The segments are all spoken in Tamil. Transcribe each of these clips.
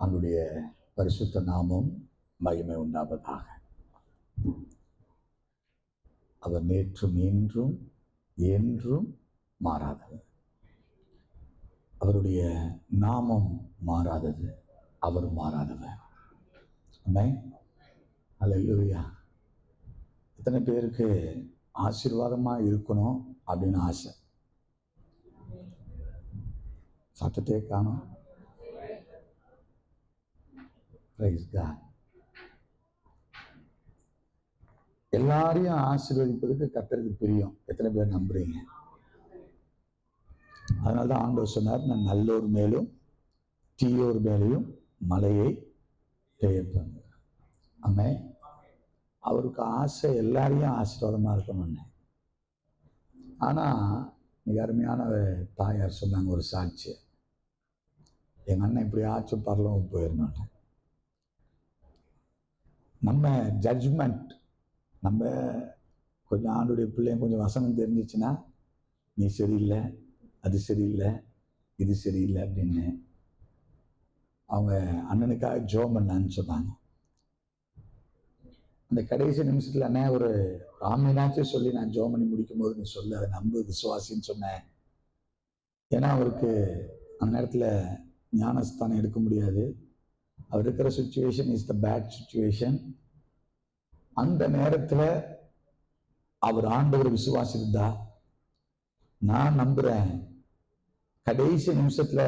அவனுடைய பரிசுத்த நாமம் மகிமை உண்டாவதாக. அவர் நேற்றும் இன்றும் என்றும் மாறாதவர். அவருடைய நாமம் மாறாதது, அவர் மாறாதவர். ஆமென். அல்லேலூயா. எத்தனை பேருக்கு ஆசீர்வாதமா இருக்கணும் அப்படின்னு ஆசை? சத்தத்தை காணோம். Praise god. எல்லாரையும் ஆசீர்வதிப்பதற்கு கர்த்தருக்கு பிரியம். எத்தனை பேர் நம்புறீங்க? அதனால்தான் ஆண்டவர் சொன்னார், நான் நல்லோர் மேலும் தீயோர் மேலேயும் மலையை பெய்யப்பேன். ஆமென். அவருக்கு ஆசை எல்லாரையும் ஆசீர்வாதமா இருக்கணும்னு. ஆனா மிக அருமையான தாயார் சொன்னாங்க ஒரு சாட்சி. எங்க அண்ணன் இப்படி ஆச்சும் பரலவும் போயிடணும். நம்ம ஜட்ஜ்மெண்ட், நம்ம கொஞ்சம் ஆண்டுடைய பிள்ளைங்க கொஞ்சம் வசனம் தெரிஞ்சிச்சுன்னா, நீ சரியில்லை, அது சரியில்லை, இது சரியில்லை அப்படின்னு அவங்க அண்ணனுக்காக ஜெபம் பண்ணான்னு சொன்னாங்க. அந்த கடைசி நிமிஷத்துல அண்ணே ஒரு ஆமீனாச்சும் சொல்லி நான் ஜெபம் பண்ணி முடிக்கும் போது நீ சொல்லு, அதை நம்பு, விசுவாசின்னு சொன்னேன். ஏன்னா அவருக்கு அந்த நேரத்தில் ஞானஸ்தானம் எடுக்க முடியாது. அவர் இருக்கிற situation is the bad situation. அந்த நேரத்தில் அவர் ஆண்டவர் விசுவாசிருந்தா, நான் நம்புறேன் கடைசி நிமிஷத்துல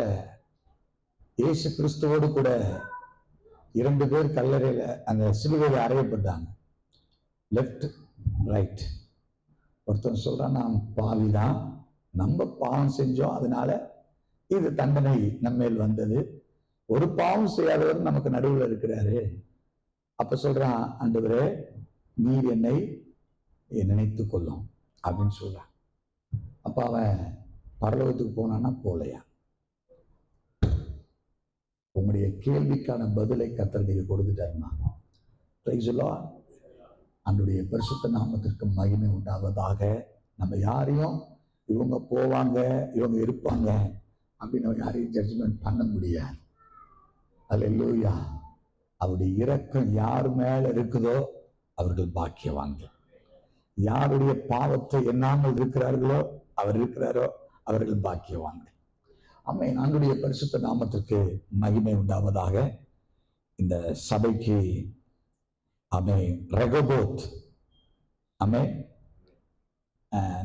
இயேசு கிறிஸ்துவோடு கூட 2 பேர் கல்லறையில அந்த சிலுவையில் அறையப்பட்டாங்க. Left right. ஒருத்தன் சொல்றான், நான் பாவிதான், நம்ம பாவம் செஞ்சோம், அதனால இது தண்டனை நம்மேல் வந்தது. ஒரு பாவம் செய்யாதவர் நமக்கு நடுவில் இருக்கிறாரு. அப்ப சொல்றான், ஆண்டவரே நீர் என்னை நினைத்து கொள்ளும் அப்படின்னு சொல்றான். அப்ப அவன் பரலோகத்துக்கு போனான்னா போலையா? உங்களுடைய கேள்விக்கான பதிலை கர்த்தர் நீங்க கொடுத்துட்டாருன்னா, பிரைஸ் தி லார்ட். அவருடைய பரிசுத்த நாமத்திற்கு மகிமை உண்டாவதாக. நம்ம யாரையும் இவங்க போவாங்க இவங்க இருப்பாங்க அப்படின்னு யாரையும் ஜட்ஜ்மெண்ட் பண்ண முடியாது. அல்லேலூயா. அவருடைய இரக்கம் யார் மேல இருக்குதோ அவர்கள் பாக்கியவான்கள். யாருடைய பாவத்தை எண்ணாமல் இருக்கிறார்களோ அவர் இருக்கிறாரோ அவர்கள் பாக்கியவான்கள். ஆமென். ஆண்டவருடைய பரிசுத்த நாமத்திற்கு மகிமை உண்டாவதாக. இந்த சபைக்கு ஆமென் ரெகோபோத், ஆமென்,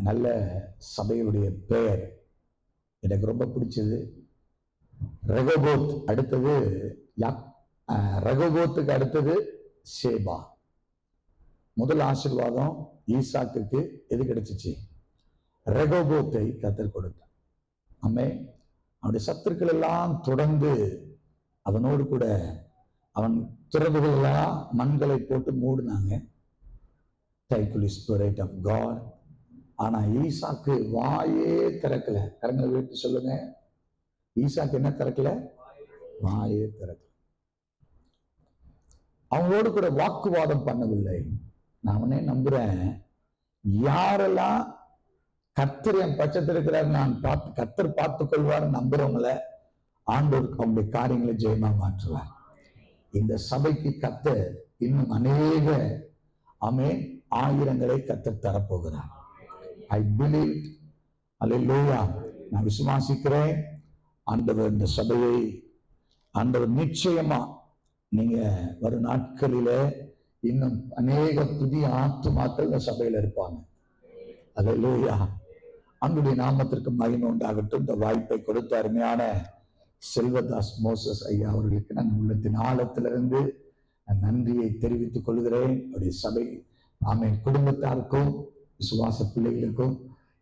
நல்ல சபையுடைய பெயர் எனக்கு ரொம்ப பிடிச்சது. ரெகோபோத் அடுத்தது ரெகோபோத்துக்கு அடுத்தது சேபா. முதல் ஆசீர்வாதம் ஈசாக்குக்கு எது கிடைச்சிச்சு? ரெகோபோத்தை கர்த்தர் கொடுத்தார். ஆமென். அவனுடைய சத்துருக்கள் எல்லாம் தொடர்ந்து அவனோடு கூட அவன் துறவுகள் எல்லாம் மண்களை போட்டு மூடினாங்க. தைக்குலி ஸ்பிரிட் ஆஃப் காட். ஆனா ஈசாக்கு வாயே திறக்கல. கரங்களை வைத்து சொல்லுங்க, ஈசாக்கு என்ன திறக்கல? வாயே திறக்கல. அவங்களோடு கூட வாக்குவாதம் பண்ணவில்லை. நான் அவனே நம்புறேன், யாரெல்லாம் கர்த்தர் என் பட்சத்தில் இருக்கிறார், நான் கர்த்தர் பார்த்துக் கொள்வார் நம்புறவங்கள ஆண்டவர் அவங்களுடைய காரியங்களை ஜெயமா மாற்றுவார். இந்த சபைக்கு கர்த்தர் இன்னும் அநேக ஆமென் ஆயிரங்களை கர்த்தர் தரப்போகிறார். I believe. அல்லேலூயா. நான் விசுவாசிக்கிறேன். ஆண்டவர் இந்த சபையை ஆண்டவர் நிச்சயமா நீங்க வரும் நாட்களில இன்னும் அநேக புதிய ஆத்துமாக்கள் இந்த சபையில இருப்பாங்க. அல்லேலூயா. அவருடைய நாமத்திற்கு மகிமை உண்டாகட்டும். இந்த வாய்ப்பை கொடுத்த அருமையான செல்வதாஸ் மோசஸ் ஐயா அவர்களுக்கு நான் உள்ளத்தின் ஆழத்திலிருந்து நன்றியை தெரிவித்துக் கொள்கிறேன். அவருடைய சபை ஆமென் குடும்பத்தாருக்கும் விசுவாச பிள்ளைகளுக்கும்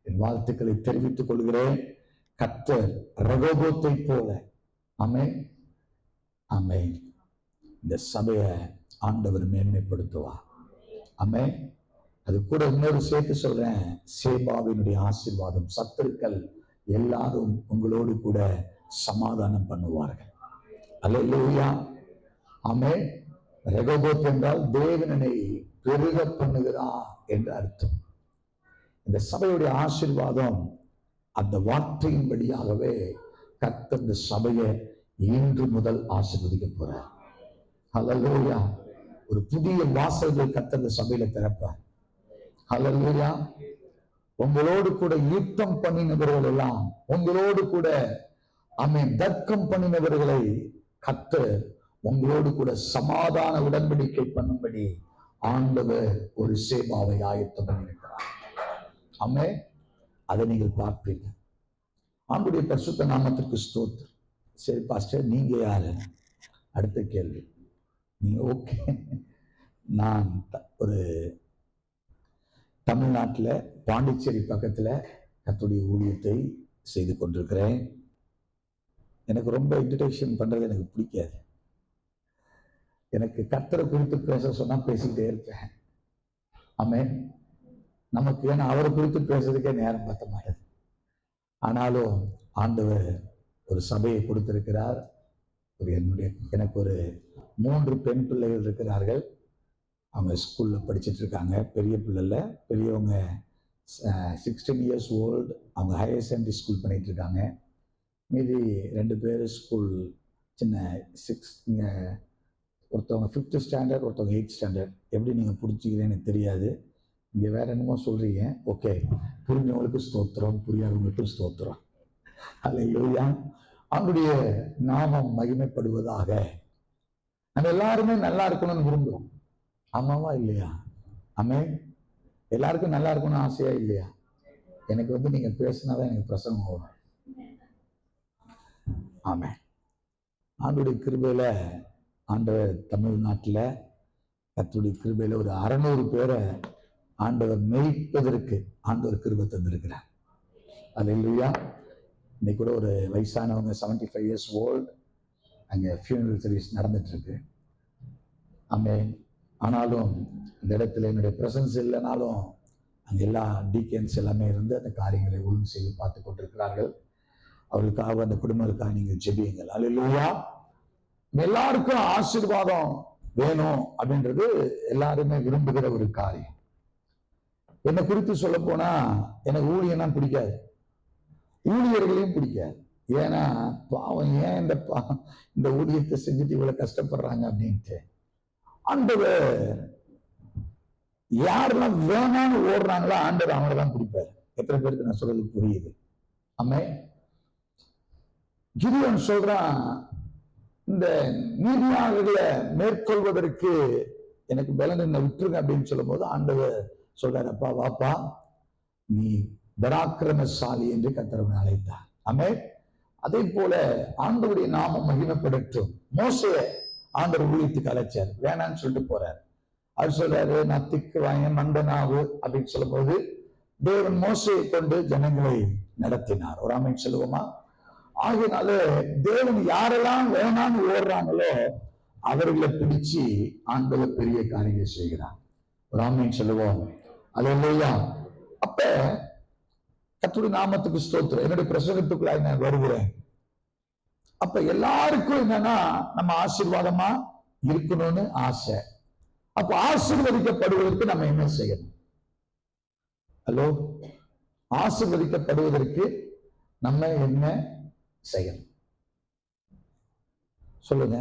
என் வாழ்த்துக்களை தெரிவித்துக் கொள்கிறேன். கர்த்தர் ரெகோபோத்தை போல ஆமென் ஆமென் இந்த சபையை ஆண்டவர் மேன்மைப்படுத்துவார். ஆமென். அது கூட இன்னொரு சேர்த்து சொல்றேன், சேபாவினுடைய ஆசீர்வாதம். சத்துருக்கள் எல்லாரும் உங்களோடு கூட சமாதானம் பண்ணுவார்கள். அல்லேலூயா. ஆமென். ரெகோபோத் என்றால் தேவனை பெருக பண்ணுகிறார் என்று அர்த்தம். இந்த சபையுடைய ஆசீர்வாதம் அந்த வார்த்தையின் வழியாகவே கர்த்தர் இந்த சபையை இன்று முதல் ஆசீர்வதிக்க போறார். ஹல்லேலூயா. ஒரு புதிய வாசல்கள் கர்த்தர் இந்த சபையில திறப்பார். ஹல்லேலூயா. உங்களோடு கூட யுத்தம் பண்ணினவர்கள் எல்லாம், உங்களோடு கூட தர்க்கம் பண்ணினவர்களை கர்த்தர் உங்களோடு கூட சமாதான உடன்படிக்கை பண்ணும்படி ஆண்டவர் ஒரு சேபாவை ஆயத்தம் பண்ணியிருக்கிறார். ஆமென். அதை நீங்கள் பார்ப்பீர்கள். ஆண்டுடைய பரிசுத்த நாமத்திற்கு ஸ்தோத்திரம். சரி பாஸ்டர், நீங்க யாரு? அடுத்த கேள்வி. நீங்க ஓகே. நான் ஒரு தமிழ்நாட்டில் பாண்டிச்சேரி பக்கத்தில் கர்த்தருடைய ஊழியத்தை செய்து கொண்டிருக்கிறேன். எனக்கு ரொம்ப இன்ட்ரடக்ஷன் பண்றது எனக்கு பிடிக்காது. எனக்கு கர்த்தரை குறித்து பேச சொன்னா பேசிக்கிட்டே இருப்பேன். ஆமென். நமக்கு ஏன்னா அவரை குறித்து பேசுறதுக்கே நேரம் பத்த மாட்டேது. ஆனாலும் ஆண்டவர் ஒரு சபையை கொடுத்திருக்கிறார். எனக்கு ஒரு 3 பெண் பிள்ளைகள் இருக்கிறார்கள். அவங்க ஸ்கூல்ல படிச்சுட்டு இருக்காங்க. பெரிய பிள்ளைல பெரியவங்க 16 இயர்ஸ் ஓல்டு. அவங்க ஹையர் செகண்டரி ஸ்கூல் பண்ணிட்டு இருக்காங்க. மீதி 2 பேர் ஸ்கூல் சின்ன 6, ஒருத்தவங்க 5th ஸ்டாண்டர்ட், ஒருத்தவங்க 8th ஸ்டாண்டர்ட். எப்படி நீங்கள் புரிஞ்சுக்கிறேன்னு எனக்கு தெரியாது. இங்கே வேற என்னமோ சொல்றீங்க. ஓகே, புரிஞ்சவங்களுக்கு ஸ்தோத்திரம், புரியாதவங்களுக்கும் ஸ்தோத்திரம். அல்லேலூயா. அவருடைய நாமம் மகிமைப்படுவதாக. நம்ம எல்லாருமே நல்லா இருக்கணும்னு விரும்புகிறோம். ஆமாவா இல்லையா? ஆமென். எல்லாருக்கும் நல்லா இருக்கணும்னு ஆசையா இல்லையா? எனக்கு நீங்க பேசினாதான் எனக்கு பிரசங்கம் வரும். ஆமென். ஆண்டவருடைய கிருபையில ஆண்டவர் தமிழ்நாட்டில் கர்த்தருடைய கிருபையில ஒரு 600 பேரை ஆண்டவர் மேய்ப்பதற்கு ஆண்டவர் கிருபை தந்திருக்கிறார். அல்லேலூயா. இன்னைக்கு கூட ஒரு வயசானவங்க 75 இயர்ஸ் ஓல்டு, அங்கே ஃபியூனரல் சர்வீஸ் நடந்துட்டு இருக்கு. ஆமென். ஆனாலும் இந்த இடத்துல என்னுடைய பிரசன்ஸ் இல்லைனாலும் அங்கே எல்லா டீக்கன்ஸ் எல்லாமே இருந்து அந்த காரியங்களை ஒழுங்கு செய்து பார்த்து கொண்டிருக்கிறார்கள். அவர்களுக்காக, அந்த குடும்பங்களுக்காக நீங்கள் ஜெபியுங்கள். அல்லேலூயா. எல்லாருக்கும் ஆசீர்வாதம் வேணும் அப்படின்றது எல்லாருமே விரும்புகிற ஒரு காரியம். என்னை குறித்து சொல்ல போனா எனக்கு ஊழியனா பிடிக்காது, ஊழியர்களையும் பிடிக்காது. ஏன்னா பாவம், ஏன் இந்த ஊழியத்தை செஞ்சுட்டு இவ்வளவு கஷ்டப்படுறாங்க அப்படின்ட்டு. ஆண்டவர் யாரெல்லாம் வேணான்னு ஓடுறாங்களோ ஆண்டவர் அவங்களதான் பிடிப்பாரு. எத்தனை பேருக்கு நான் சொல்றது புரியுது? ஆமென். கிதியோன் சொல்றான், இந்த நீதியாளர்களை மேற்கொள்வதற்கு எனக்கு பலன் என்ன விட்டுருங்க அப்படின்னு சொல்லும் போது ஆண்டவர் சொல்றாரு, அப்பா வாப்பா, நீ பராக்கிரமசாலி என்று கர்த்தர் அழைத்தார். ஆமென். அதே போல ஆண்டவருடைய நாமம் மகிமைப்படட்டும். மோசேயை ஆண்டவர் ஊழியத்துக்கு அழைச்சார், வேணான்னு சொல்லிட்டு போறாரு. அவர் சொல்றாரு, நான் திக்கு வாங்க மந்தனாவு அப்படின்னு சொல்லும் போது தேவன் மோசையை கொண்டு ஜனங்களை நடத்தினார். ஒரு ஆமென் சொல்லுவோமா? ஆகினால தேவன் யாரெல்லாம் வேணான்னு ஓடுறாங்களோ அவர்களை பிடிச்சு ஆண்டவர் பெரிய காரியங்களை செய்கிறார். ஒரு ஆமென் சொல்லுவோம். அல்லேலூயா. அப்ப கர்த்தருடைய நாமத்துக்கு ஸ்தோத்திரம். என்னுடைய பிரசங்கத்துக்குள்ள நான் வருகிறேன். அப்ப எல்லாருக்கும் என்னன்னா நம்ம ஆசீர்வாதமா இருக்கணும்னு ஆசை. அப்ப ஆசீர்வதிக்கப்படுவதற்கு நம்ம என்ன செய்யணும்? ஹலோ, ஆசீர்வதிக்கப்படுவதற்கு நம்ம என்ன செய்யணும் சொல்லுங்க.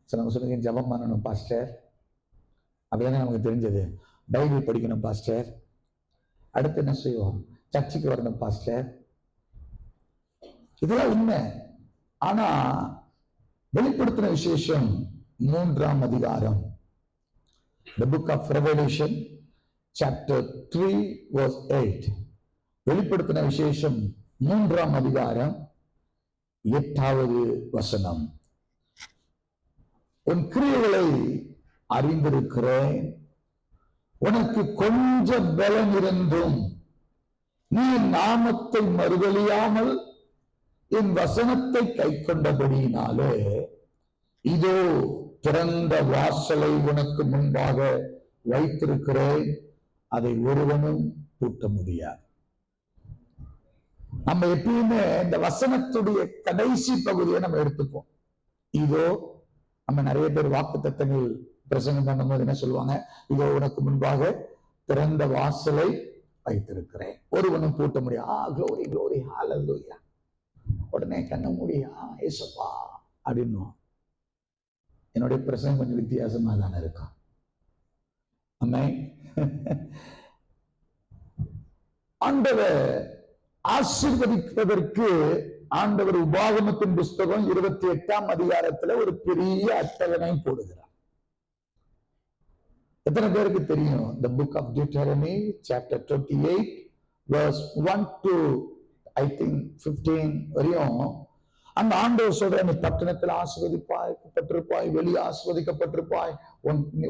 சிலவங்க சொல்லுங்க, ஜெபம் பண்ணணும் பாஸ்டர், அப்படிதானே நமக்கு தெரிஞ்சது. பைபிள் படிக்கணும் பாஸ்டர். அடுத்து என்ன செய்வோம்? சர்ச்சுக்கு வரணும் பாஸ்டர். இதெல்லாம் உண்மை. ஆனா வெளிப்படுத்தின விசேஷம் 3ஆம் அதிகாரம், the book of Revelation chapter 3 verse 8, வெளிப்படுத்தின விசேஷம் 3ஆம் அதிகாரம் 8வது வசனம். உன் கிரியைகளை அறிந்திருக்கிறேன், உனக்கு கொஞ்ச பலம் இருந்தும் நீ நாமத்தை மறுதலியாமல் என் வசனத்தை கை கொண்டபடியினாலே இதோ திறந்த வாசலை உனக்கு முன்பாக வைத்திருக்கிறேன், அதை ஒருவனும் பூட்ட முடியாது. நம்ம எப்பயுமே இந்த வசனத்துடைய கடைசி பகுதியை நம்ம எடுத்துப்போம். இதோ நம்ம நிறைய பேர் வாக்கு தத்தங்கள் பிரசங்கம் பண்ணும்போது என்ன சொல்லுவாங்க? இதோ உனக்கு முன்பாக திறந்த வாசலை வைத்திருக்கிறேன், ஒருவனும் பூட்ட முடியாது. க்ளோரி க்ளோரி ஹல்லேலூயா. உடனே கண்ண மூடி ஏசப்பா அப்படின்னு. என்னுடைய பிரசங்கம் கொஞ்சம் வித்தியாசமா தானே இருக்கும். ஆமென். ஆண்டவர் ஆசீர்வதிப்பதற்கு ஆண்டவர் உபாகமத்தின் புஸ்தகம் 28ஆம் அதிகாரத்துல ஒரு பெரிய அட்டவணை போடுகிறார். எத்தனை பேருக்கு தெரியும்? The book of Deuteronomy chapter 28 verse 1 to I think 15 வரையும் அந்த ஆண்டவர் சொல்ற, நீ பட்டணத்தில் ஆசீர்வதிக்கப்பட்டிருப்பாய், வெளியே ஆசீர்வதிக்கப்பட்டிருப்பாய்,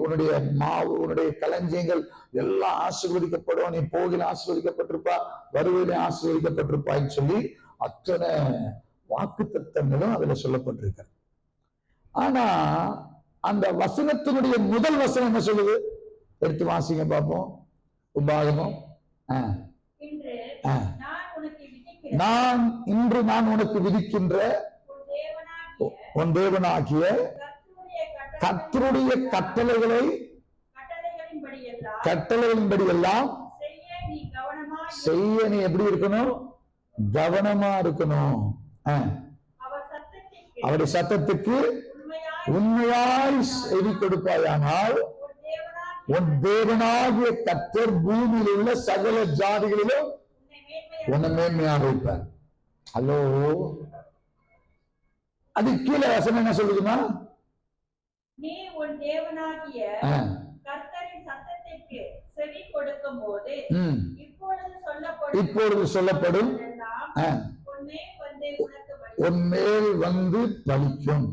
உன்னுடைய மாவு, உன்னுடைய களஞ்சியங்கள் எல்லாம் ஆசீர்வதிக்கப்படும், நீ போகில ஆசீர்வதிக்கப்பட்டிருப்பா, வருவையிலே ஆசீர்வதிக்கப்பட்டிருப்பாய்ன்னு சொல்லி அத்தனை வாக்குத்தத்தங்களும் அதுல சொல்லப்பட்டிருக்க. ஆனா அந்த வசனத்தினுடைய முதல் வசனம் என்ன சொல்லுது? எடுத்து வாசிங்க பார்ப்போம். உபாகமம் இன்று நான் உனக்கு விதிக்கின்ற உன் தேவனாகிய கர்த்தருடைய கட்டளைகளின்படி எல்லாம் செய்ய நீ எப்படி இருக்கணும்? கவனமா இருக்கணும். அவருடைய சத்தத்துக்கு உண்மையாய் செவி கொடுப்பாயானால் உன் தேவனாகிய கர்த்தர் பூமியில் உள்ள சகல ஜாதிகளிலும் உன்னை மேன்மையாக வைப்பார். ஹலோ, அது கீழே வசனம் என்ன சொல்லுதுன்னா, நீ உன் தேவனாகிய கர்த்தரின் சத்தத்திற்கு செவி கொடுக்கும்போது இப்பொழுது சொல்லப்படும் உன்மேல் வந்து பலிக்கும்.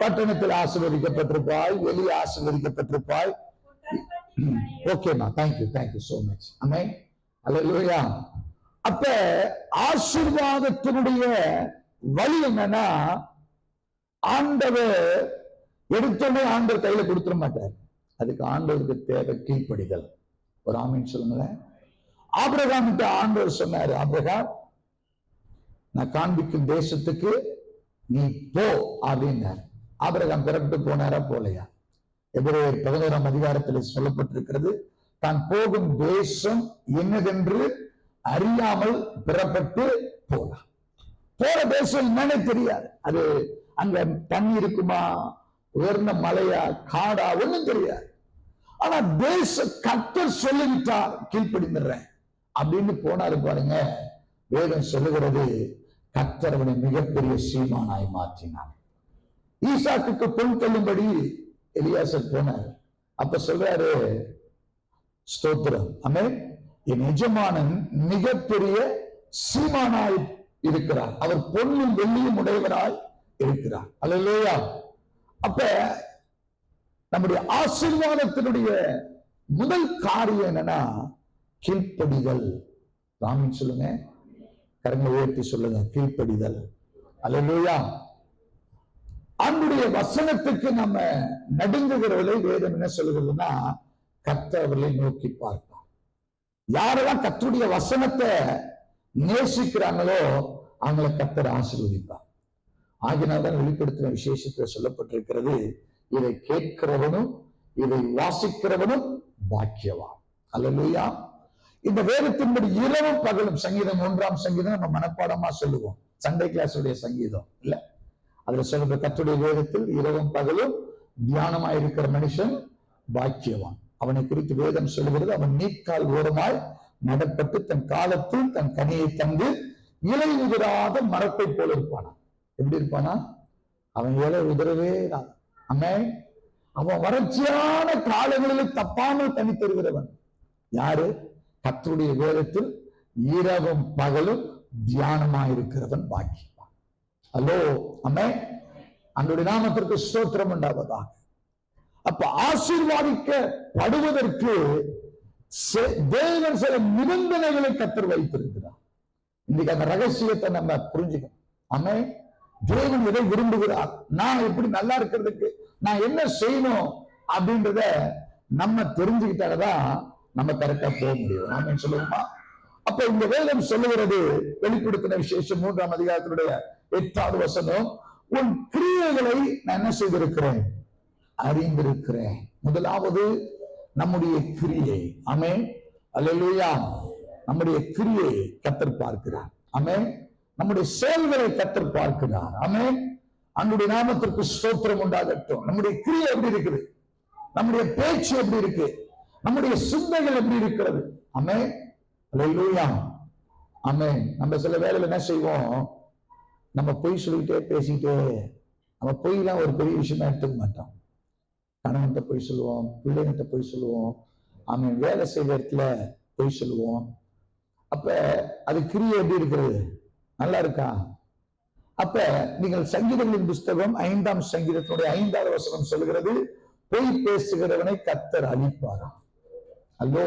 பட்டணத்தில் ஆசீர்வதிக்கப்பட்டிருப்பாய், வெளியே ஆசீர்வதிக்கப்பட்டிருப்பாய். ஓகேமா, தேங்க்யூ சோ மச். ஆமென். அல்லேலூயா. அப்ப ஆசீர்வாதத்தினுடைய வழி என்னன்னா, ஆண்டவர் எடுத்தோடனே ஆண்டவர் கையில கொடுத்துட மாட்டார். அதுக்கு ஆண்டவருக்கு தேவை கீழ்ப்படிதல். ஒரு ஆமீன் சொல்லுங்களேன். ஆபிரகாம் கிட்ட ஆண்டவர் சொன்னாரு, ஆபிரகாம் நான் காண்பிக்கும் தேசத்துக்கு நீ போ அப்படின்னாரு. ஆபிரகாம் பிறப்பிட்டு போனாரா? போலையா? எபிரேயர் 11ஆம் அதிகாரத்தில் சொல்லப்பட்டிருக்கிறது, தான் போகும் தேசம் என்னதென்று அறியாமல் பிறப்பட்டு போனார். போற தேசம் என்னன்னு தெரியாது. அது அங்க தண்ணி இருக்குமா, உயர்ந்த மலையா, காடா, ஒண்ணும் தெரியாது. ஆனா தேச கர்த்தர் சொல்லிவிட்டார், கீழ்ப்படிந்துறேன் அப்படின்னு போனாரு பாருங்க. வேதம் சொல்லுகிறது, கர்த்தர் அவனை மிகப்பெரிய சீமானாய் மாற்றினார். ஈசாக்குக்கு பொன் கொள்ளும்படி எலியாசர் போனார். அப்ப சொல்றாரு, ஸ்தோத்திரம், ஆமென், என் எஜமானன் மிகப்பெரிய சீமானாய் இருக்கிறார், அவர் பொன்னும் வெள்ளியும் உடையவராய் இருக்கிறார். அல்லேலூயா. அப்ப நம்முடைய ஆசீர்வாதத்தினுடைய முதல் காரியம் என்னன்னா கீழ்ப்படிதல். ராமின் சொல்லுங்க, கரங்களை உயர்த்தி சொல்லுங்க, கீழ்ப்படிதல். அல்லேலூயா. ஆண்டவருடைய வசனத்துக்கு நம்ம நடுங்குகிறவர்களை வேதம் என்ன சொல்லுகிறதுன்னா, கர்த்தர் அவர்களை நோக்கி பார்ப்பார். யாரெல்லாம் கர்த்தருடைய வசனத்தை நேசிக்கிறாங்களோ அவங்களை கர்த்தர் ஆசீர்வதிப்பார். ஆகினால்தான் வெளிப்படுத்தின விசேஷத்துல சொல்லப்பட்டிருக்கிறது, இதை கேட்கிறவனும் இதை வாசிக்கிறவனும் பாக்கியவான். அல்லேலூயா. இந்த வேதத்தின்படி இரவும் பகலும், சங்கீதம் 1ஆம் சங்கீதம் நம்ம மனப்பாடமா சொல்லுவோம், சண்டே கிளாஸ் உடைய சங்கீதம் இல்ல, அதுல சொல்ற கர்த்தருடைய வேதத்தில் இரவும் பகலும் தியானமா இருக்கிற மனுஷன் பாக்கியவான். அவனை குறித்து வேதம் சொல்லுகிறது, அவன் நீக்கால் ஓரமாய் நடப்பட்டு தன் காலத்தில் தன் கனியை தந்து இலை உதிராத மரத்தை போல இருப்பானா. எப்படி இருப்பானா? அவன் இலை உதிரவே தான். அவன் வறட்சியான காலங்களில் தப்பாமல் கனி தருகிறவன் யாரு? கர்த்தருடைய வேதத்தில் இரவும் பகலும் தியானமாயிருக்கிறவன் பாக்கியவான். ஹலோ, ஆமென். அன்றைய நாமத்திற்கு ஸ்தோத்திரம் உண்டாவதாக. அப்ப ஆசீர்வாதிக்கப்படுவதற்கு தேவன் சில நிபந்தனைகளை கர்த்தர் வைத்திருக்கிறார். இன்னைக்கு அந்த ரகசியத்தை நம்ம புரிஞ்சுக்கணும். ஆமென். தேவன் எதை விரும்புகிறார், நான் எப்படி நல்லா இருக்கிறதுக்கு நான் என்ன செய்யணும் அப்படின்றத நம்ம தெரிஞ்சுக்கிட்டாதான் நம்ம கரெக்டா போக முடியும். ஆமென் சொல்லுவோமா? அப்ப இந்த வேதம் சொல்லுகிறது, வெளிப்படுத்தின விசேஷம் 3ஆம் அதிகாரத்தினுடைய 8வது வசனம், உன் கிரியைகளை நான் என்ன செய்திருக்கிறேன், அறிந்திருக்கிறேன். முதலாவது நம்முடைய கிரியை. ஆமென். அல்லேலூயா. நம்முடைய கிரியை கர்த்தர் பார்க்கிறார். ஆமென். நம்முடைய செயல்களை கர்த்தர் பார்க்கிறார். ஆமென். அன்னுடைய நாமத்திற்கு ஸ்தோத்திரம் உண்டாகட்டும். நம்முடைய கிரியை எப்படி இருக்குது, நம்முடைய பேச்சு எப்படி இருக்கு, நம்முடைய சிந்தைகள் எப்படி இருக்கிறது. ஆமென். அல்லேலூயா. ஆமென். நம்ம சில வேளையில என்ன செய்வோம், நம்ம பொய் சொல்லிக்கிட்டே பேசிக்கிட்டே, நம்ம பொய்லாம் ஒரு பெரிய விஷயமா எடுத்துக்க மாட்டோம். கணவன்கிட்ட பொய் சொல்லுவோம், பிள்ளைகிட்ட பொய் சொல்லுவோம், ஆமென், வேலை செய்யற இடத்துல பொய் சொல்லுவோம். அப்ப அது கிரியை எப்படி இருக்கிறது, நல்லா இருக்கா? அப்ப நீங்கள் சங்கீதங்களின் புஸ்தகம் 5ஆம் சங்கீதத்தினுடைய 5வது வசனம் சொல்கிறது, பொய் பேசுகிறவனை கர்த்தர் அழிப்பாராம். அல்லோ,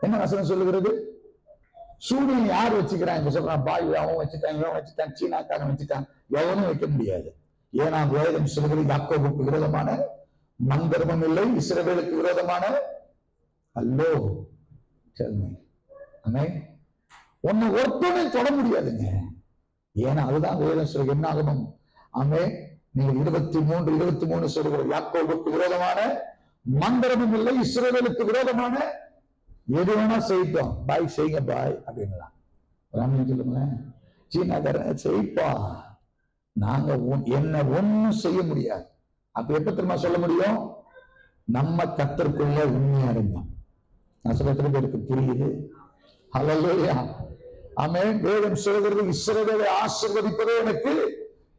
என்ன வசனம் சொல்லுகிறது? சூரியன் யார் வச்சுக்கிறான் சொல்றான், பாய் அவன் வச்சுட்டான், இவன் வச்சுட்டான், சீனாக்காரன் வச்சுட்டான், எவனும் வைக்க முடியாது. ஏன்னா வேதம் சொல்கிறது, யாக்கோபுக்கு விரோதமான மந்தர்மம் இல்லை, இஸ்ரவேலுக்கு விரோதமான அல்லோ. உன்னை ஒருத்தனையும் தொட முடியாதுங்க. ஏன்னா அதுதான் வேதம் சொல்ற என்ன ஆகணும். ஆமே, நீங்க 23 சொல்லுகிற யாக்கோபுக்கு விரோதமான மந்தரமும் இல்லை, இஸ்ரவேலுக்கு விரோதமான எது வேணா செய்யட்டும், பாய் செய்யுங்க பாய் அப்படின்லாம் சொல்லுங்களேன். சீனாக்காரன் செய்ப்பா, நாங்க என்ன ஒண்ணும் செய்ய முடியாது. அப்ப எப்ப தெரியுமா சொல்ல முடியும், நம்ம கர்த்தருக்குள்ள உண்மையா இருந்தோம். நான் சொல்ல பேருக்கு புரியுது? ஹல்லேலூயா. ஆமென். வேதம் சொல்கிறது, இஸ்ரவேலை ஆசீர்வதிப்பதே எனக்கு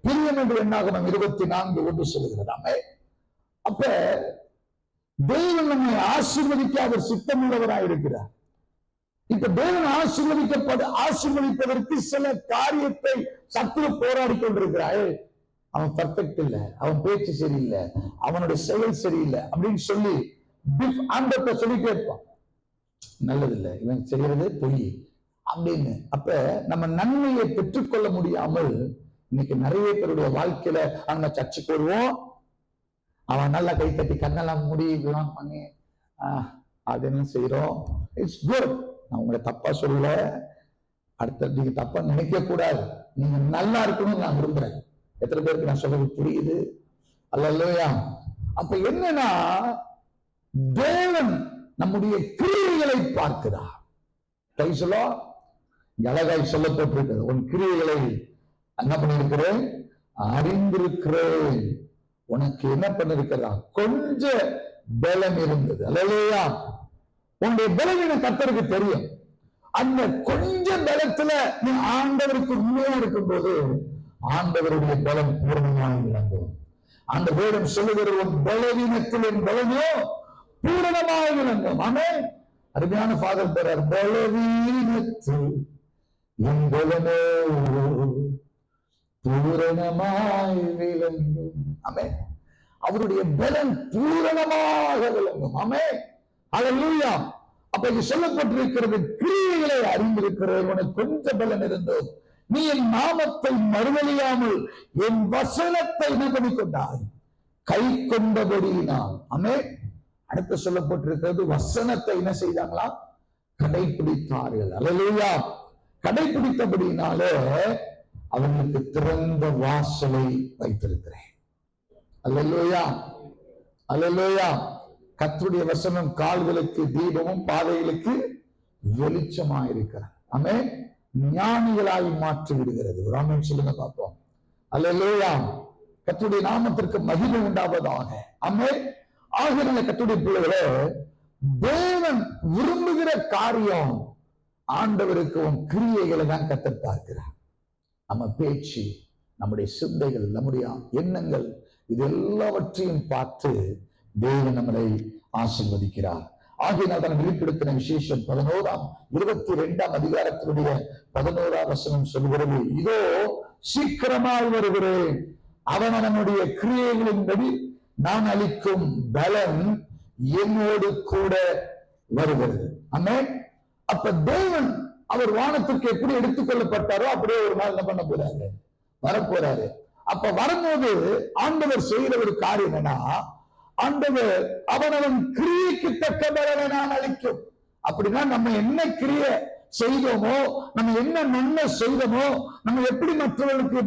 பிரியம் என்று என்னாகணும் 24:1 சொல்லுகிறது. ஆமென். அப்ப தேவன் நம்மை ஆசீர்வதிக்க அவர் சித்தமுள்ளவராக இருக்கிறார். இப்ப தேவன் ஆசீர்வதிப்பதற்கு சில காரியத்தை சத்துரு போராடி கொண்டிருக்கிறார். அவன் பர்ஃபெக்ட் இல்ல, அவன் பேச்சு சரியில்லை, அவனுடைய செயல் சரியில்லை அப்படின்னு சொல்லி ஆண்டவர்கிட்ட சொல்லிட்டே இருப்பான். நல்லதில்லை, இவன் செய்யறது பொய் அப்படின்னு. அப்ப நம்ம நன்மையை பெற்றுக்கொள்ள முடியாமல் இன்னைக்கு நிறைய பேருடைய வாழ்க்கையில நம்ம சர்ச்சுக்கு வருவோம், அவன் நல்லா கை தட்டி கண்ணெல்லாம் முடி இதெல்லாம் பண்ணி அதெல்லாம் செய்யறோம். It's good. நான் உங்களை தப்பா சொல்லல, அடுத்த நீங்க தப்பா நினைக்க கூடாது, நீங்க நல்லா இருக்கணும்னு நான் விரும்புறேன். எத்தனை பேருக்கு நான் சொல்றது புரியுது? அல்லேலூயா. அப்ப என்னன்னா, தேவன் நம்முடைய கிரியைகளை பார்க்கிறார். அழகாய் சொல்லப்பட்டிருக்கிறது, உன் கிரியைகளை என்ன பண்ணிருக்கிறேன், அறிந்திருக்கிறேன். உனக்கு என்ன பண்ணிருக்கிறா, கொஞ்சம் பலம் இருந்தது. அல்லேலூயா. உன்னுடைய பலவீனம் கர்த்தருக்கு தெரியும். அந்த கொஞ்ச பலத்துல நீ ஆண்டவருக்கு உண்மையா இருக்கும் போது ஆண்டவருடைய பலம் பூரணமாக விளங்கும். அந்த வேதம் சொல்லுகிற உன் பலவீனத்தில் என் பலனோ பூரணமாக விளங்கும். ஆமென். அருமையான ஃபாதர் பெறார், பலவீனத்தில் என் பலனோ பூரணமாய் விளங்கும். ஆமென். அவருடைய பலன் பூரணமாக விளங்கும். ஆமென். அல்லேலூயா. அப்ப இது சொல்லப்பட்டிருக்கிறது, கிரியைகளை அறிந்திருக்கிறேன், உனக்கு கொஞ்சம் பலன் இருந்தோம், நீ என் நாமத்தை மறுதலியாமல் என் வசனத்தை என்ன பண்ணிக்கொண்டாய், கை கொண்டபடியினால். ஆமென். அடுத்து சொல்லப்பட்டிருக்கிறது, வசனத்தை என்ன செய்தாங்களா, கடைபிடித்தார்கள். அல்லேலூயா. கடைபிடித்தபடியினாலே அவங்களுக்கு திறந்த வாசலை வைத்திருக்கிறேன். அல்லேலூயா. அல்லேலூயா. கர்த்தருடைய வசனம் கால்களுக்கு தீபமும் பாதைகளுக்கு வெளிச்சமாயிருக்கிறது. ஆமென். ஞானிகளாய் மாற்றி விடுகிறது. ஒரு ஆமென் சொல்லுங்க பார்ப்போம். அல்லேலூயா. கர்த்தருடைய நாமத்திற்கு மகிமை உண்டாவதாக. ஆமென். ஆகிய கர்த்தருடைய பிள்ளைகளே, தேவன் விரும்புகிற காரியம் ஆண்டவருக்கு உன் கிரியைகளை தான் கர்த்தர் பார்க்கிறார். நம்ம பேச்சு, நம்முடைய சிந்தைகள், நம்முடைய எண்ணங்கள், இது எல்லாவற்றையும் பார்த்து தேவன் நம்மளை ஆசீர்வதிக்கிறார். ஆகியனால் தான் வெளிப்படுத்தின விசேஷம் 22ஆம் அதிகாரத்தினுடைய 11ஆம் வசனம் சொல்கிறது, இதோ சீக்கிரமாய் வருகிறேன், அவனுடைய கிரியைகளின்படி நான் அளிக்கும் பலன் என்னோடு கூட வருகிறது. ஆமென். அப்ப தேவன் அவர் வானத்திற்கு எப்படி எடுத்துக்கொள்ளப்பட்டாரோ அப்படியே ஒரு நாள் என்ன பண்ண போறாரு, வரப்போறாரு. அப்ப வரும்போது ஆண்டவர் செய்கிற ஒரு காரியம் என்னன்னா, ஆண்டவர் அவனவன் கிரியைக்கு தக்க பலனை நான் அளிக்கும். அப்படின்னா நம்ம என்ன கிரியை செய்தோமோ, நம்ம என்ன நன்மை செய்தோமோ, நம்ம எப்படி மற்றவர்களுக்கு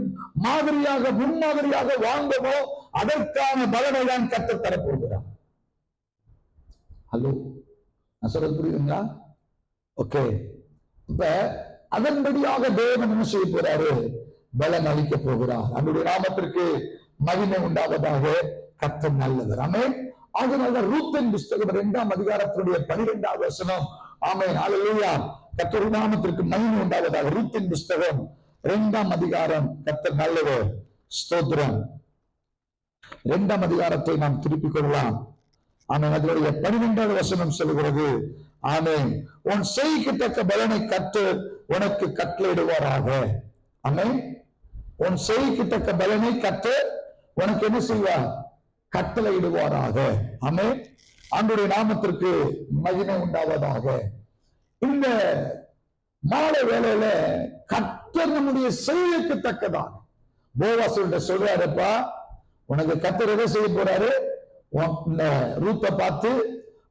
மாதிரியாக முன்மாதிரியாக வாழ்ந்தோமோ அதற்கான பலனை தான் கர்த்தர் தரப்போகிறார். ஹலோ, நான் சொல்றது புரியுதுங்களா? ஓகே. இப்ப அதன்படியாக தேவன் என்ன செய்ய போறாரு? பலன் அளிக்க போகிறார். அவருடைய நாமத்திற்கு மகிமை உண்டாவதாக. கர்த்தர் நல்லவர். ஆமென். அதனால ரூத்தின் புஸ்தகம் 2ஆம் அதிகாரத்தினுடைய 12வது வசனம். ஆமென். அல்லேலூயா. கர்த்தருடைய நாமத்திற்கு மகிமை உண்டாவதாக. ரூத்தின் புஸ்தகம் 2ஆம் அதிகாரம். கர்த்தர் நல்லவர். ஸ்தோத்திரம். 2ஆம் அதிகாரத்தை நாம் திருப்பிக் கொள்ளலாம். ஆமென். அதனுடைய 12வது வசனம் சொல்கிறது. ஆமென். உன் செய்கித்தக்க பலனை கர்த்தர் உனக்கு கட்டளையிடுவாராக. ஆமென். உன் செய்கித்தக்க பலனை கர்த்தர் உனக்கு என்ன செய்வார்? கட்டளையிடுவாராக. ஆமென். ஆண்டவருடைய நாமத்திற்கு மகிமை உண்டாவதாக. இந்த மாலை வேளையில கர்த்தர் நம்முடைய செய்திக்கு தக்கதாக போவாஸ் சொல்றாருப்பா, உனக்கு கர்த்தர் எதை செய்ய போறாரு? ரூத்தை பார்த்து,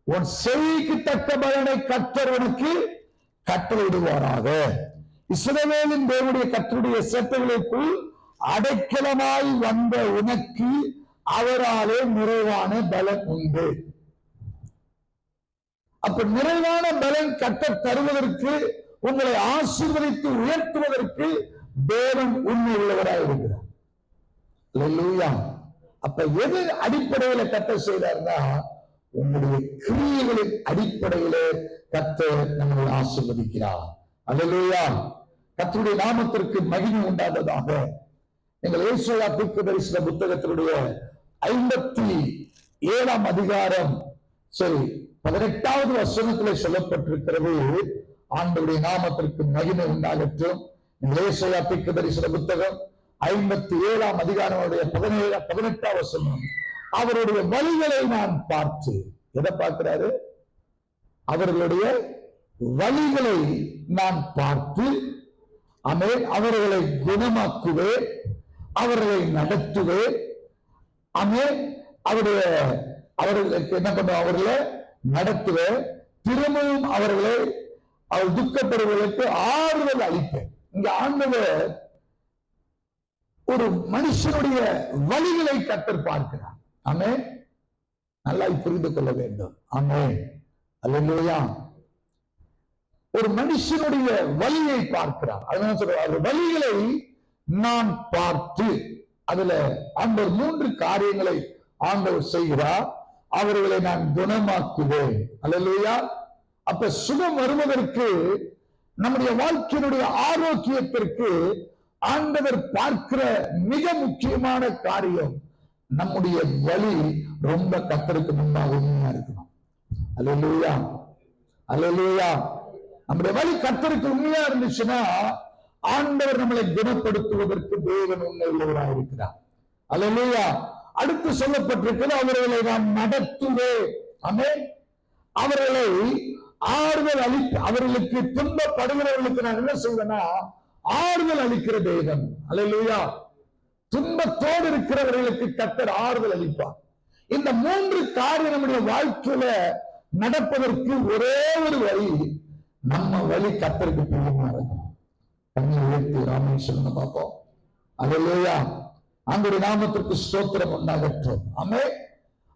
உன் செய்திக்கு தக்க பலனை கர்த்தர் உனக்கு கட்டளையிடுவாராக. இஸ்ரவேலின் தேவனுடைய கர்த்தருடைய சேட்டைகளுக்குள் அடைக்கலமாய் வந்த உனக்கு அவராலே நிறைவான பலன் உண்டு. அப்ப நிறைவான பலன் கர்த்தர் தருவதற்கு, உங்களை ஆசீர்வதித்து உயர்த்துவதற்கு தேவன் உண்மை உள்ளவராக இருக்கிறார். அல்லேலூயா. அப்ப எது அடிப்படையில கர்த்தர் செய்றார்னா, உங்களுடைய கிரியைகளின் அடிப்படையிலே கர்த்தர் நம்மை ஆசீர்வதிக்கிறார். அல்லேலூயா. கர்த்தருடைய நாமத்திற்கு மகிமை உண்டாவதாக. எங்கள் ஏசாயா தீர்க்கதரிசன புத்தகத்தினுடைய 57ஆம் அதிகாரம் 18வது வசனத்திலே சொல்லப்பட்டிருக்கிறது. ஆண்டவருடைய நாமத்திற்கு மகிமை உண்டாகட்டும். எங்கள் ஏசாயா தீர்க்கதரிசன புத்தகம் 57ஆம் அதிகாரம் 18வது வசனம். அவருடைய வழிகளை நான் பார்த்து, எதை பார்க்கிறாரு? அவர்களுடைய வழிகளை நான் பார்த்து, ஆமென், அவர்களை குணமாக்குவேன், அவர்களை நடத்துவேன். ஆமென். அவர்களுக்கு என்ன பண்ணுவோம்? அவர்களை நடத்துவேன். திரும்பவும் அவர்களை அவர் துக்கப்படுவதற்கு ஆறுதல் அளிப்பேன். இங்க ஆண்டவர் ஒரு மனுஷனுடைய வழிகளை கர்த்தர் பார்க்கிறார். ஆமென். நல்லா புரிந்து கொள்ள வேண்டும். ஆமென். அல்லேலூயா. ஒரு மனுஷனுடைய வழியை பார்க்கிறார். அதனால சொல்ற வழிகளை நான் பார்த்து, அதுல ஆண்டவர் 3 காரியங்களை ஆண்டவர் செய்கிறார். அவர்களை நான் குணமாக்குவேன். அல்லேலூயா. அப்ப சுகம் வருவதற்கு, நம்முடைய வாழ்க்கையினுடைய ஆரோக்கியத்திற்கு ஆண்டவர் பார்க்கிற மிக முக்கியமான காரியம், நம்முடைய வழி ரொம்ப கர்த்தருக்கு முன்பாக உண்மையா இருக்கணும். அல்லேலூயா. அல்லேலூயா. நம்முடைய வழி கர்த்தருக்கு உண்மையா இருந்துச்சுன்னா, ஆண்டவர் நம்மளை குணப்படுத்துவதற்கு தேவன் உண்மை உள்ளவராக இருக்கிறார். அல்லேலூயா. அடுத்து சொல்லப்பட்டிருக்கிறது, அவர்களை நான் நடத்துவேன். ஆமென். அவர்களை ஆறுதல் அவர்களுக்கு துன்பப்படுகிறவர்களுக்கு நான் என்ன செய்வேன்னா, ஆறுதல் அளிக்கிற தேவன். அல்லேலூயா. துன்பத்தோடு இருக்கிறவர்களுக்கு கர்த்தர் ஆறுதல் அளிப்பார். இந்த 3 காரியம் நம்முடைய வாழ்க்கையில நடப்பதற்கு ஒரே ஒரு வழி, நம்ம வழி கர்த்தருக்கு பிரியமா இருக்கும். கண்ணை உயர்த்தி ராமன் சொல்லுங்க பார்ப்போம். அல்லேலூயா. ஆண்டவருடைய நாமத்திற்கு ஸ்தோத்திரம் உண்டாகட்டும். ஆமென்.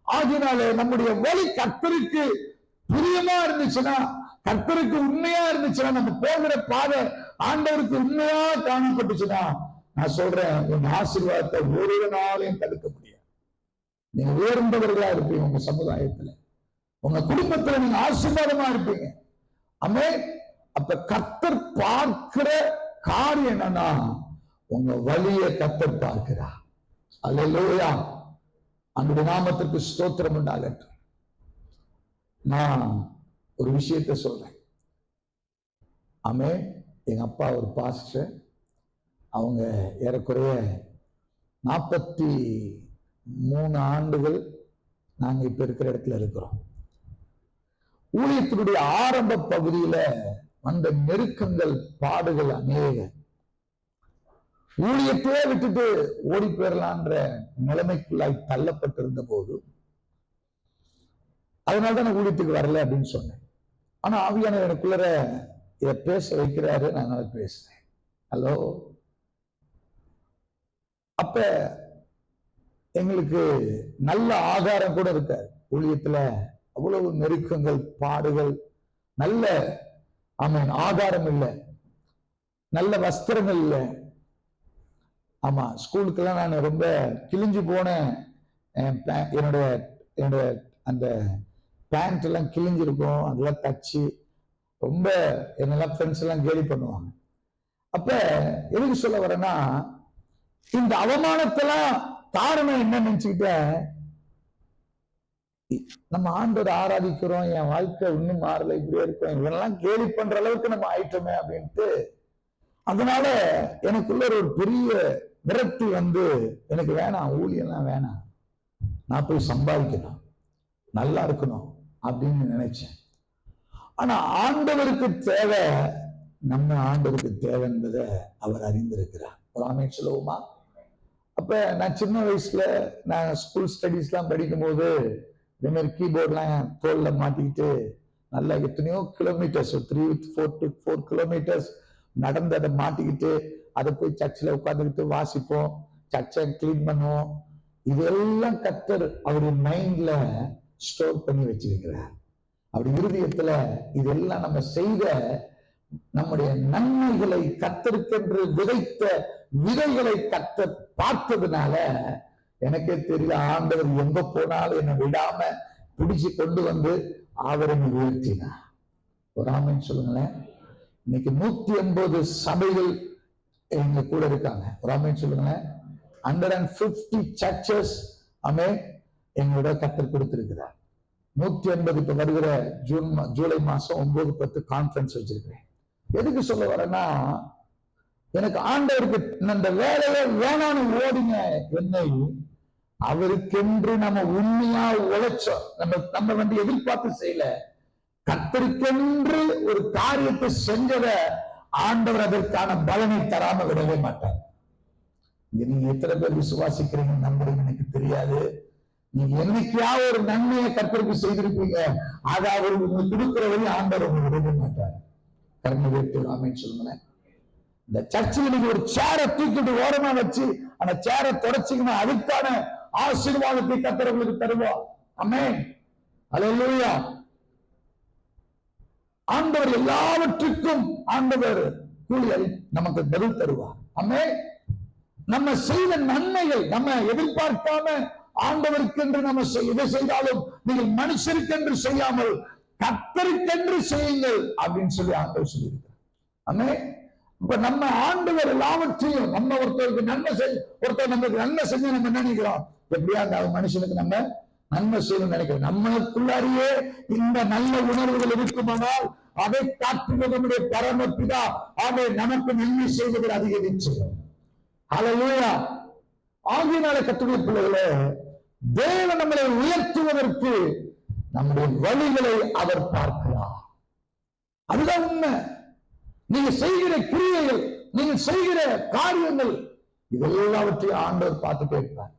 ஆகினாலே நம்முடைய வழி கர்த்தருக்கு பிரியமா இருந்துச்சுன்னா, கர்த்தருக்கு உண்மையா இருந்துச்சுன்னா, நம்ம போகிற பாதை ஆண்டவருக்கு உண்மையா காணப்பட்டுச்சுன்னா, நான் சொல்றேன், உங்க ஆசீர்வாதத்தை ஒரு நாளையும் தடுக்க முடியாது. நீங்க உயர்ந்தவர்களா இருப்பீங்க. உங்க சமுதாயத்துல, உங்க குடும்பத்துல நீங்க ஆசீர்வாதமா இருப்பீங்க. ஆமென். அப்ப கர்த்தர் பார்க்கிற காரியம் என்னன்னா, உங்க வழியை கர்த்தர் பார்க்கிறார். அல்லேலூயா. அந்த நாமத்திற்கு ஸ்தோத்திரம் உண்டாகட்டும். நான் ஒரு விஷயத்தை சொல்றேன். ஆமென். எங்க அப்பா ஒரு பாஸ்டர். அவங்க ஏறக்குறைய 43 ஆண்டுகள் நாங்க இப்ப இருக்கிற இடத்துல இருக்கிறோம். ஊழியத்தினுடைய ஆரம்ப பகுதியில வந்த நெருக்கங்கள், பாடுகள் அநேக. ஊழியத்தையே விட்டுட்டு ஓடி போயிடலான்ற நிலைமைக்குள்ளாய் தள்ளப்பட்டிருந்த போது, அதனாலதான் நான் ஊழியத்துக்கு வரல அப்படின்னு சொன்னேன். ஆனா ஆவியானவர் எனக்குள்ள இதை பேச வைக்கிறாரு. நான் பேசுறேன். ஹலோ. அப்ப எங்களுக்கு நல்ல ஆகாரம் கூட இருக்காது. ஊழியத்துல அவ்வளவு நெருக்கங்கள், பாடுகள், நல்ல ஆமென் ஆகாரம் இல்லை. நல்ல வஸ்திரங்கள் இல்லை. ஆமா, ஸ்கூலுக்கெல்லாம் நான் ரொம்ப கிழிஞ்சு போன என்னுடைய என்னுடைய அந்த பேண்ட் எல்லாம் கிழிஞ்சிருக்கும். அதெல்லாம் தச்சு ரொம்ப என்னெல்லாம் ஃப்ரெண்ட்ஸ் எல்லாம் கேலி பண்ணுவாங்க. அப்ப எதுக்கு சொல்ல வரேன்னா, இந்த அவமானத்தெல்லாம் காரணம் என்ன நினைச்சுக்கிட்ட, நம்ம ஆண்டவர் ஆராதிக்கிறோம், என் வாழ்க்கை இன்னும் மாறல, இப்படியே இருக்கும், இதெல்லாம் கேலி பண்ற அளவுக்கு நம்ம ஆயிட்டோமே அப்படின்ட்டு. அதனால எனக்குள்ள ஒரு பெரிய விரக்தி வந்து, எனக்கு வேணாம், ஊழியெல்லாம் வேணாம், நான் போய் சம்பாதிக்கணும், நல்லா இருக்கணும் அப்படின்னு நினைச்சேன். ஆனா ஆண்டவருக்கு தேவை, நம்ம ஆண்டவருக்கு தேவை என்பதை அவர் அறிந்திருக்கிறார். ஒரு ஆமென் சொல்லுவோமா? அப்ப நான் சின்ன வயசுல நான் ஸ்கூல் ஸ்டடீஸ் எல்லாம் படிக்கும் போது இதே மாதிரி கீபோர்ட்லாம் தோல்ல மாட்டிக்கிட்டு நல்லா எத்தனையோ கிலோமீட்டர்ஸ், 3-4 கிலோமீட்டர்ஸ் நடந்து அதை மாட்டிக்கிட்டு அதை போய் சர்ச்சில் உட்காந்துக்கிட்டு வாசிப்போம், சர்ச்சை கிளீன் பண்ணுவோம். இதெல்லாம் கர்த்தர் அவருடைய மைண்ட்ல ஸ்டோர் பண்ணி வச்சிருக்கிறார். அப்படி இருதயத்துல இதெல்லாம் நம்ம செய்த நம்முடைய நன்மைகளை, கர்த்தருக்கென்று விதைத்த விதைகளை கர்த்தர் பார்த்ததுனால எனக்கே தெரியல, ஆண்டவர் எங்க போனாலும் என்னை விடாம பிடிச்சு கொண்டு வந்து அவரை உயர்த்தினார். ஒரு ஆமென் சொல்லுங்களேன். இன்னைக்கு 180 சபைகள் எங்க கூட இருக்காங்க. ஒரு ஆமென் சொல்லுங்களேன். 150 சர்ச்சஸ் ஆமென் எங்களோட கர்த்தர் கொடுத்திருக்கிறார். 180 இப்ப வருகிற ஜூலை மாசம் 9-10 கான்ஃபரன்ஸ் வச்சிருக்கிறேன். எதுக்கு சொல்ல வரேன்னா, எனக்கு ஆண்டவருக்கு அந்த வேலையை வேணான்னு ஓடின என்னை அவருக்கென்று நம்ம உண்மையா உழைச்சோம். நம்ம வந்து எதிர்பார்த்து செய்யல, கர்த்தருக்கென்று ஒரு காரியத்தை செஞ்சத ஆண்டவர் அதற்கான பலனை தராம விடவே மாட்டார். இங்க நீங்க எத்தனை பேர் விசுவாசிக்கிறீங்க நம்புறீங்க எனக்கு தெரியாது. நீங்க என்னைக்காவது ஒரு நன்மையை கர்த்தருக்கு செய்திருப்பீங்க, அதை அவர் உங்களுக்கு கொடுக்கிற வழி ஆண்டவர் உங்களுக்கு விடவே மாட்டார். கர்ம வேட்டு ஆமென் சொல்லுங்களேன். இந்த சர்ச்சில் நீங்க ஒரு சேரை தூக்கிட்டு ஓரமா வச்சு அந்த சேரை தொடச்சிங்கன்னா அதுக்கான ஆசீர்வாதத்தை கர்த்தர் உங்களுக்கு தருவார். ஆமென் அல்லேலூயா. ஆண்டவர் எல்லாவற்றுக்கும் ஆண்டவர் கூலியை நமக்கு பதில் தருவார். ஆமென். நம்ம செய்த நன்மைகள் நம்ம எதிர்பார்க்காம ஆண்டவருக்கு என்று நம்ம எதை செய்தாலும் நீங்கள் மனுஷருக்கென்று செய்யாமல் கர்த்தருக்கென்று செய்யுங்கள் அப்படின்னு சொல்லி ஆண்டவர் சொல்லியிருக்கிறார். ஆமென். இப்ப நம்ம ஆண்டவர் எல்லாவற்றையும் நம்ம ஒருத்தருக்கு நன்மை ஒருத்தர் நமக்கு நன்மை செஞ்சு நம்ம நினைக்கிறோம், எப்படியா அந்த மனுஷனுக்கு நம்ம நன்மை செய்யணும்னு நினைக்கிறோம். நம்மளுக்குள்ளாரியே இந்த நல்ல உணர்வுகள் இருக்குமானால் அதை காட்டுவது நம்முடைய பரமபிதா அதை நமக்கு நன்மை செய்வதில் அதிகரிச்சு. ஹல்லேலூயா. ஆகியனால கர்த்தருடைய பிள்ளைகளே, தேவன் நம்மளை உயர்த்துவதற்கு நம்முடைய வழிகளை அவர் பார்க்கிறார். அதுதான் உண்மை. நீங்க செய்கிற கிரியைகள், நீங்க செய்கிற காரியங்கள், இதெல்லாவற்றையும் ஆண்டவர் பார்த்துட்டே இருப்பார்.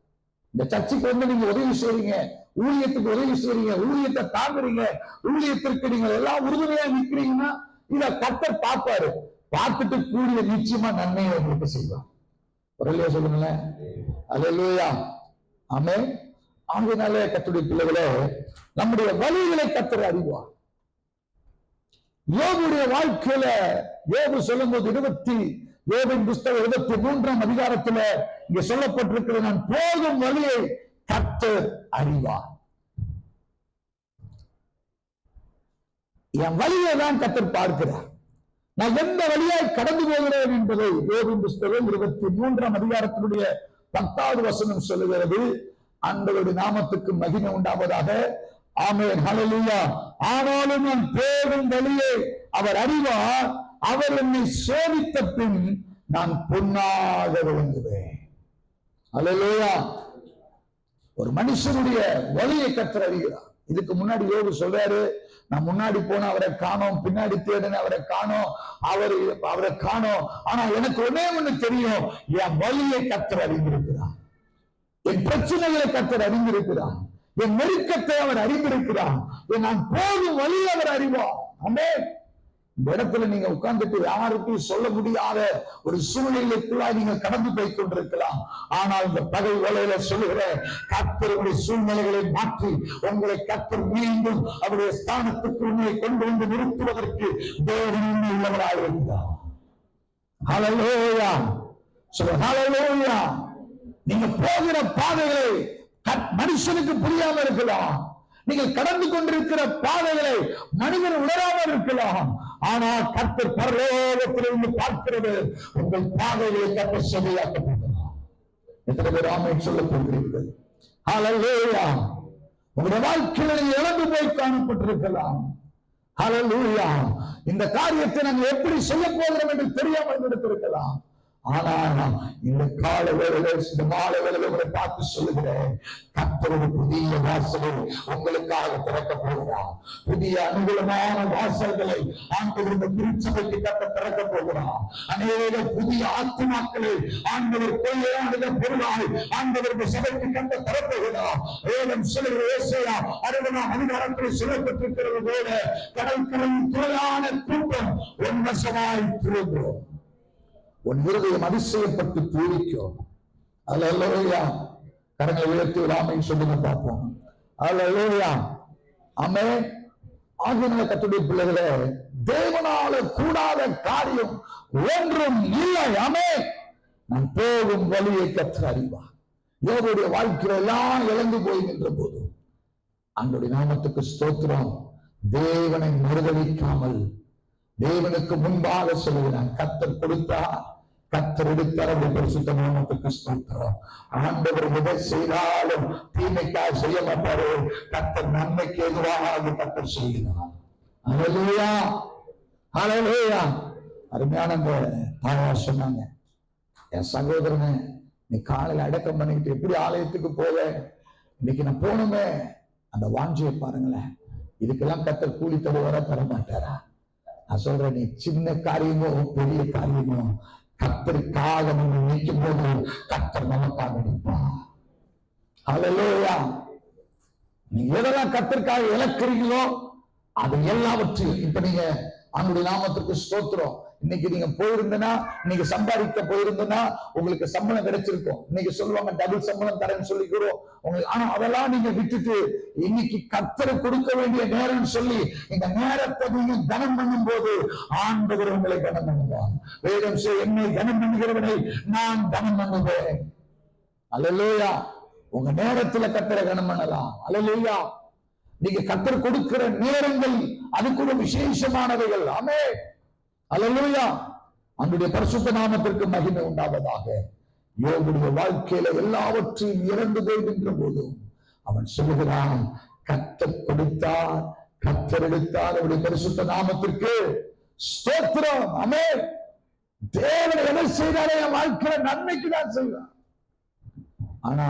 இந்த சர்ச்சுக்கு வந்து நீங்க உதவி செய்றீங்க, ஊழியத்துக்கு உதவி செய்றீங்க, ஊழியத்தை தாங்குறீங்க, ஊழியத்திற்கு நீங்க எல்லாம் உறுதுணையா நிற்கிறீங்கன்னா இத கர்த்தர் பார்ப்பாரு. பார்த்துட்டு கூடிய நிச்சயமா நன்மையை உங்களுக்கு செய்வார். ஒரே சொல்லுங்களேன். அல்லேலூயா. ஆமென். ஆகையினாலே கர்த்தருடைய பிள்ளைகளே, நம்முடைய வழிகளை கர்த்தர் அறிவார். யோபுடைய வாழ்க்கையில யோபு சொல்லும்போது யோபின் புஸ்தகம் 23ஆம் அதிகாரத்துல இங்க சொல்லப்பட்டிருக்கிறது, நான் போகும் வழியை கர்த்தர் அறிவார். என் வழியை தான் கர்த்தர் பார்க்கிறார். நான் எந்த வழியாய் கடந்து போகிறேன் என்பதை யோபின் புஸ்தகம் 23ஆம் அதிகாரத்தினுடைய 10வது வசனம் சொல்லுகிறது. ஆண்டவருடைய நாமத்துக்கு மகிமை உண்டாவதாக. ஆமென் ஹல்லேலூயா. ஆனாலும் நான் போகும் வழியை அவர் அறிவார், அவர் என்னை சோதித்த பின் நான் பொன்னாக விளங்குவேன். ஹல்லேலூயா. ஒரு மனுஷனுடைய வழியை கர்த்தர் அறிகிறார். இதுக்கு முன்னாடி யோபு சொல்றாரு, நான் முன்னாடி போன அவரை காணோம், பின்னாடி தேடின அவரை காணோம், அவரை காணோம். ஆனா எனக்கு ஒன்னே ஒண்ணு தெரியும், என் வழியை கர்த்தர் அறிந்திருக்கிறார், என் பிரச்சனைகளை கர்த்தர் அறிந்திருக்கிறார், என் நெருக்கத்தை அவர் அறிந்திருக்கிறார், நான் போகும் வழி அவர் அறிவார். ஆமென். இந்த இடத்துல நீங்க உட்கார்ந்துட்டு யாருக்கும் சொல்ல முடியாத ஒரு சூழ்நிலைக்குள்ளாய் நீங்க கடந்து போய் கொண்டிருக்கலாம். ஆனால் இந்த பகல் வேளையில சொல்லுகிற, கர்த்தருடைய சூழ்நிலைகளை மாற்றி உங்களை கர்த்தர் மீண்டும் அவருடைய ஸ்தானத்துக்கு உண்மையை கொண்டு வந்து நிறுத்துவதற்கு தேவன் உண்மை உள்ளவராக இருந்தார். ஹல்லேலூயா. ஹல்லேலூயா. நீங்க போகிற பாதைகளை மனுஷனுக்கு புரியாம இருக்கலாம். நீங்கள் கடந்து கொண்டிருக்கிற பாதைகளை மனிதன் உணராமல் இருக்கலாம். ஆனால் கர்த்தர் பரலோகத்திலிருந்து பார்க்கிறது. உங்கள் பாதைகளை கர்த்தர் செம்மையாக்கப்படலாம். எத்தனை பேர் ஆமென் சொல்ல போகிறீர்கள்? ஹல்லேலூயா. உங்களுடைய வாழ்க்கையில் நீங்கள் இழந்து போய் காணப்பட்டிருக்கலாம். ஹல்லேலூயா. இந்த காரியத்தை நாங்கள் எப்படி செய்ய போகிறோம் என்று தெரியாமல் இருந்திருக்கலாம். ஆனால் இந்த கால வேளையில, இந்த மாலை வேளையில உங்களை பார்த்து சொல்லுகிறேன், கர்த்தர் புதிய வாசலை உங்களுக்காக திறக்க போகிறார். புதிய அனுகூலமான வாசல்களை ஆண்டவர் இந்த திருச்சபைக்கு கர்த்தர் திறக்க போகிறார். அநேக புதிய ஆத்துமாக்களை ஆண்டவர் கொள்ளையாடுகிற பொருளாய் ஆண்டவர் இந்த சபைக்கு கர்த்தர் திறப்புகிறார். வேதம் சொல்லுகிற ஏசாயா 60ஆம் அதிகாரத்தில் சொல்லப்பட்டிருக்கிறது போல கடற்கரையின் துறையான கூட்டம் உன்வசமாய் திரும்பும். உன் இருதயம் அதிசயப்பட்டு பூரிக்கும். அல்லேலூயா. கரங்களை உயர்த்தி ஒரு ஆமென் சொல்லுங்க பார்ப்போம். அல்லேலூயா. ஆமென். ஆகிய கர்த்தருடைய பிள்ளைகளே, தேவனால கூடாத காரியம் ஒன்றும் இல்லை. ஆமென். நான் போகும் வழியை கர்த்தர் அறிவார். யோபுடைய வாழ்க்கையில எல்லாம் இழந்து போய் நின்ற போது ஆண்டவருடைய நாமத்துக்கு ஸ்தோத்திரம். தேவனை மறுதலிக்காமல் தேவனுக்கு முன்பாக சொல்லுகிறான், கர்த்தர் கொடுத்தார், கர்த்தர் எடுத்தார். பரிசுத்த நாமத்துக்கு ஸ்தோத்திரம். ஆண்டவர் எதை செய்தாலும் தீமைக்காக செய்ய மாட்டாரு. கர்த்தர் நன்மைக்கு எதுவாக கர்த்தர் செய்கிறார். ஹல்லேலூயா. ஹல்லேலூயா. அருமையான தாயார் சொன்னாங்க, என் சகோதரனை நீ காலையில அடக்கம் பண்ணிக்கிட்டு எப்படி ஆலயத்துக்கு போவ? இன்னைக்கு நான் போகணுமே. அந்த வாஞ்சியை பாருங்களேன். இதுக்கெல்லாம் கர்த்தர் கூலி தருவாரா? தர மாட்டாரா? நான் சொல்றேன், நீ சின்ன காரியமோ பெரிய காரியமோ கர்த்தருக்காக நம்ம நிற்கும் போது கர்த்தர் நமக்காக நிற்பார். ஹல்லேலூயா. நீங்க எதெல்லாம் கர்த்தருக்காக இழக்கிறீங்களோ அது எல்லாவற்றையும் இப்ப நீங்க அவனுடைய நாமத்திற்கு ஸ்தோத்திரம். இன்னைக்கு நீங்க போயிருந்தனா, நீங்க சம்பாதிக்க போயிருந்தனா உங்களுக்கு சம்பளம் கிடைச்சிருக்கும். இன்னைக்கு சொல்லுவாங்க டபுள் சம்பளம் தரேன்னு சொல்லிக்கிறோம் உங்களுக்கு. ஆனா அதெல்லாம் நீங்க விட்டுட்டு இன்னைக்கு கர்த்தரை கொடுக்க வேண்டிய நேரம் சொல்லி இந்த நேரத்தை நீங்க கனம் பண்ணும் போது ஆண்டவர் உங்களை கனம் பண்ணுவார். வேதம் என்னை கனம் பண்ணுகிறவனை நான் கனம் பண்ணுவேன். அல்லேலூயா. உங்க நேரத்துல கர்த்தரை கனம் பண்ணலாம். அல்லேலூயா. நீங்க கர்த்தர் கொடுக்கிற நேரங்கள் அதுக்குள்ள விசேஷமானவைகள். ஆமென். அல்லேலூயா. அவருடைய பரிசுத்த நாமத்திற்கு மகிமை உண்டாவதாக. யோபுடைய வாழ்க்கையில எல்லாவற்றையும் இறந்து போகின்ற போதும் அவன் சொல்லுகிறான், கர்த்தர் கொடுத்தார், கர்த்தர் எடுத்தார். அவருடைய பரிசுத்த நாமத்திற்கு ஸ்தோத்திரம். ஆமென். தேவன் எதை செய்தாரே என் வாழ்க்கையில நன்மைக்கு தான் செய்வார். ஆனா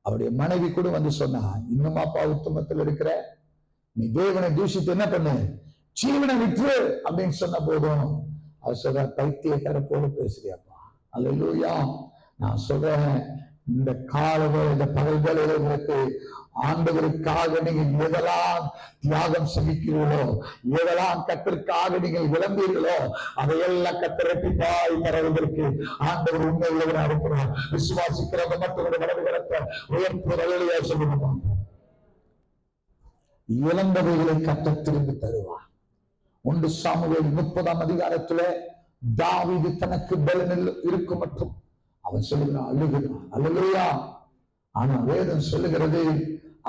அவருடைய மனைவி கூட வந்து சொன்னா, இன்னும் அப்பா உத்தமத்தில் இருக்கிற நீ தேவனை தூஷித்து என்ன பண்ணு, ஜீவனை விற்று அப்படின்னு சொன்ன போதும் அவர் சொல்ற, பைத்தியக்கார போல பேசுறியாப்பா. அல்லேலூயா. நான் சொல்றேன், இந்த காலங்கள் இந்த பகல்கள் உங்களுக்கு ஆண்டவருக்காக நீங்கள் எதெல்லாம் தியாகம் சகிக்கிறீர்களோ, எதெல்லாம் கர்த்தருக்காக நீங்கள் விளம்பீர்களோ அதையெல்லாம் கர்த்தர் இரட்டிப்பாய் தருவதற்கு ஆண்டவர் உண்மை உள்ளவராக இருக்கிறார். விசுவாசிக்கிறவங்க மற்றவருடைய வலதுகரத்தை உயர்த்துகிற வேலையா சொல்லுவோம். இழந்தவைகளை கர்த்தர் திரும்பி தருவார். 1 சாமுவேல் 30ஆம் அதிகாரத்துல தாவீது தனக்கு பலனில் இருக்க மட்டும் அவன் சொல்லுகிறான், அழுகிறான். அல்லேலூயா. ஆனா வேதம் சொல்லுகிறது,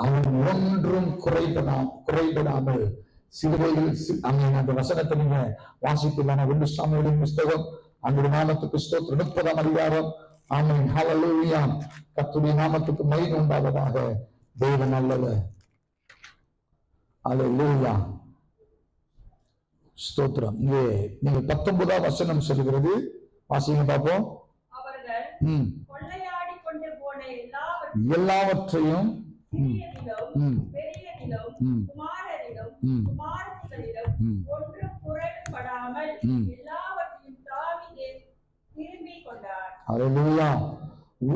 அவன் ஒன்றும் குறைபடாமல் சிலுவையில் அந்த வசனத்தை நீங்க வாசிக்கலாம். 1 சாமுவேலின் புஸ்தகம் அந்த நாமத்துக்கு ஸ்தோத்திரம் 30ஆம் அதிகாரம். ஆமென். ஹல்லேலூயா. கர்த்தருடைய நாமத்துக்கு மகிமை உண்டாவதாக. தேவன் நல்லவர். அல்லேலூயா. ஸ்தோத்திரம். இங்கே நீங்க 19ஆம் வசனம் சொல்லுகிறது, வாசிங்க பார்ப்போம். எல்லாவற்றையும்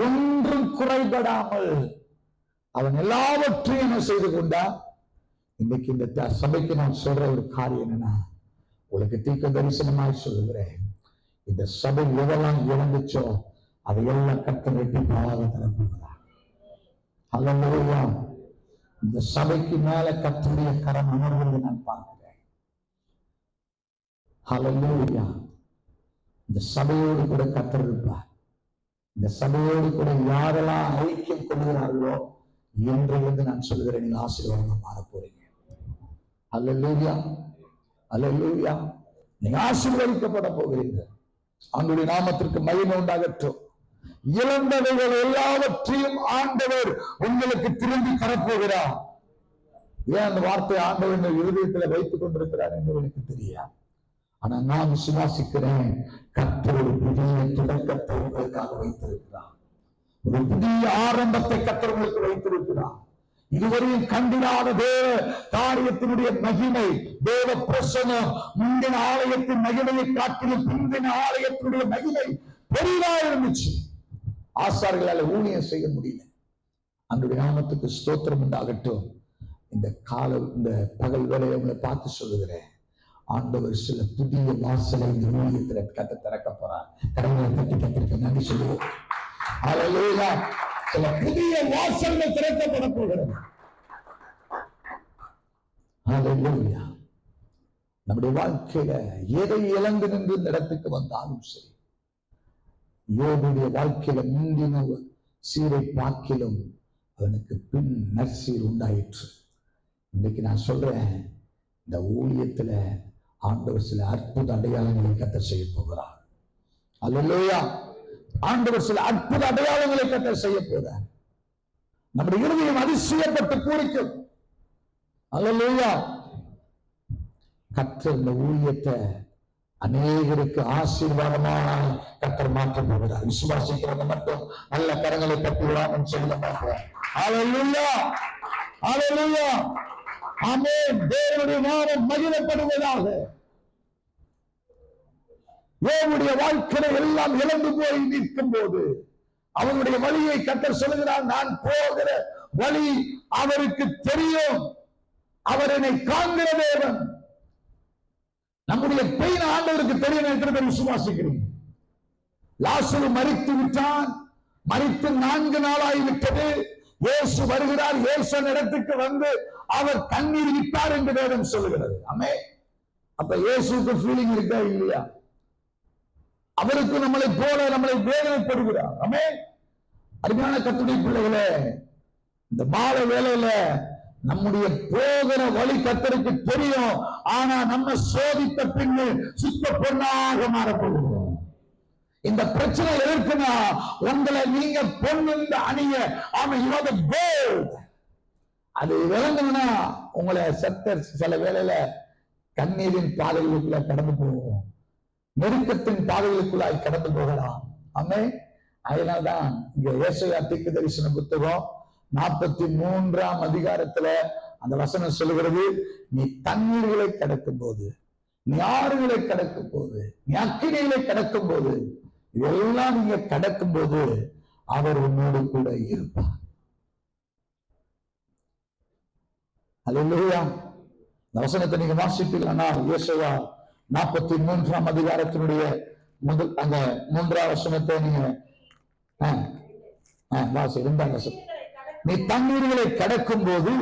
ஒன்றும் குறைபடாமல் அவன் எல்லாவற்றையும் செய்து கொண்டான். இன்னைக்கு இந்த சபைக்கு நான் சொல்ற ஒரு காரியம் என்னன்னா, உங்களுக்கு தீர்க்க தரிசனமாய் சொல்லுகிறேன், இந்த சபை எதெல்லாம் இழந்துச்சோ அதையெல்லாம் கர்த்தர் இரட்டிப்பாக தரப்போகிறார். அல்லேலூயா. இந்த சபைக்கு மேல கர்த்தருடைய கரம் அமர்வதை நான் பார்க்கிறேன். அல்லேலூயா. இந்த சபையோடு கூட கர்த்தர் இருப்பார். இந்த சபையோடு கூட யாரெல்லாம் ஐக்கியம் கொள்கிறார்களோ இன்றிலிருந்து நான் சொல்கிறேன், நீங்க ஆசீர்வாதமா மாற போறீங்க. அல்லேலூயா, அல்லேலூயா. நீங்க ஆசீர்வதிக்கப்பட போகிறீங்க. ஆண்டவருடைய நாமத்திற்கு மகிமை உண்டாகட்டும். இழந்தவைகள் எல்லாவற்றையும் ஆண்டவர் உங்களுக்கு திரும்பி தரப்போகிறார். ஏன் அந்த வார்த்தை ஆண்டவர் இருதயத்தில் வைத்துக் கொண்டிருக்கிறார் என்று எனக்கு தெரியாது. ஆனா நான் விசுவாசிக்கிறேன், கர்த்தர் ஒரு புதிய தொடக்கத்தை உங்களுக்காக வைத்திருக்கிறார். ஒரு புதிய ஆரம்பத்தை கர்த்தர் உங்களுக்கு வைத்திருக்கிறார். இதுவரையும் கண்டிராத தேவ காரியத்தினுடைய மகிமை, தேவ பிரசன்னம், முந்தின ஆலயத்தின் மகிமையை காட்டிலும் பிந்தின ஆலயத்தினுடைய மகிமை பெரிதா இருந்துச்சு. ஆசார்களால் ஊழியம் செய்ய முடியல. அன்றைய நாமத்துக்கு ஸ்தோத்திரம் உண்டாகட்டும். இந்த பகல் வேலையை உங்களை பார்த்து சொல்லுகிறேன், ஆண்டவர் சில புதிய வாசலை இந்த ஊழியத்தில் கத்த திறக்க போறார். கடவுளை தட்டி கத்திருக்க நன்றி சொல்லுவோம். அல்லேலூயா. சில புதிய வாசல்கள் திறக்கப்பட போகிறது. அல்லேலூயா. நம்முடைய வாழ்க்கையில எதை இழந்து நின்று இந்த இடத்துக்கு வந்தாலும் சரி, யோபுடைய வாழ்க்கையில முந்தின சீரை பார்க்கிலும் அவனுக்கு பின் நற்சீர் உண்டாயிற்று. இன்னைக்கு நான் சொல்றேன், இந்த ஊழியத்துல ஆண்டவர் சில அற்புத அடையாளங்களை கர்த்தர் செய்ய போகிறார். அல்லேலூயா. ஆண்டவர் சில அற்புத அடையாளங்களை கர்த்தர் செய்ய போகிறார். நம்முடைய இருதயம் அதிசயப்பட்டு பூரிக்கும். அல்லேலூயா. கர்த்தர் இந்த ஊழியத்தை அநேகருக்கு ஆசீர்வாதமாக கர்த்தர் மாற்ற போகிறார். விசுவாசிக்கிறவங்க மட்டும் நல்ல கரங்களை தட்டுவாங்கன்னு சொல்ல மாட்டேன். அல்லேலூயா, அல்லேலூயா, ஆமென். தேவனுடைய நாமம் மகிமைப்படுவதாக. யோபுடைய வாழ்க்கையை எல்லாம் இழந்து போய் நிற்கும் போது அவனுடைய வழியை கர்த்தர் சொல்கிறார், நான் போகிற வழி அவருக்கு தெரியும், அவர் என்னை காண்கிற தேவன். நம்முடைய பெயின் ஆண்டவருக்கு தெரியும் என்று விசுவாசிக்கிறீங்க. லாசரு மரித்து விட்டான். மரித்து 4 நாளாகிவிட்டது. இயேசு வருகிறார். இயேசு இடத்துக்கு வந்து அவர் கண்ணீர் விட்டார் என்று வேதம் சொல்லுகிறது. ஆமென். அப்ப இயேசுக்கு ஃபீலிங் இருக்கா இல்லையா? அவருக்கு நம்மளை போல நம்மளை வேதனைப்படுகிறார். ஆமென். அருமையான கர்த்தருடைய பிள்ளைகளே, இந்த மாலை வேளையில நம்முடைய போகிற வழி கர்த்தருக்கு தெரியும். ஆனா நம்ம சோதித்த பின்னு சுத்த பொன்னாக மாறப்போகிறோம். இந்த பிரச்சனை எதற்குன்னா, உங்களை நீங்க பொண்ணு அணிய அது விளங்கணும்னா உங்களை சில வேளையில கண்ணீரின் பாதைகளுக்குள்ள கடந்து போவோம், நெருக்கத்தின் பாதைகளுக்குள்ளாய் கடந்து போகலாம். ஆமென். அதனால்தான் இங்க ஏசாயா தீர்க்கதரிசன புத்தகம் 43ஆம் அதிகாரத்துல அந்த வசனம் சொல்லுகிறது, நீ தண்ணீர்களை கடக்கும் போது, நீ ஆறுகளை கடக்கும் போது, நீ அக்கினிகளை கடக்கும் போது, இதெல்லாம் நீங்க கடக்கும் போது அவர் உன்னோடு கூட இருப்பார். அல்லேலூயா. இந்த வசனத்தை நீங்க வாசிப்பீங்கன்னா ஏசாயா 43ஆம் அதிகாரத்தினுடைய அந்த 3ஆம் வசனத்தை நீங்க வாசி. 2ஆம் வசனம், நீ தண்ணீர்களை கடக்கும் போது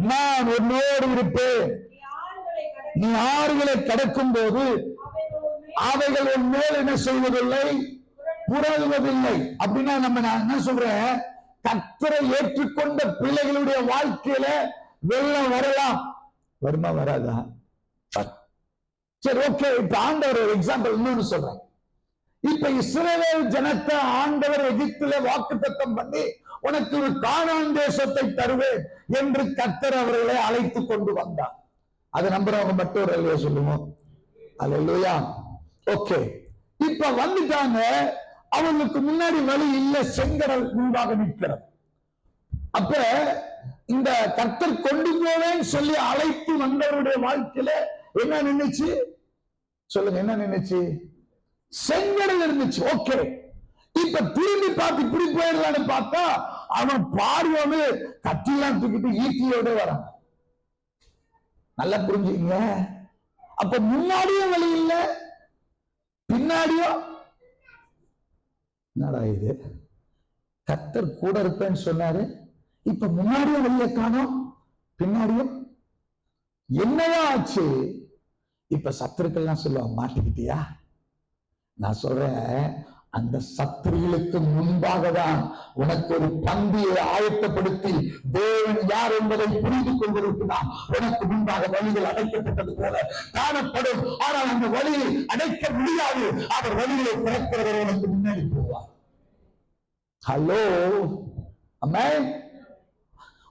நான் உன்னோடு இருப்பேன், நீ ஆறுகளை கடக்கும் போது அவைகள் உன் மேல் என்ன செய்வதில்லை, புரளுவதில்லை. அப்படின்னா நம்ம நான் என்ன சொல்றேன், கர்த்தரை ஏற்றுக்கொண்ட பிள்ளைகளுடைய வாழ்க்கையில வெள்ளம் வரலாம், வருமா வராதா? சரி, ஓகே. இப்ப ஆண்டவர் ஒரு எக்ஸாம்பிள் இன்னொன்னு சொல்றேன். இப்ப இஸ்ரவேல் ஜனத்தை ஆண்டவர் எகிப்திலே வாக்குத்தத்தம் பண்ணி உனக்கு ஒரு கானான் தேசத்தை தருவேன் என்று கர்த்தர் அவர்களை அழைத்து கொண்டு வந்தார். அதை நம்புறவங்க மட்டும் ஒரு அல்லேலூயா சொல்லுவோம். அல்லேலூயா. ஓகே. இப்ப வந்துட்டாங்க. அவங்களுக்கு முன்னாடி வழி இல்ல, செங்கடல் முன்பாக நிற்கிறது. அப்ப இந்த கர்த்தர் கொண்டு போவேன்னு சொல்லி அழைத்து வந்தவருடைய வாழ்க்கையில என்ன நின்னுச்சு சொல்லுங்க? என்ன நின்னுச்சு? செங்கடல் இருந்துச்சு. ஓகே. இப்ப திரும்பி பார்த்து இப்படி போயிடலான்னு பார்த்தா அவன் பார்வனு கத்திலாம் தூக்கிட்டு ஈட்டியோட வரான். நல்லா புரிஞ்சுங்க. அப்ப முன்னாடியும் வழி இல்ல, பின்னாடியும். என்னடா இது, கர்த்தர் கூட இருப்பேன்னு சொன்னாரு, இப்ப முன்னாடியும் வழிய காணோம், பின்னாடியும். என்னவா ஆச்சு? இப்ப சத்துருக்கள்லாம் சொல்லுவாங்க, மாட்டிக்கிட்டியா, நான் சொல்றேன், அந்த சத்துருகளுக்கு முன்பாக தான் உனக்கு ஒரு பந்தியை ஆயத்தப்படுத்தி தேவன் யார் என்பதை புரிந்து கொண்டிருக்கிறான். உனக்கு முன்பாக வழிகள் அடைக்கப்பட்டது போல காணப்படும். ஆனால் அந்த வழியை அடைக்க முடியாது. அவர் வழிகளை திறக்கிறவர் உனக்கு முன்னாடி போவார். ஹலோ ஆமென்.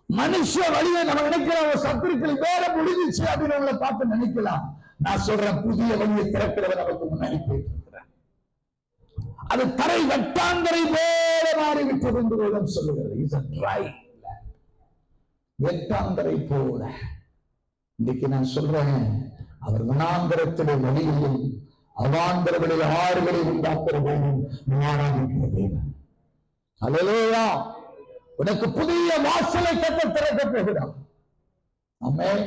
மனுஷ வழியை நம்ம நினைக்கிறோம், சத்துருக்கள் வேற முடிஞ்சிச்சு அப்படின்னு நம்மளை பார்த்து நினைக்கலாம். நான் சொல்றேன், புதிய வழியை திறக்கிறவர் நமக்கு முன்னாடி போயிட்டு இருக்கிறார். அது தரை வெட்டாந்தரை போல மாறிவிட்டது என்று வேதம் சொல்லுகிறது. வெட்டாந்தரை போல. இன்னைக்கு நான் சொல்றேன், அவர் வனாந்தரத்திலே வழியையும் அவாந்தரங்களில் ஆறுகளை உண்டாக்குற தேவன், ஆராதிக்கிற தேவன். அல்லேலூயா. உனக்கு புதிய வாசலை கட்ட திறக்க போகிறார். ஆமென்.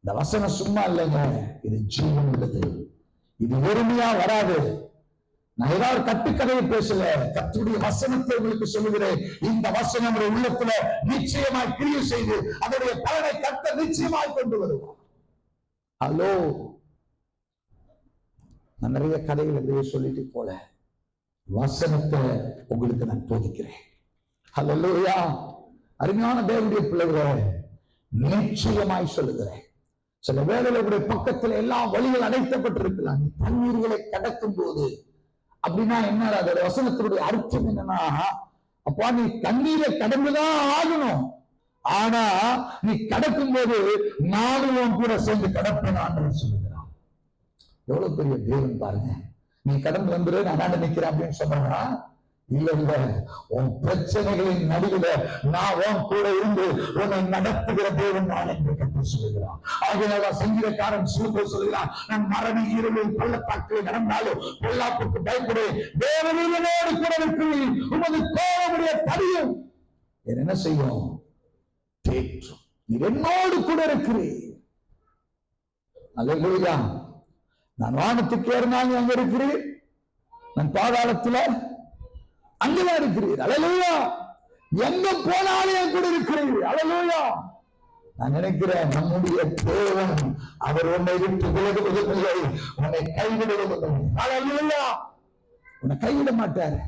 இந்த வசனம் சும்மா இல்லைங்க, இது ஜீவன் உள்ளது. இது வெறுமையா வராது. நான் ஏதாவது கட்டுக்கதையை பேசல, கர்த்தருடைய வசனத்தை உங்களுக்கு சொல்லுகிறேன். இந்த வசனம் உள்ளத்துல நிச்சயமாய் கிரியை செய்து அதனுடைய பலனை கர்த்தர் நிச்சயமாய் கொண்டு வருவார். ஹலோ, நான் நிறைய கதைகள் அப்படியே சொல்லிட்டு போல வசனத்தை உங்களுக்கு நான் போதிக்கிறேன். ஹல்லேலூயா. அருமையான தேவனுடைய பிள்ளைகளே, நிச்சயமாய் சொல்லுகிறேன், சில வேளைகளுடைய பக்கத்தில் எல்லா வழிகள் அடைக்கப்பட்டிருக்கலாம். தண்ணீர்களை கடக்கும் போது அப்படின்னா என்ன, அதோட வசனத்தினுடைய அர்த்தம் என்னன்னா, அப்பா நீ தண்ணீரை கடந்துதான் ஆகணும். ஆனா நீ கடக்கும் போது நானும் கூட சேர்ந்து கடப்பேன் ஆண்டவர் சொல்லுகிறான். எவ்வளவு பெரிய தேவன் பாருங்க. நீ கடந்து வந்துரு, நான் நினைக்கிறேன் அப்படின்னு சொல்றா. இல்ல இல்ல, உன் பிரச்சனைகளின் நடுவில் நான் உன் கூட இருந்து உன்னை நடத்துகிற தேவன் நான் என்று கர்த்தர் சொல்லுகிறான். ஆகையால சங்கீதக்காரன் சொல்லுகிறான், நான் மரண இருளில் பள்ளத்தாக்கில் நடந்தாலும் பொல்லாப்புக்கு பயப்படுவேன், தேவனோடு கூட இருக்கிறேன், உமது கோபமுடைய தடியும் என்ன செய்யும், தேற்றும். நீ என்னோடு கூட இருக்கிறேன். அல்லேலூயா. நான் வானத்துக்கு ஏறினாலும் அங்க இருக்கிறேன், நான் பாதாளத்துல அங்கதான் இருக்கிறீர். அல்லேலூயா. எங்க போனாலும் கூட இருக்கிறீர். அல்லேலூயா. நான் நினைக்கிறேன், நம்முடைய தேவன் அவர் உன்னை விட்டு விலகுவதில்லை, உன்னை கைவிடுவதில்லை. அல்லேலூயா. உன்னை கைவிட மாட்டார்.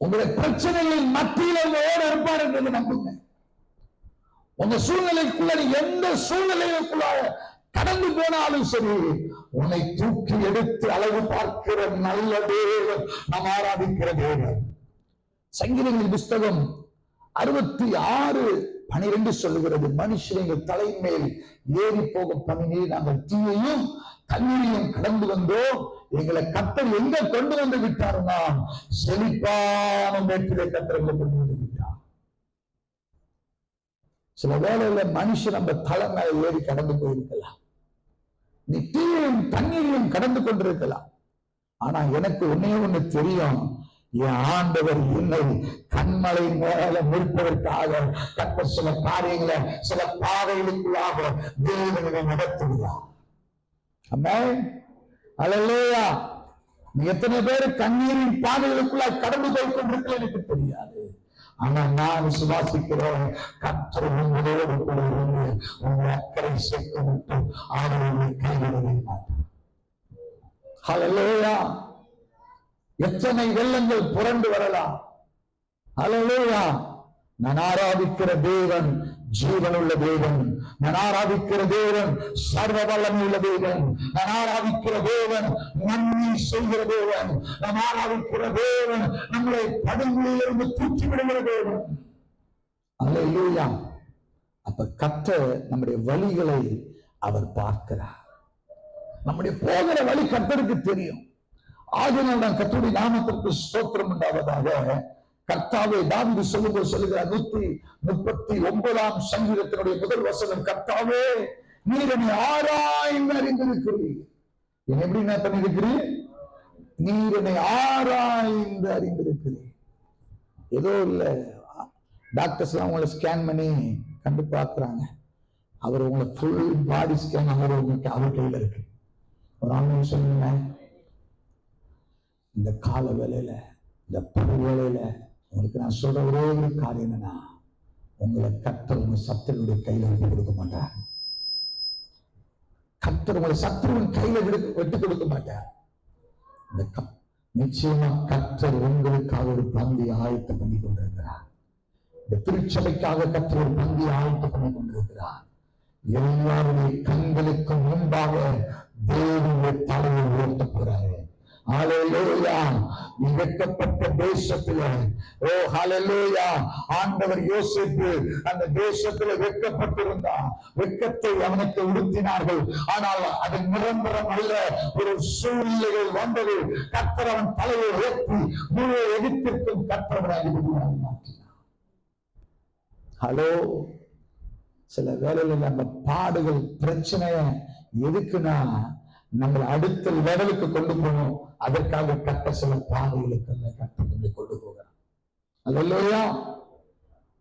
உங்களுடைய பிரச்சனைகளின் மத்தியில் உங்களோடு இருப்பார் என்று நம்புங்க. உங்க சூழ்நிலைக்குள்ள எந்த சூழ்நிலைக்குள்ள கடந்து போனாலும் சரி, உன்னை தூக்கி எடுத்து அளவு பார்க்கிற நல்ல தேவன் நாம் ஆராதிக்கிற தேவன். சங்கீதங்களின் புஸ்தகம் 66:12 சொல்லுகிறது, மனுஷர்கள் தலைமேல் ஏறி போக பண்ணினே நாங்கள் தீயையும் தண்ணீரையும் கடந்து வந்தோம், எங்களை கர்த்தர் எங்க கொண்டு வந்து விட்டாருன்னா செழிப்பான மேட்டிலே கர்த்தர் கொண்டு வந்து விட்டார். சில வேளையில மனுஷன் நம்ம தலை மேல ஏறி கடந்து போயிருக்கலாம், நீ தீயையும் தண்ணீரையும் கடந்து கொண்டிருக்கலாம். ஆனா எனக்கு ஒன்னே ஒண்ணு தெரியும், என் ஆண்டவர் என்னை கண்மலை மேல நிற்பதற்காக கர்த்தர் சில காரியங்களை சில பாதைகளுக்குள்ளாக தேவனை நடத்துகிறார். ஆமென். அல்லேலூயா. நீ எத்தனை பேர் கண்ணீரின் பாதைகளுக்குள்ளாக கடந்து போய் கொண்டிருக்க எனக்கு தெரியாது. ஆனா நான் விசுவாசிக்கிறேன், கர்த்தர் உங்களோடு கூட இருந்து உங்களை அக்கறை சேர்த்து விட்டு ஆண்டவரை கைவிடவே மாட்டார். ஹல்லேலூயா. எத்தனை வெள்ளங்கள் புரண்டு வரலாம். ஹல்லேலூயா. நான் ஆராதிக்கிற தேவன் ஜீவனுள்ள தேவன், நான் ஆராதிக்கிற தேவன் சர்வ வல்லமையுள்ள தேவன், நான் ஆராதிக்கிற தேவன் நன்மை செய்கிற தேவன், நான் ஆராதிக்கிற தேவன் நம்மளை படுகொலியிலிருந்து தூக்கி விடுகிற தேவன். அல்லேலூயா. அப்ப கர்த்தர் நம்முடைய வழிகளை அவர் பார்க்கிறார். நம்முடைய போகிற வழி கர்த்தருக்கு தெரியும். ஆகினால் நான் கர்த்தருடைய நாமத்திற்கு ஸ்தோத்திரம் உண்டாவதாக. கர்த்தாவே, தாவீது சொல்லும்போது சொல்லுகிறார் 139 சங்கீதத்தினுடைய முதல் வசனம், கர்த்தாவே நீர் என்னை ஆராய்ந்து அறிந்திருக்கிறீர். எப்படி நான் பண்ணிருக்கிறீர்? நீர் என்னை ஆராய்ந்து அறிந்திருக்கிறீர். ஏதோ இல்ல, டாக்டர்ஸ் எல்லாம் உங்களை ஸ்கேன் பண்ணி கண்டு பார்க்கிறாங்க. அவர் உங்களை ஃபுல் பாடி ஸ்கேன் அவர் கையில இருக்கு. ஒரு ஆன்லைன் சொல்லுங்க, இந்த கால வேலையில இந்த பரு வேலையில உங்களுக்கு நான் சொல்ற ஒரே ஒரு காரியம் என்னன்னா, உங்களை கர்த்தர் உங்க சத்துருடைய கையில விட்டு கொடுக்க மாட்டார். கர்த்தர் உங்களை சத்துருவின் கையில விட்டு கொடுக்க மாட்டார். நிச்சயமா கர்த்தர் உங்களுக்காக ஒரு பந்தி ஆயத்தம் பண்ணி கொண்டிருக்கிறார். இந்த திருச்சபைக்காக கர்த்தர் ஒரு பந்தி ஆயத்தம் பண்ணி கொண்டிருக்கிறார். எல்லாருடைய கண்களுக்கு முன்பாக தேவனுடைய தலையை உயர்த்த போறாரு. ஹல்லேலூயா. வெட்கப்பட்ட தேசத்துல, ஓ ஹல்லேலூயா, ஆண்டவர் யோசேப்பு அந்த தேசத்துல வெட்கப்பட்டிருந்தான். வெட்கத்தை அவனுக்கு உடுத்தினார்கள். ஆனால் அது நிரந்தரம் அல்ல. ஒரு சூழ்நிலைகள் வந்தது. கர்த்தர் அவன் தலையை உயர்த்தி முழு எகிப்திற்கும் கர்த்தர் அதிபதியாக மாற்றினார். ஹலோ, சில வேளையில நம்ம பாடுகள் பிரச்சனைய எதுக்குன்னா நம்மளை அடுத்த லெவலுக்கு கொண்டு போகணும். அதற்காக கட்ட சில பாதைகளுக்கு கட்டத்தை கொண்டு போகிறான். அல்லேலூயா.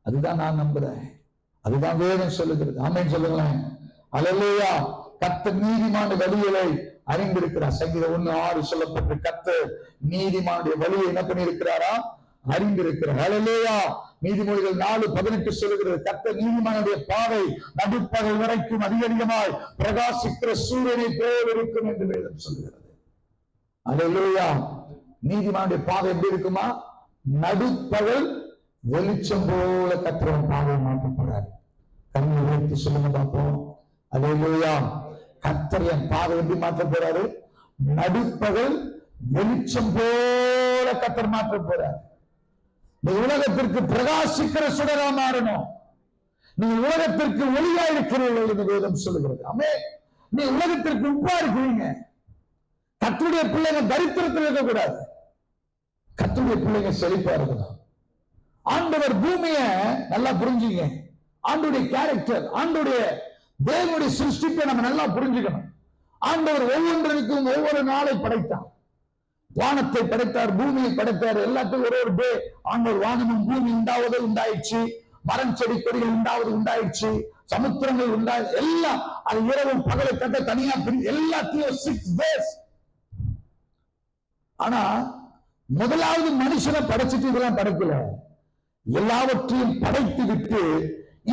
அதுதான் நான் நம்புறேன். அதுதான் வேதம் சொல்லுகிறது. ஆமென் சொல்லுங்களேன். அல்லேலூயா. கர்த்தர் நீதிமான வழிகளை அறிந்திருக்கிறார். சங்கீதம் 1:6 சொல்லப்பட்டு கர்த்தர் நீதிமானுடைய வழியை என்ன பண்ணியிருக்கிறாரா? அறிந்திருக்கிறார். அல்லேலூயா. நீதிமொழிகள் 4:18 சொல்லுகிறது, கர்த்தர் நீதிமானுடைய பாதை நடுப்பகல் வரைக்கும் அதிகமாய் பிரகாசிக்கிற சூரியனை போல் இருக்கும் என்று வேதம் சொல்லுகிறது. அல்லேலூயா. நீதிமானுடைய பாதை எப்படி இருக்குமா? நடுப்பகல் வெளிச்சம் போல கர்த்தர் பாதையை மாற்ற போறாரு. கண்ணை வைத்து சொல்லுங்க பார்ப்போம். அல்லேலூயா. கர்த்தர் என் பாதை எப்படி மாற்ற போறாரு? நடுப்பகல் வெளிச்சம் போல கர்த்தர் மாற்ற போறாரு. நீ உலகத்திற்கு பிரகாசிக்கிற சுடரா மாறணும். நீ உலகத்திற்கு ஒளியா இருக்கிறீர்கள் என்று வேதம் சொல்லுகிறது. ஆமென். நீ உலகத்திற்கு உப்பா இருக்கிறீங்க. கர்த்தருடைய பிள்ளைங்க தரித்திரத்தில் இருக்கக்கூடாது. கர்த்தருடைய பிள்ளைங்க செழிப்பா இருக்கணும். ஆண்டவர் பூமியை நல்லா புரிஞ்சுங்க. ஆண்டவருடைய கேரக்டர், ஆண்டவருடைய தேவனுடைய சிருஷ்டிப்பை நம்ம நல்லா புரிஞ்சுக்கணும். ஆண்டவர் ஒவ்வொன்றிற்கும் ஒவ்வொரு நாளை படைத்தார். வானத்தை படைத்தார், பூமியை படைத்தார். எல்லாத்துக்கும் ஒரு டே ஆண்டவர் வானமும் பூமி உண்டாயிடுச்சு. மரம் செடி கொடிகள் உண்டாயிடுச்சு. சமுத்திரங்கள் எல்லாம் அது இரவும் பகலை கட்ட தனியா எல்லாத்தையும் 6 days. ஆனா முதலாவது மனுஷனை படைச்சிட்டு இதெல்லாம் படைக்கல. எல்லாவற்றையும் படைத்து விட்டு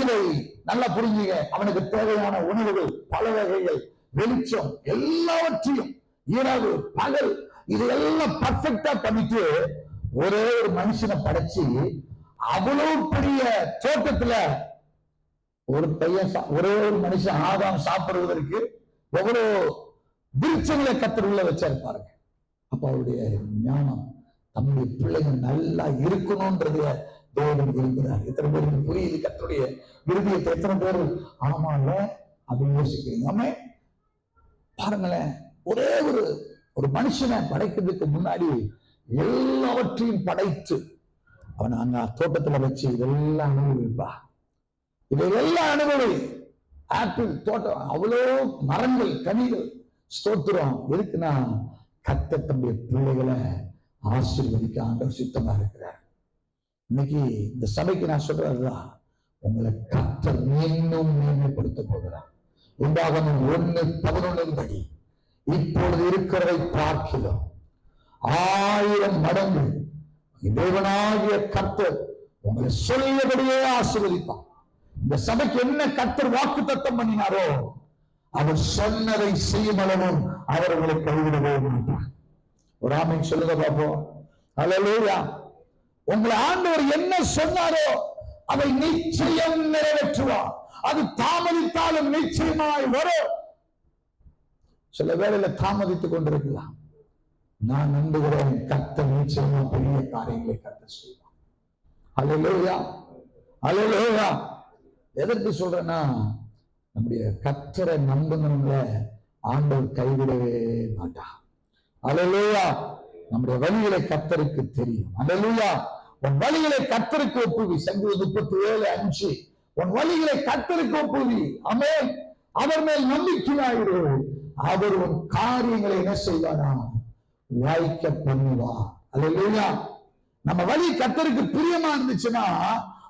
இதை நல்லா புரிஞ்சுங்க. அவனுக்கு தேவையான உணவுகள், பல வகைகள், வெளிச்சம் எல்லாவற்றையும் இரவு பகல் இதெல்லாம் பர்ஃபெக்டா பண்ணிட்டு ஒரே ஒரு மனுஷனை படைச்சு அவ்வளவு பெரிய தோட்டத்துல ஒரு பையன் ஒரே ஒரு மனுஷன் ஆதாம் சாப்பிடுவதற்கு எவ்வளவு விருட்சங்களை கர்த்தர் உள்ள வச்சிருப்பாருங்க. அப்ப அவருடைய ஞானம் தம்முடைய பிள்ளைங்க நல்லா இருக்கணும்ன்றத தேவன் விரும்புகிறார். எத்தனை பேருக்கு புரியுது கர்த்தருடைய விரும்பியத்தை? எத்தனை பேர் ஆமால அப்படின்னு யோசிக்கிறீங்க? ஆமே. பாருங்களேன், ஒரே ஒரு மனுஷனை படைக்கிறதுக்கு முன்னாடி எல்லாவற்றையும் படைத்து அவன் அங்க தோட்டத்துல வச்சு இதெல்லாம் அனுபவிப்பா. இதெல்லாம் அனுபவி. ஆப்பிள் தோட்டம், அவ்வளோ மரங்கள், கனிகள். ஸ்தோத்திரம். எதுக்குன்னா கர்த்தர் தம்முடைய பிள்ளைகளை ஆசீர்வதிக்க ஆண்டவர் சித்தமா இருக்கிறார். இன்னைக்கு இந்த சபைக்கு நான் சொல்றதுதான், உங்களை கர்த்தர் மீண்டும் மேன்மைப்படுத்த போகிறார். உண்டாகமம் 1:11 படி இப்பொழுது இருக்கிறதை பார்க்கிறோம் 1000 மடங்கு தேவனாகிய கர்த்தர் உங்களை சொல்லியபடியே ஆசீர்வதிப்பார். இந்த சபைக்கு என்ன கர்த்தர் வாக்குத்தத்தம் பண்ணினாரோ அவர் சொன்னதை செய்யும் அளவும் அவர் உங்களை கைவிடவே மாட்டார். ஒரு ஆமென் சொல்லுங்க பார்ப்போம். அல்லேலூயா. உங்களை ஆண்டவர் என்ன சொன்னாரோ அதை நிச்சயம் நிறைவேற்றுவார். அது தாமதித்தாலும் நிச்சயமாய் வரும். சில வேளையில தாமதித்துக் கொண்டிருக்கலாம். நான் நம்புகிறேன் கர்த்தர் நிச்சயமா பெரிய காரியங்களை கர்த்தர் செய்வார். அல்லேலூயா. அல்லேலூயா. எதற்கு சொல்றேன்னா, நம்முடைய கர்த்தரை நம்புகிறவங்களை ஆண்டவர் கைவிடவே மாட்டார். அல்லேலூயா. நம்முடைய வழிகளை கர்த்தருக்கு தெரியும். அல்லேலூயா. உன் வழிகளை கர்த்தருக்கு ஒப்புவி. சங்கீதம் 37:5. உன் வழிகளை கர்த்தருக்கு ஒப்புவி. ஆமென். அவர் மேல் நம்பிக்கையாயிரு. அவர் உன் காரியங்களை என்ன செய்வாரா? வாய்க்க பண்ணுவார். அல்லேலூயா. நம்ம வழி கர்த்தருக்கு பிரியமா இருந்துச்சுன்னா,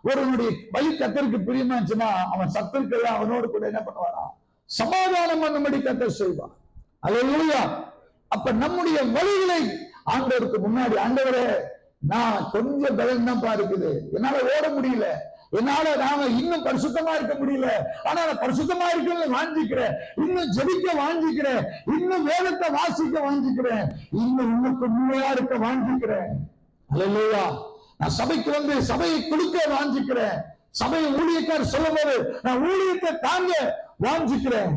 ஒருவனுடைய வழி கர்த்தருக்கு பிரியமா இருந்துச்சுன்னா அவன் சத்துருக்கள் அவனோடு கூட என்ன பண்ணுவாரா? சமாதானம் பண்ணும்படி கர்த்தர் செய்வார். அல்லேலூயா. அப்ப நம்முடைய வழிகளை ஆண்டவருக்கு முன்னாடி, ஆண்டவரே நான் கொஞ்சம் பலம் தான் இருக்குது, என்னால ஓட முடியல, என்னால நாம இன்னும் பரிசுத்தமா இருக்க முடியல, ஆனா நான் பரிசுத்தமா இருக்க வாஞ்சிக்கிறேன், இன்னும் ஜெபிக்க வாஞ்சிக்கிறேன், இன்னும் வேதத்தை வாசிக்க வாஞ்சிக்கிறேன், இன்னும் உனக்கு உண்மையா இருக்க வாஞ்சிக்கிறேன். அல்லேலூயா. நான் சபைக்கு வந்து சபையை கொடுக்க வாஞ்சிக்கிறேன். சபை ஊழியக்காரர் சொல்லும் போது நான் ஊழியத்தை தாங்க வாஞ்சிக்கிறேன்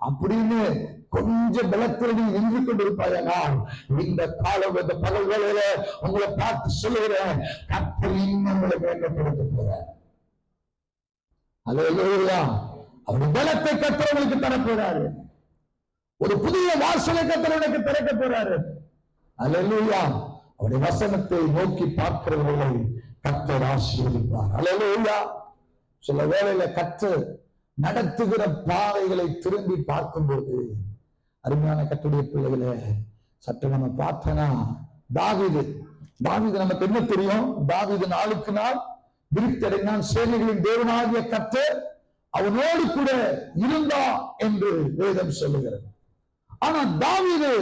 அப்படின்னு கொஞ்சம் பலத்திற்கு நின்று கொண்டிருப்பார்கள். இந்த காலம், இந்த பகல் வேளையில உங்களை பார்த்து சொல்லுகிறேன், கர்த்தர் இன்னும் உங்களை மேம்படுத்த போறார். அல்லேலூயா. அவருடைய பலத்தை கர்த்தர் உங்களுக்கு தர போறாரு. ஒரு புதிய வாசலை கர்த்தர் எனக்கு திறக்க போறாரு. அல்லேலூயா. அவருடைய வசனத்தை நோக்கி பார்க்கிறவர்களை கர்த்தர் ஆசீர்வதிப்பார். அல்லேலூயா. சில வேளையில கர்த்தர் நடத்துகிற பாதைகளை திரும்பி பார்க்கும்போது, அருமையான கர்த்தருடைய பிள்ளைகளை, சற்று நம்ம பார்த்தோம்னா தாவீது நமக்கு என்ன தெரியும்? தாவீது நாளுக்கு நாள் விருத்தடைந்தான். சேனைகளின் தேவனாகிய கர்த்தர் அவனோடு கூட இருந்தா என்று வேதம் சொல்லுகிறது. ஆனா தாவீது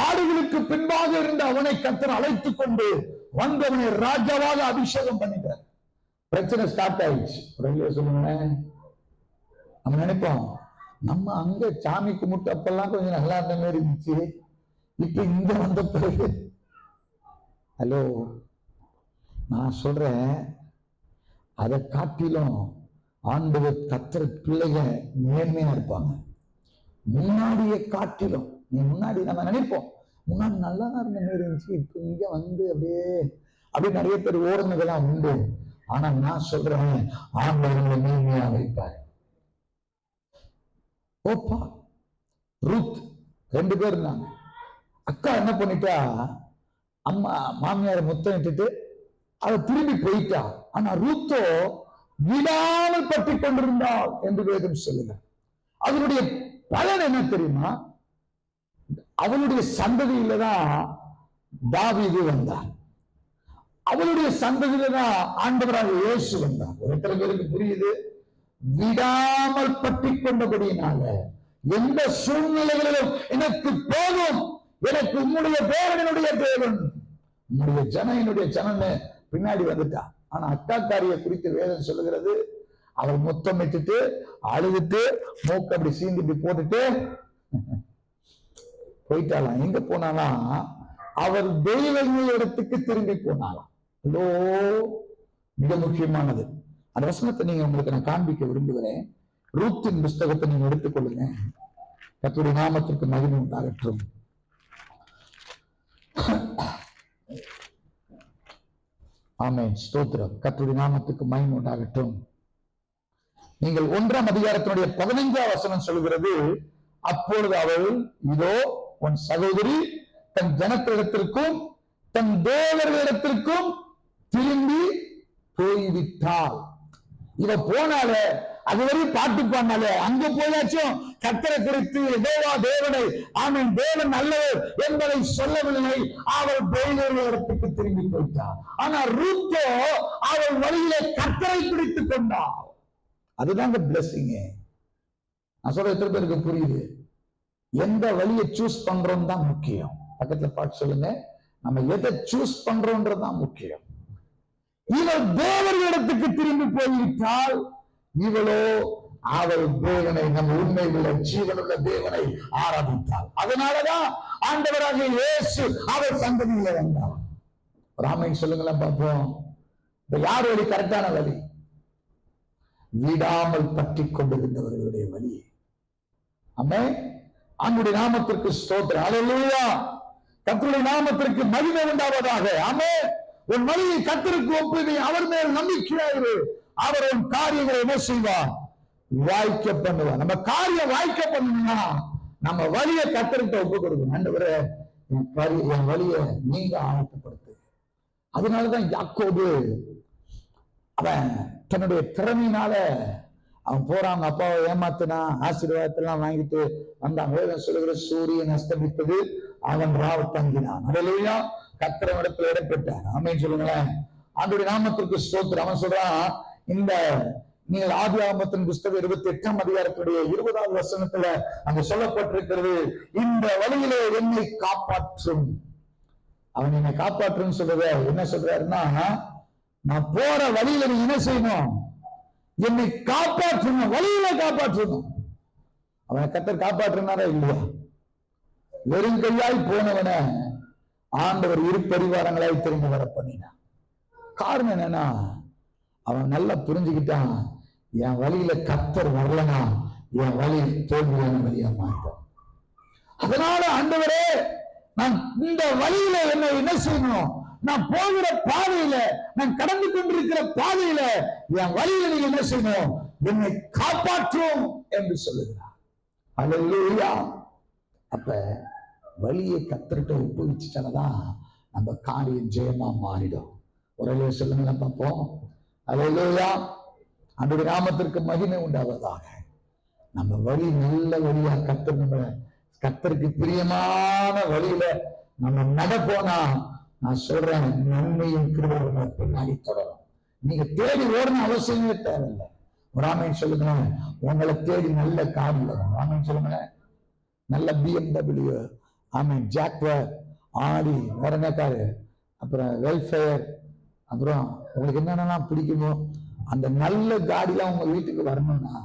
ஆடுகளுக்கு பின்பாக இருந்த அவனை கர்த்தர் அழைத்துக் கொண்டு வந்தவனை ராஜாவாக அபிஷேகம் பண்ணிட்டார். பிரச்சனை ஸ்டார்ட் ஆயிடுச்சு. சொல்லுங்களேன். நம்ம நினைப்போம், நம்ம அங்க சாமி கும்பிட்டு அப்பெல்லாம் கொஞ்சம் நல்லா இருந்த மாதிரி இருந்துச்சு, இப்ப இங்க வந்த பிறகு. ஹலோ, நான் சொல்றேன், அதை காட்டிலும் ஆண்டவர் கர்த்தர் பிள்ளைங்க நேர்மையா இருப்பாங்க. முன்னாடியே காட்டிலும். நீ முன்னாடி நம்ம நினைப்போம், முன்னாடி நல்லா தான் இருந்த மாதிரி இருந்துச்சு, இப்ப இங்க வந்து அப்படியே நிறைய பேர் ஓடுனதெல்லாம் உண்டு. ஆனா நான் சொல்றேன், ஆண்டவர்களை நேர்மையா வைப்பார். ஓப்பா ரூத் 2 பேர் இருந்தாங்க. அக்கா என்ன பண்ணிட்டா, அம்மா மாமியாரை முத்தம் இட்டுட்டு அவ திரும்பி போயிட்டா. ஆனா ரூத்தோ விடாமல் பற்றி கொண்டிருந்தாள் என்று வேதம் சொல்லுங்க. அதனுடைய பலன் என்ன தெரியுமா? அவளுடைய சந்ததியில தான் தாவீது வந்தார். அவளுடைய சந்ததியில தான் ஆண்டவராக இயேசு வந்தார். ஒரு எத்தனை பேருக்கு புரியுது? விடாமல் பற்றி கொண்டபடியினால எந்த சூழ்நிலைகளிலும் எனக்கு போதும், எனக்கு உன்னுடைய தேவனுடைய தேவன், உன்னுடைய ஜனனுடைய ஜனன்னு பின்னாடி வந்துட்டா. ஆனா அக்காக்காரிய குறித்து வேதம் சொல்லுகிறது, அவள் முத்தமிட்டுட்டு அழுதுட்டு மூக்க அப்படி சீந்திட்டு போட்டுட்டு போயிட்டாலாம். எங்க போனாலாம்? அவர் தெய்வங்கள் இடத்துக்கு திரும்பி போனாலாம். ஹலோ, மிக முக்கியமானது. அந்த வசனத்தை நீங்க உங்களுக்கு நான் காண்பிக்க விரும்புகிறேன். ரூத்தின் புஸ்தகத்தை நீங்க எடுத்துக்கொள்ளுங்க. கர்த்தருடைய நாமத்திற்கு மகிமை உண்டாகட்டும். ஆமென், ஸ்தோத்திரம். கர்த்தருடைய நாமத்துக்கு மகிமை உண்டாகட்டும். நீங்கள் 1ஆம் அதிகாரத்தினுடைய 15ஆம் வசனம் சொல்கிறது, அப்பொழுது அவள், இதோ உன் சகோதரி தன் ஜனத்திடத்திற்கும் தன் தேவர்களிடத்திற்கும் திரும்பி போய்விட்டாள். இவ போனால அதுவரை பாட்டு பாடினாலே, அங்க போயாச்சும் கர்த்தரை குறித்து யெகோவா தேவனை, ஆமென், தேவன் நல்லவர் என்பதை சொல்லவில்லை. அவள் தேவர்களிடத்துக்கு திரும்பி போயிட்டாள். ஆனா ரூத்தோ அவள் வழியிலே கர்த்தரை பிடித்துக் கொண்டாள். அதுதான் பிளஸிங். நான் சொல்ற எத்தனை பேருக்கு புரியுது? எந்த வழியை சூஸ் பண்றோம் தான் முக்கியம். பக்கத்துல பாட்டு சொல்லுங்க, நம்ம எதை சூஸ் பண்றோம்ன்றதுதான் முக்கியம். இவள் தேவர்களிடத்துக்கு திரும்பி போய்விட்டால், இவளோ அவள் தேவனை, நம் உண்மையுள்ள ஜீவனுள்ள தேவனை ஆராதித்தாள். அதனாலதான் ஆண்டவராகிய இயேசு அவள் சந்ததியில வந்தாள். ராமன் சொல்லுங்களேன் பார்ப்போம். இந்த யார் வழி கரெக்டான வழி? விடாமல் பற்றி கொண்டிருந்தவர்களுடைய வழி. ஆமென். ஆண்டவருடைய நாமத்திற்கு ஸ்தோத்திரம். அல்லேலூயா. கர்த்தருடைய நாமத்திற்கு மகிமை உண்டாவதாக. ஆமென். உன் வழியை கர்த்தருக்கு ஒப்புவி, அவர் மேல் நம்பிக்கையாயிரு, அவர் உன் காரியங்களை என்ன செய்வார்? வாய்க்க பண்ணுவார். நம்ம காரியம் வாய்க்க பண்ணணும்னா நம்ம வழியை கர்த்தர்கிட்ட ஒப்பு கொடுக்கணும். ஆண்டவரே, என் வழியை நீங்க ஆயத்தப்படுத்து. அதனாலதான் யாக்கோபு அவன் தன்னுடைய திறமையினால அவன் போறான், அப்பாவை ஏமாத்தினா, ஆசீர்வாதத்தெல்லாம் வாங்கிட்டு வந்தான். வேதம் சொல்லுகிற சூரியன் அஸ்தமித்தது, அவன் ராவ தங்கினான். அல்லேலூயா. கர்த்தர் இடத்துல இடப்பட்டார். ஆமென் சொல்லுங்களேன். ஆண்டவருடைய நாமத்திற்கு ஸ்தோத்திரம். அவன் சொல்றான், இந்த நீங்கள் ஆதியாகமத்தின் புஸ்தகம் 28ஆம் அதிகாரத்துடைய 20வது வசனத்துல அங்க சொல்லப்பட்டிருக்கிறது, இந்த வழியிலே என்னை காப்பாற்றும். அவன் என்னை காப்பாற்றுன்னு சொல்றத என்ன சொல்றாருன்னா, நான் போற வழியில நீ என்ன செய்யணும்? என்னை காப்பாற்றணும், வழியில காப்பாற்றணும். அவனை கர்த்தர் காப்பாற்றினாரா இல்லையா? வெறும் கையாய் போனவன ஆண்டவர் இரு பரிவாரங்களாய் திரும்ப வர பண்ணினான். காரணம் என்னன்னா, அவன் நல்லா புரிஞ்சுக்கிட்டான், என் வழியில கர்த்தர் வரலனா என் வழி தோல்வியான வழியா மாறிடும். அதனால ஆண்டவரே, நான் இந்த வழியில என்ன செய்யணும்? நான் போகிற பாதையில, நான் கடந்து கொண்டிருக்கிற பாதையில என் வழியில நீங்க என்ன செய்யணும்? என்னை காப்பாற்றும் என்று சொல்லுகிறார். அல்லேலூயா. அப்ப வழியை கர்த்தர்கிட்ட ஒப்புவிச்சுட்டாதான் நம்ம காரியம் ஜெயமா மாறிடும். ஒரு சொல்லுங்க பார்ப்போம். அல்லேலூயா. அந்த நாமத்திற்கு மகிமை உண்டாவதாக. நம்ம வழி நல்ல வழியா கர்த்தருக்கு பிரியமான வழியில நம்ம நடப்போனா, நான் சொல்றேன், நன்மையும் கிருபையும் பின்னாடி தொடரும். நீங்க தேடி ஓடணும் அவசியமே தேவையில்லை. ஒரு ஆமேன் சொல்லுங்க. உங்களை தேடி நல்ல கார் வரும். ஆமேன் சொல்லுங்க. நல்ல BMW, ஆமேன், ஜாக்வர், ஆடி, வேற என்ன காரு, அப்புறம் வெல்ஃபேர், அப்புறம் உங்களுக்கு என்னென்னலாம் பிடிக்குமோ அந்த நல்ல காடிலாம் உங்க வீட்டுக்கு வரணும்னா,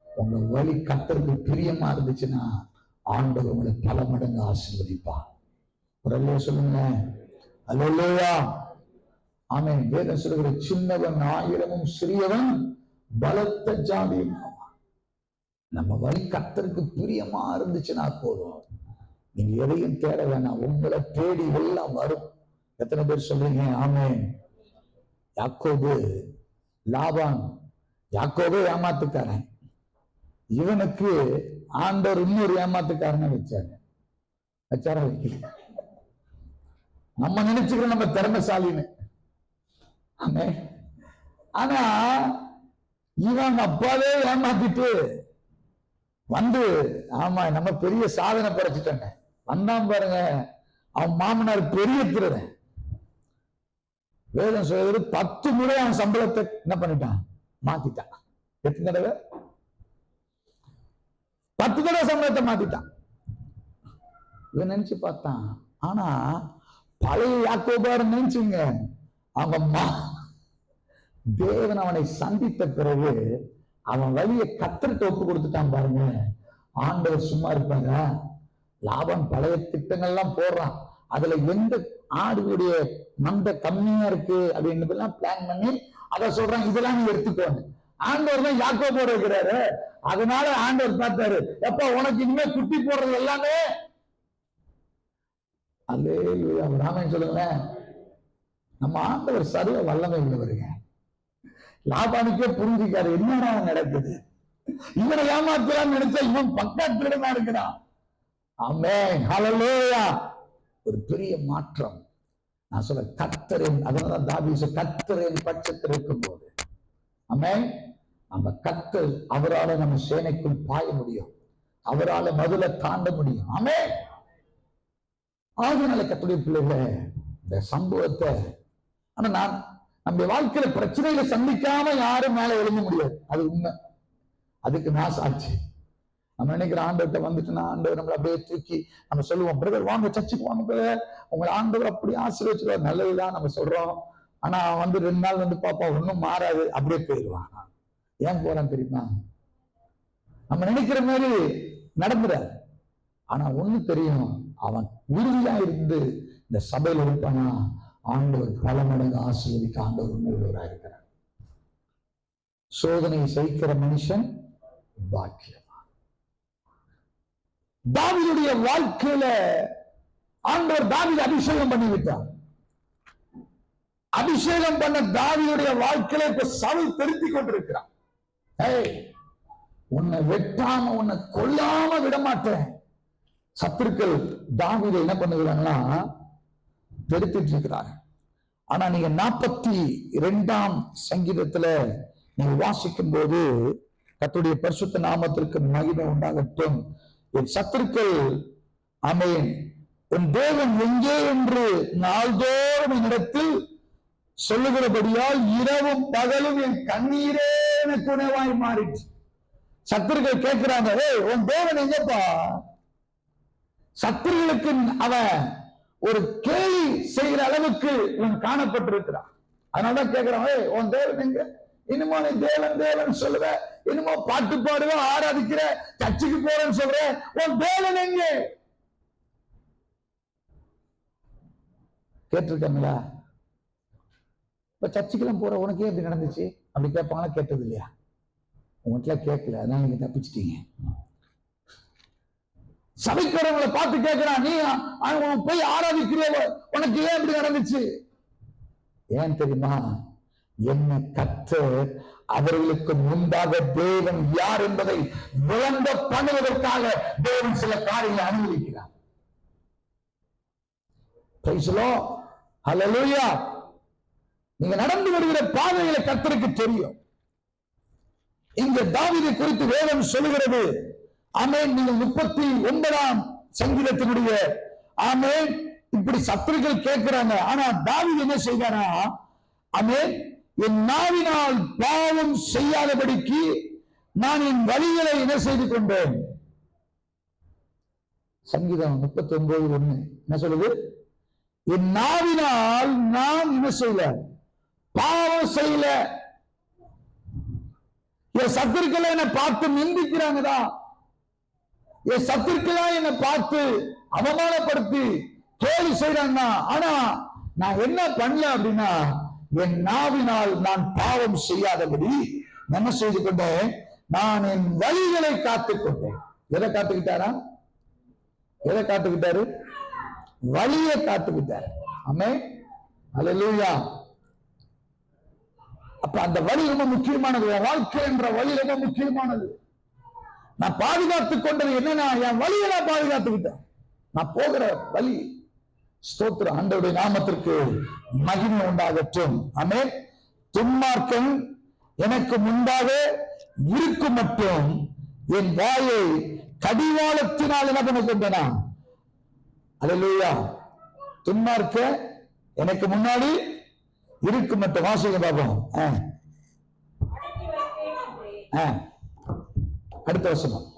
உங்க வழி கர்த்தருக்கு பிரியமா இருந்துச்சுன்னா ஆண்டவர் உங்களை பல மடங்கு ஆசீர்வதிப்பா. ஒரு அல்லேலூயா சொல்லுங்க. அல்லேலூயா. ஆமென். வேதம் சொல்லுகிற, சின்னவன் ஆயிரமும் சிறியவன் பலத்த ஜாதியும். நம்ம வழி கர்த்தருக்கு பிரியமா இருந்துச்சுன்னா போதும், நீங்க எதையும் தேட வேணாம், உங்களை தேடி எல்லாம் வரும். எத்தனை பேர் சொல்றீங்க ஆமென்? யாக்கோபு, லாபான், யாக்கோபே ஏமாத்துக்காரன், இவனுக்கு ஆண்டவர் இன்னொரு ஏமாத்துக்காரனை வச்சாரா வைக்கல. நம்ம நினைச்சுக்கிறோம் நம்ம திறமைசாலின்னு. ஆனா இவன் அப்பாவே ஏமாத்திட்டு வந்து, ஆமா நம்ம பெரிய சாதனை படைச்சிட்டாங்க வந்தான் பாருங்க. அவன் மாமனார் பெரிய திருடன். வேதம் சொல்றது 10 முறை அவன் சம்பளத்தை என்ன பண்ணிட்டான்? மாத்திட்டான். எத்தனை தடவை? 10 தடவை சம்பளத்தை மாத்திட்டான். இவன் நினைச்சு பார்த்தான். ஆனா பழைய யாக்கோபாரு நினைச்சுங்க, அவங்க தேவன் அவனை சந்தித்த பிறகு அவன் வழியை கர்த்தர்கிட்ட ஒப்பு கொடுத்துட்டான் பாருங்க. ஆண்டவர் சும்மா இருப்பாங்க? லாபம் பழைய திட்டங்கள்லாம் போடுறான். அதுல எந்த ஆடுடைய மந்த கம்மியா இருக்கு அப்படின்னு பிளான் பண்ணி அதை சொல்றான், இதெல்லாம் நீ எடுத்துக்கோங்க. ஆண்டவர் தான் யாக்கோபோட இருக்கிறாரு. அதனால ஆண்டவர் பார்த்தாரு, எப்ப உனக்கு இனிமே குட்டி போடுறது எல்லாமே. அல்லேலூயா. ராமன் சொல்லுங்களேன். நம்ம ஆண்டவர் சர்வ வல்லமை உள்ளவருங்க. லாபானுக்கே புரிஞ்சுக்காரு என்னடா நடக்குது, இவனை ஏமாத்தலாம்னு நினைச்சா இவன் பக்கத்துல தான் இருக்கிறான். ஆமென். ஹல்லேலூயா. ஒரு பெரிய மாற்றம். நான் சொல்ல கர்த்தரின், அதனாலதான் தாவீது கர்த்தரின் பட்சத்தில் இருக்கும் போது, ஆமென், நம்ம கர்த்தர், அவரால நம்ம சேனைக்குள் பாய முடியும், அவரால மதுரை தாண்ட முடியும். ஆமென். ஆகினால கர்த்தருடைய பிள்ளைகளை இந்த சம்பவத்தை, ஆனா நான் நம்ம வாழ்க்கையில பிரச்சனைகளை சந்திக்காம யாரும் மேல எழுத முடியாது, அது உண்மை. அதுக்கு நான் சாட்சி. நம்ம நினைக்கிற ஆண்டவர்கிட்ட வந்துட்டுனா ஆண்டவர் நம்மளை அப்படியே தூக்கி நம்ம சொல்லுவோம், பிரதர் வாங்க சர்ச்சுக்கு வாங்க பிரதர், உங்களை ஆண்டவர் அப்படி ஆசீர்வதிச்சிருவார், நல்லதுதான் நம்ம சொல்றோம். ஆனா வந்து 2 நாள் வந்து பாப்பா ஒன்னும் மாறாது, அப்படியே போயிடுவான். ஏன் போறான் தெரியுமா? நம்ம நினைக்கிற மாதிரி நடந்துறாரு. ஆனா ஒண்ணு தெரியும், அவன் உறுதியா இருந்து இந்த சபையில இருப்பானா ஆண்டவர் பல மடங்கு ஆசீர்வதிக்க ஆண்டவர் உண்மையுள்ளவராக இருக்கிறார். சோதனை சகிக்கிற மனுஷன் பாக்கியவான். தாவீதுடைய வாழ்க்கையில ஆண்டவர் தாவீது அபிஷேகம் பண்ணி விட்டார். அபிஷேகம் பண்ண தாவீதுடைய வாழ்க்கையில இப்ப சவுல் திருத்தி கொண்டிருக்கிறான். உன்னை வெட்டாம உன்னை கொல்லாம விட மாட்டேன். சத்துருக்கள் தாவீதை என்ன பண்ணுகிறாங்கன்னா பெருத்திட்டு இருக்கிறாங்க. ஆனா நீங்க 42ஆம் சங்கீதத்துல நீங்க வாசிக்கும் போது, கர்த்தருடைய பரிசுத்த நாமத்திற்கு மகிமை உண்டாகட்டும், என் சத்துருக்கள், ஆமென், உன் தேவன் எங்கே என்று நாள்தோறும் என்னிடத்தில் சொல்லுகிறபடியால் இரவும் பகலும் என் கண்ணீரே எனக்கு உணவாய் மாறிச்சு. சத்துருக்கள் கேட்கிறாங்க, உன் தேவன் எங்கப்பா? சத்துருக்களுக்கு அவன் ஒரு கேலி செய்கிற அளவுக்கு இவன் காணப்பட்டிருக்கிறான். அதனாலதான் கேட்கிறான், உன் தேவன் எங்க? இன்னுமா நீ தேவன் தேவன் சொல்லுவ, இன்னுமா பாட்டு பாடுவ, ஆராதிக்கிற, சர்ச்சுக்கு போறேன்னு சொல்ற, உன் தேவன் எங்கே? கேட்டிருக்காங்களா? இப்ப சர்ச்சுக்கெல்லாம் போற உனக்கே எப்படி நடந்துச்சு அப்படி கேட்பாங்களா? கேட்டது இல்லையா? உங்ககிட்ட கேட்கல, அதனால நீங்க தப்பிச்சிட்டீங்க. சபைக்காரங்களை பார்த்து கேட்கிறான், நீ போய் ஆராதிக்கிற, உனக்கு ஏன் இப்படி நடந்துச்சு? ஏன் தெரியுமா? என்ன கர்த்தர் அவர்களுக்கு முன்பாக தேவன் யார் என்பதை விளங்க பண்ணுவதற்காக தேவன் சில காரியங்களை அனுமதிக்கிறார். ஹல்லேலூயா. நீங்க நடந்து வருகிற பாதைகளை கர்த்தருக்கு தெரியும். இங்க தாவீதை குறித்து வேதம் சொல்லுகிறது. ஆமென். நீங்கள் 39ஆம் சங்கீதத்தினுடைய ஆமென் இப்படி சத்துருக்கள் கேட்கிறாங்க. ஆனா தாவீது என்ன செய்தாரா? ஆமென். என் நாவினால் பாவம் செய்யாதபடிக்கு நான் என் வழிகளை என்ன செய்து கொண்டேன். சங்கீதம் 39:1 என்ன சொல்லுது? என் நாவினால் நான் என்ன செய்யல? பாவம் செய்யல. என் சத்துருக்களை என்னை பார்த்து நிந்திக்கிறாங்கதா, என் சத்துருக்களா என்னை பார்த்து அவமானப்படுத்தி கேலி செய்றாங்க. ஆனா நான் என்ன பண்ணல அப்படின்னா, என் நாவினால் நான் பாவம் செய்யாதபடி என்ன செய்து கொண்டேன்? நான் என் வழிகளை காத்துக் கொண்டேன். எதை காத்துக்கிட்டாரா? எதை காத்துக்கிட்டாரு? வழியை காத்துக்கிட்டாரு. ஆமென். ஹல்லேலூயா. அப்ப அந்த வழி ரொம்ப முக்கியமானது. வாழ்க்கை என்ற வழி ரொம்ப முக்கியமானது. நான் பாதுகாத்துக் கொண்டது என்னன்னா, என் வழியை நான் பாதுகாத்துக்கிட்டேன். நான் போகிற வழி. ஸ்தோத்திரம். ஆண்டவருடைய நாமத்திற்கு மகிமை உண்டாகட்டும். ஆமென். துன்மார்க்கன் எனக்கு முன்பாக இருக்கும் மட்டும் என் வாயை கடிவாளத்தினால் என்ன பண்ண கொண்டேனா? அல்லேலூயா. துன்மார்க்க எனக்கு முன்னாடி இருக்கு மட்டும். வாசிங்க பாப்போம். அடுத்த வசனம்.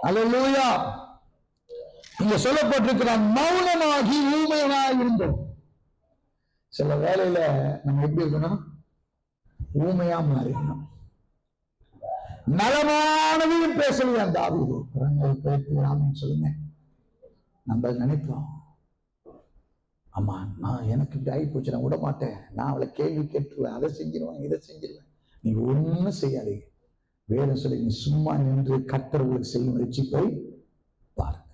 அல்லேலூயா. இங்க சொல்லப்பட்டிருக்கிறான், மௌனமாகி ஊமையாய் இருந்தோம். சில வேளையில நம்ம எப்படி இருக்கணும்? ஊமையா மாறிடணும். நலமானதையும் பேசலையா தாவீது? சொல்லுங்க. நம்ம நினைப்போம், ஆமா நான் எனக்கு இப்படி ஆகி போச்சு, நான் விட மாட்டேன், நான் அவளை கேள்வி கேட்டுருவேன், அதை செஞ்சிருவேன், இதை செஞ்சிருவேன். நீங்க ஒண்ணும் செய்யாதீங்க. வேதம் சொல்லி நீ சும்மா நின்று கர்த்தர் உங்களுக்கு செய்யும் ரட்சிப்பை பாருங்க.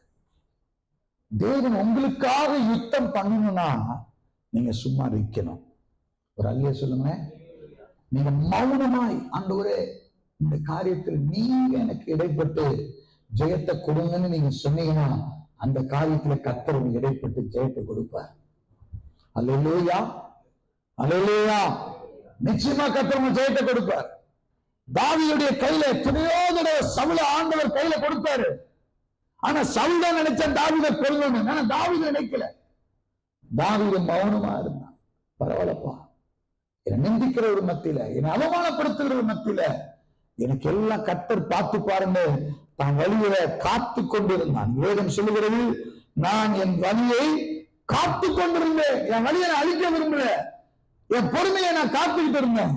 தேவன் உங்களுக்காக யுத்தம் பண்ணணும்னா நீங்க சும்மா நிற்கணும். ஒரு அல்லையா சொல்லுங்க. நீங்க மௌனமாய் ஆண்டவரே இந்த காரியத்தில் நீங்க எனக்கு இடைப்பட்டு ஜெயத்தை கொடுங்கன்னு நீங்க சொன்னீங்கன்னா அந்த காரியத்துல கர்த்தர் உங்களுக்கு இடைப்பட்டு ஜெயத்தை கொடுப்பார். அல்லேலூயா. அல்லேலூயா. நிச்சயமா கர்த்தர் உங்களுக்கு ஜெயத்தை கொடுப்பார். தாவீதுடைய கையில எத்தனையோ தடவை சவுல ஆண்டவர் கையில கொடுத்தாரு. ஆனா சவுல நினைச்ச தாவீதை கொல்லணும். ஆனா தாவீது நினைக்கல. தாவீது மௌனமா இருந்தான். பரவாயில்லப்பா, என்னை நிந்திக்கிற ஒரு மத்தியில, என்னை அவமானப்படுத்துகிற ஒரு மத்தியில எனக்கு எல்லாம் கர்த்தர் பார்த்து பாருங்க, தான் வழியை காத்து கொண்டிருந்தான். வேதம் சொல்லுகிறது, நான் என் வழியை காத்து கொண்டிருந்தேன். என் வழியை நான் அழிக்க விரும்பல, என் பொறுமையை நான் காத்துக்கிட்டு இருந்தேன்.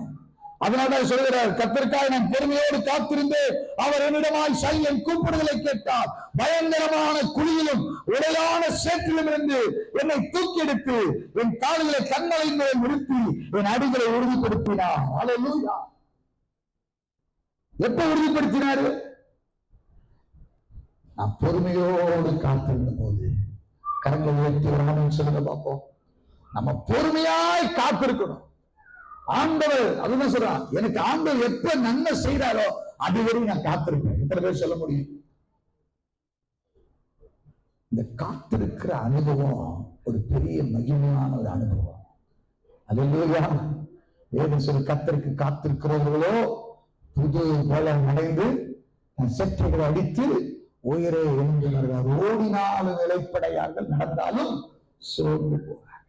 அதனால்தான் சொல்கிறார், கர்த்தருக்காக நான் பொறுமையோடு காத்திருந்து அவர் என்னிடமாய் என் கூப்பிடுதலை கேட்டார். பயங்கரமான குழியிலும் உடையான சேற்றிலும் இருந்து என்னை தூக்கி எடுத்து என் கால்களை கண்மலையின் மேல் நிறுத்தி என் அடிகளை உறுதிப்படுத்தினார். அல்லேலூயா. எப்ப உறுதிப்படுத்தினாரு? நான் பொறுமையோடு காத்திருந்த போது. கரங்களை உயர்த்தி வரணும்னு சொல்லுங்க பார்ப்போம். நம்ம பொறுமையாய் காத்திருக்கணும். ஆண்டவர் அதுதான் சொல்றான், எனக்கு ஆண்டவர் எப்ப நன்மை செய்யறாரோ அதுவரை நான் காத்திருப்பேன். எத்தனை பேர் சொல்ல முடியும்? இந்த காத்திருக்கிற அனுபவம் ஒரு பெரிய மகிமையான ஒரு அனுபவம். அல்லேலூயா. வேதம் சொல்லி கர்த்தருக்கு காத்திருக்கிறவர்களோ புது பலம் அடைந்து செட்டைகளை அடித்து உயரே எழுந்துகிறார்கள். ஓடினாலும் இளைப்படையார்கள், நடந்தாலும் சோர்ந்து போகிறார்கள்.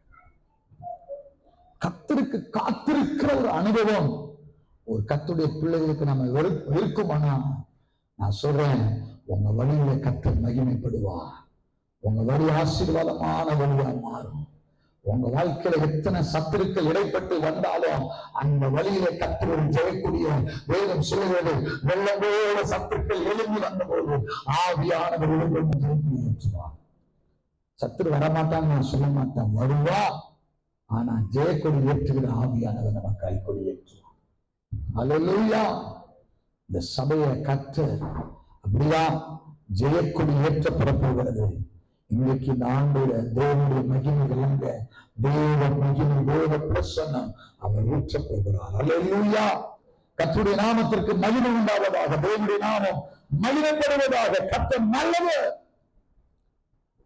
கர்த்தருக்கு காத்திருக்கிற ஒரு அனுபவம் ஒரு கர்த்தருடைய பிள்ளைகளுக்கு நம்ம இருக்குமானா நான் சொல்றேன், உங்க வழியில கர்த்தர் மகிமைப்படுவார். உங்க வழி ஆசீர்வாதமான வழியா மாறும். உங்க வாழ்க்கையில எத்தனை சத்துருக்கள் இடைப்பட்டு வந்தாலும் அந்த வழியில கர்த்தர் ஜெயக்கூடிய வேதம் சொல்லுகிறது, வெள்ளம் போல சத்துருக்கள் எழுந்து வந்த போது ஆவியானவர் ஏற்றுவார். சத்துரு வரமாட்டான்னு நான் சொல்ல மாட்டேன், வருவா. ஆனா ஜெயக்கொடி ஏற்றுகிற ஆவியானவர் நம்ம கைக்கொடி ஏற்றுவார். அல்லேலூயா. இந்த சபையை கர்த்தர் அப்படியா ஜெயக்கொடி ஏற்றப்பட போகிறது. இன்னைக்கு இந்த ஆண்டோட தேவனுடைய மகிமை விளங்க, தேவ மகிமை, தேவ பிரசன்னம் அவர் ஊற்ற போகிறார். அல்லேலூயா. கர்த்தருடைய நாமத்திற்கு மகிமை உண்டாவதாக, தேவனுடைய நாமம் மகிமைப்படுவதாக. கர்த்தர் நல்லவர்.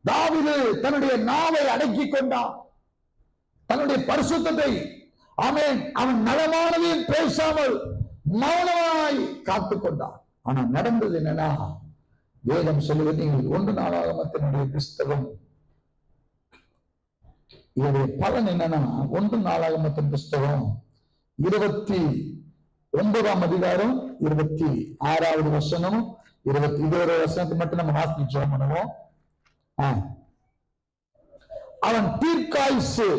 தாவீது தன்னுடைய நாவை அடக்கி கொண்டான், தன்னுடைய பரிசுத்தத்தை, ஆமென், அவன் நலமானதையும் பேசாமல் மௌனமாய் காத்துக் கொண்டான். ஆனா நடந்தது என்னன்னா, வேதம் சொல்லுவது, நீங்கள் 1 நாளாகமத்தினுடைய புஸ்தகம், இதனுடைய பலன் என்னன்னா, 1 நாளாகமத்தின் புஸ்தகம் 29ஆம் அதிகாரம் 26வது வசனம், 21 வசனத்தை மட்டும் நம்ம வாசிச்சோம் பண்ணுவோம். அவன் தீர்க்காயுசு,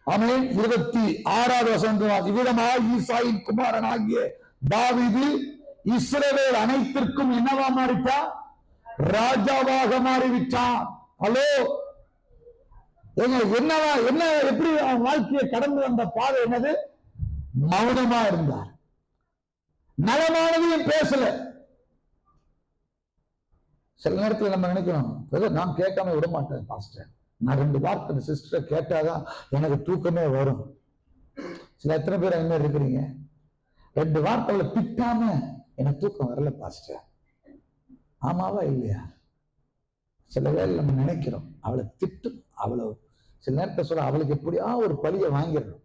ஆமென், 26வது வசனம், இவ்விதமாக ஈசாயின் குமாரனாகிய தாவீது இஸ்ரவேல் அனைத்திற்கும் என்னவா மாறிட்டான்? ராஜாவாக மாறிவிட்டான். ஹலோ, என்னவா, என்ன, எப்படி அவன் வாழ்க்கையை கடந்து வந்த பாதை என்னது? மௌனமா இருந்தார், நலமானதையும் பேசல. சில நேரத்தில் நம்ம நினைக்கணும், நான் கேட்காம விட மாட்டேன் பாஸ்டர், நான் 2 வார்த்தை சிஸ்டரை கேட்டாதான் எனக்கு தூக்கமே வரும். சில எத்தனை பேர் என்ன இருக்கிறீங்க, 2 வார்த்தைகளை திட்டாம எனக்கு தூக்கம் வரல பாஸ்டர். ஆமாவா இல்லையா? சில வேளை நம்ம நினைக்கிறோம், அவளை திட்டும், அவளை சில நேரத்தை சொல்ல, அவளுக்கு எப்படியா ஒரு பழியை வாங்கிடணும்.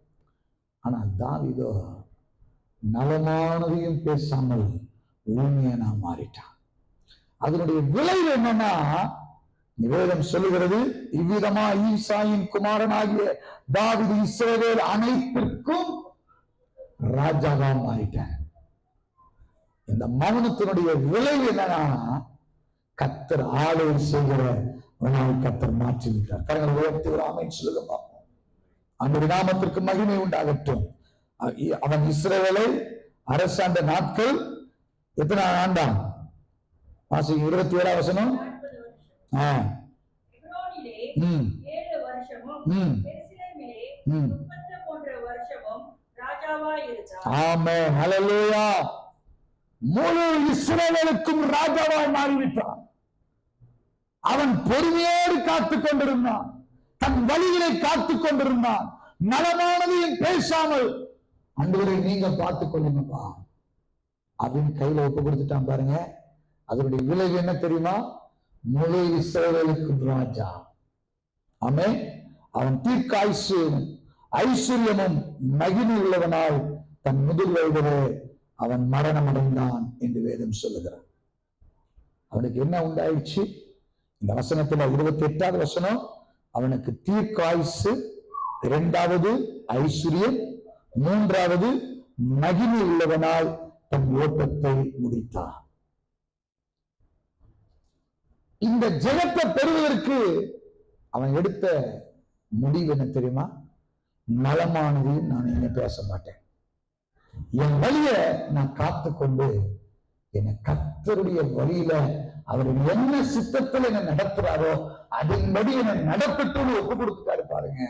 ஆனா தாவீதோ நலமானதையும் பேசாமல் ஊமையனா மாறிட்டான். அதனுடைய விளைவு என்னன்னா, வேதம் சொல்லுகிறது, இவ்விதமா ஈசாயின் குமாரனாகிய தாவீது இஸ்ரவேல் அனைத்திற்கும் ராஜாவா மாறிட்டான். இந்த மௌனத்தினுடைய விளைவு என்னன்னா, கர்த்தர் ஆளுகை செய்கிற கர்த்தர் மாற்றி விட்டார். கரங்களை உயர்த்தி ஒரு ஆமென் சொல்லுங்க பார்ப்போம். அவருடைய நாமத்திற்கு மகிமை உண்டாகட்டும். அவன் இஸ்ரவேலை அரசாண்ட நாட்கள் எத்தனை ஆண்டாம்? 27வது வசனம். ஆமென், ஹல்லேலூயா. முழு இஸ்ரவேலுக்கும் ராஜாவாய் மாறிவிட்டான். அவன் பொறுமையோடு காத்துக் கொண்டிருந்தான், தன் வழிகளை காத்துக் கொண்டிருந்தான், நலமானதையும் பேசாமல். அன்றுவரை நீங்க பார்த்துக் கொள்ளுங்கப்பா அப்படின்னு கையில ஒப்பு கொடுத்துட்டான் பாருங்க. அதனுடைய விளைவு என்ன தெரியுமா? முழு இஸ்ரவேலுக்கும் ராஜா. ஆமென். அவன் தீர்க்காயுசு ஐஸ்வர்யமும் மகிமை உள்ளவனால் தன் முதிர் வயதிலே அவன் மரணம் அடைந்தான் என்று வேதம் சொல்லுகிறான். அவனுக்கு என்ன உண்டாயிடுச்சு? இந்த வசனத்துல 28வது வசனம், அவனுக்கு தீர்க்காயுசு, 2வது ஐஸ்வர்யம், 3வது மகிமை உள்ளவனால் தன் ஓட்டத்தை முடித்தான். இந்த ஜெயத்தை பெறுவதற்கு அவன் எடுத்த முடிவு என்ன தெரியுமா? நலமானதையும் நான் என்ன பேச மாட்டேன், என் வழிய நான் காத்துக்கொண்டு என்னை கர்த்தருடைய வழியில அவர் என்ன சித்தத்தில் என்ன நடத்துறாரோ அதன்படி என்னை நடத்தட்டும்னு ஒப்பு கொடுத்துட்டாரு பாருங்க.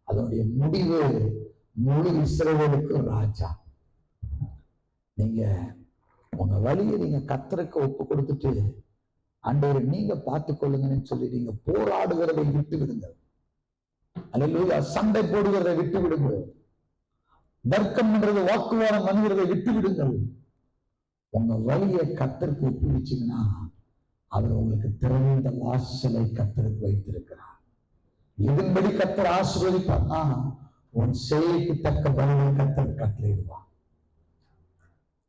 அதனுடைய முடிவு முழு இஸ்ரவேலுக்கு ராஜா. நீங்க உங்க வழியை நீங்க கர்த்தருக்கு ஒப்பு கொடுத்துட்டு, ஆண்டவரை நீங்க பார்த்துக் கொள்ளுங்கன்னு சொல்லி நீங்க போராடுகிறதை விட்டு விடுங்க. அல்லேலூயா. சண்டை போடுகிறதை விட்டு விடுங்க. தர்க்கம் பண்றது, வாக்குவாதம் பண்ணுகிறதை விட்டு விடுங்கள். உங்க வழியை கர்த்தருக்கு ஒப்புவிச்சீங்கன்னா அவர் உங்களுக்கு திறந்த வாசலை கர்த்தருக்கு வைத்திருக்கிறார். இதன்படி கர்த்தர் ஆசீர்வதிப்பார்னா உன் செய்திக்கு தக்க பலனை கர்த்தர் கட்டளையிடுவார்.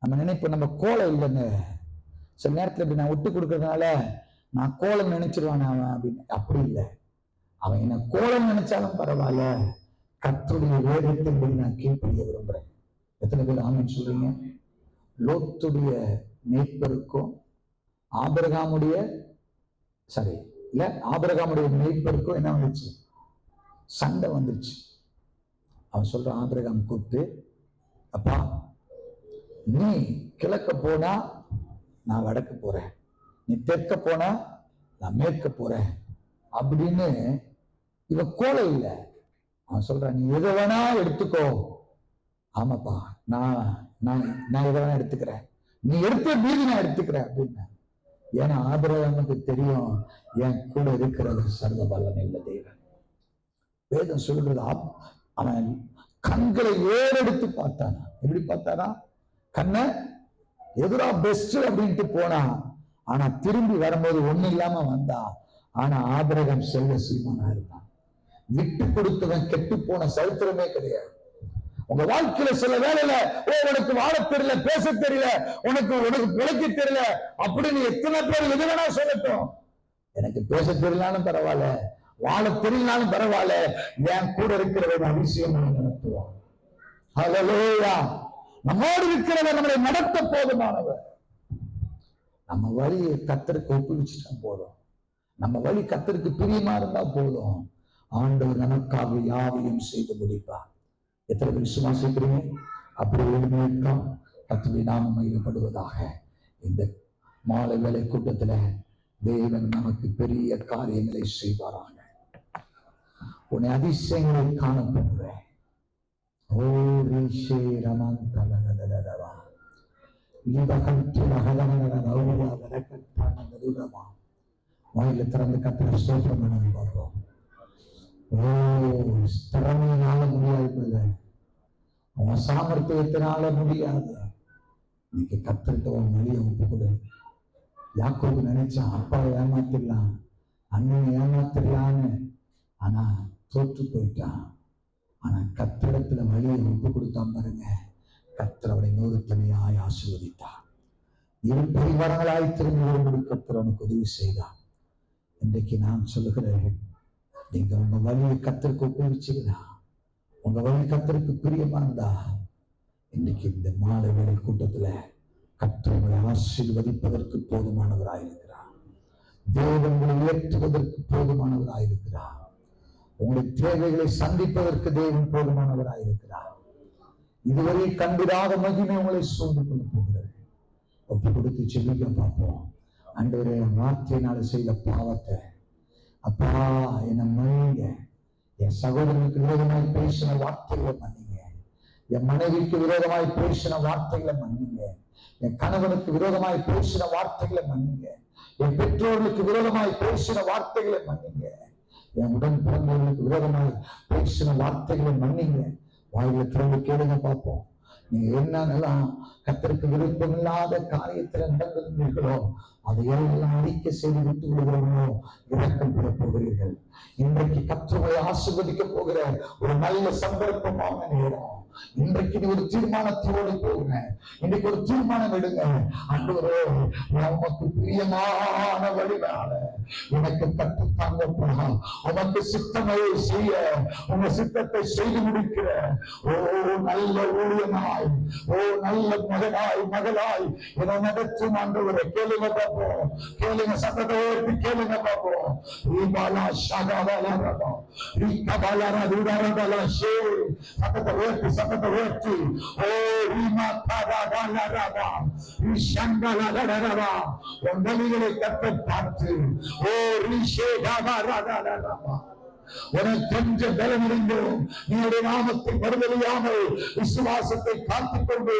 நம்ம நினைப்போம் நம்ம கோலம் இல்லைங்க. சில நேரத்துல இப்படி நான் விட்டு கொடுக்கறதுனால நான் கோலம் நினைச்சிருவான் அவன் அப்படின்னு. அப்படி இல்லை. அவன் என்ன கோலம் நினைச்சாலும் பரவாயில்ல, கர்த்தருடைய வேதத்தின்படி நான் கீழ்ப்படிய விரும்புறேன். எத்தனை பேர் ஆமென் சொல்றீங்க? லோத்துடைய மேய்ப்பருக்கும் ஆபிரகாமுடைய ஆபிரகாமுடைய மேய்ப்பருக்கும் என்ன வந்துச்சு? சண்டை வந்துச்சு. அவன் சொல்றான், ஆபிரகாம் கூப்பிட்டு, அப்பா நீ கிழக்க போனா நான் வடக்கு போறேன், நீ தெற்க போனா நான் மேற்க போறேன் அப்படின்னு. இவன் கோலை இல்லை. அவன் சொல்றான், நீ எதை வேணா எடுத்துக்கோ. ஆமாப்பா, நான் நான் நான் எதை வேணா எடுத்துக்கிறேன், நீ எடுத்த மீதி நான் எடுத்துக்கிறேன் அப்படின்னு. ஏன்னா ஆபிரகாமுக்கு தெரியும், என் கூட இருக்கிறது சர்வ பலன் உள்ள தேவன். வேதம் சொல்றது, அவன் கண்களை ஏறெடுத்து பார்த்தானா. எப்படி பார்த்தானா? கண்ணை எதிரா பெஸ்ட் அப்படின்ட்டு போனான். ஆனா திரும்பி வரும்போது ஒண்ணு இல்லாம வந்தான். ஆனா ஆபிரகாம் செல்வ சீமானா இருந்தான். விட்டு கொடுத்தவன் கெட்டு போன சரித்திரமே கிடையாது. உங்க வாழ்க்கையில சில வேலையில உனக்கு வாழ தெரியல, பேச தெரியல, உனக்கு பிழைக்க தெரியல அப்படின்னு எத்தனை பேர் எது வேணா சொல்லட்டும். எனக்கு பேச தெரியலாலும் பரவாயில்ல, வாழ தெரியலாலும் பரவாயில்ல, என் கூட இருக்கிறவன் அதிசயமாக நடத்துவான். ஹல்லேலூயா. நம்மோடு இருக்கிறவன் நம்மளை நடத்த போதுமானவர். நம்ம வழியை கர்த்தருக்கு ஒப்புவிச்சுட்டா போதும். நம்ம வழி கர்த்தருக்கு பிரியமா இருந்தா போதும். ஆண்டவர் நமக்காக யாவையும் செய்து முடிப்பார். எத்தனை பேர் விசுவாசிக்கிறீங்க? அப்படி எழுதியிருக்கோம். கர்த்தருடைய நாமம் மகிமைப்படுவதாக. இந்த மாலை வேலை கூட்டத்துல தேவன் நமக்கு பெரிய காரியங்களை செய்வாராக. உன்னை அதிசயங்களை காணப்படுவேன். வாயில திறந்து கர்த்தரை ஸ்தோத்திரம் பண்ணி பார்ப்போம். திறமையினால முடியாது, அவன் சாமர்த்தியத்தினால முடியாது. இன்னைக்கு கர்த்தர்கிட்ட உன் வழியை ஒப்பு கொடு. யாக்கோபு நினைச்சான், அப்பாவை ஏமாத்திடலாம், அண்ணனை ஏமாத்திடலான்னு. ஆனா தோற்று போயிட்டான். ஆனா கர்த்தரிடத்துல வழியை ஒப்பு கொடுத்தான் பாருங்க. கர்த்தர் அவனை நூறுத்தனையாய் ஆசீர்வதித்தார். இரு பரிவாரங்களாய் திரும்பி வரும்படி கர்த்தர் அவனுக்கு உதவி செய்தார். இன்றைக்கு நான் சொல்லுகிறேன், நீங்க உங்க வழியை கர்த்தருக்கு ஒப்புவிச்சீங்களா? உங்க வழி கர்த்தருக்கு பிரியமா இருந்தா இன்னைக்கு இந்த மாலை வேலை கூட்டத்துல கர்த்தர் உங்களை ஆசீர்வதிப்பதற்கு போதுமானவராயிருக்கிறார். தேவங்களை உயர்த்துவதற்கு போதுமானவராயிருக்கிறார். உங்களுடைய தேவைகளை சந்திப்பதற்கு தேவன் போதுமானவராயிருக்கிறார். இதுவரை கண்டிராத மகிமை உங்களை சூழ்ந்து கொள்ள போகிறது. ஒப்பு கொடுத்து செல்லிக்க பார்ப்போம். ஆண்டவரே, வார்த்தையினால செய்த பாவத்தை அப்பா என்ன மன்னிங்க. என் சகோதரனுக்கு விரோதமாய் பேசின வார்த்தைகளை மன்னிங்க. என் மனைவிக்கு விரோதமாய் பேசின வார்த்தைகளை மன்னிங்க. என் கணவனுக்கு விரோதமாய் பேசின வார்த்தைகளை மன்னிங்க. என் பெற்றோர்களுக்கு விரோதமாய் பேசின வார்த்தைகளை மன்னிங்க. என் உடன் பிறந்தவர்களுக்கு விரோதமாய் பேசின வார்த்தைகளை மன்னிங்க. வாயில திறந்து கேளுங்க பார்ப்போம். நீங்க என்னென்னலாம் கர்த்தருக்கு விருப்பமில்லாத காரியத்தில் நடந்திருந்தீர்களோ அதையெல்லாம் அறிக்கை செய்து விட்டு விடுகிறோமோ இரக்கம் பெற போகிறீர்கள். இன்றைக்கு கர்த்தரை ஆசீர்வதிக்க போகிற ஒரு நல்ல சந்தர்ப்பமான நேரம். இன்றைக்கு நீ ஒரு தீர்மானத்தோடு போங்க. இன்னைக்கு ஒரு தீர்மானம் எடுங்க. ஆண்டவரே, உமக்கு பிரியமான வழினால எனக்கு கற்றுத்தாங்கப்பா. உமக்கு சித்தமை செய்ய, உங்க சித்தத்தை செய்து முடிக்கிற நல்ல ஊழியனாய், நல்ல மகனாய் மகளாய் இதை நடத்தும் ஆண்டவரை கேளுங்க பார்ப்போம். கேளுங்க, சத்தத்தை உயர்த்தி கேளுங்க பார்ப்போம். சத்தத்தை உயர்த்தி, சத்தத்தை உயர்த்தி. உன் வழிகளை கற்று பார்த்து உனக்கு கொஞ்சம் பலம் இருந்தோம். நீருடைய நாமத்தை மறுதலியாமல் விசுவாசத்தை காத்துக் கொண்டு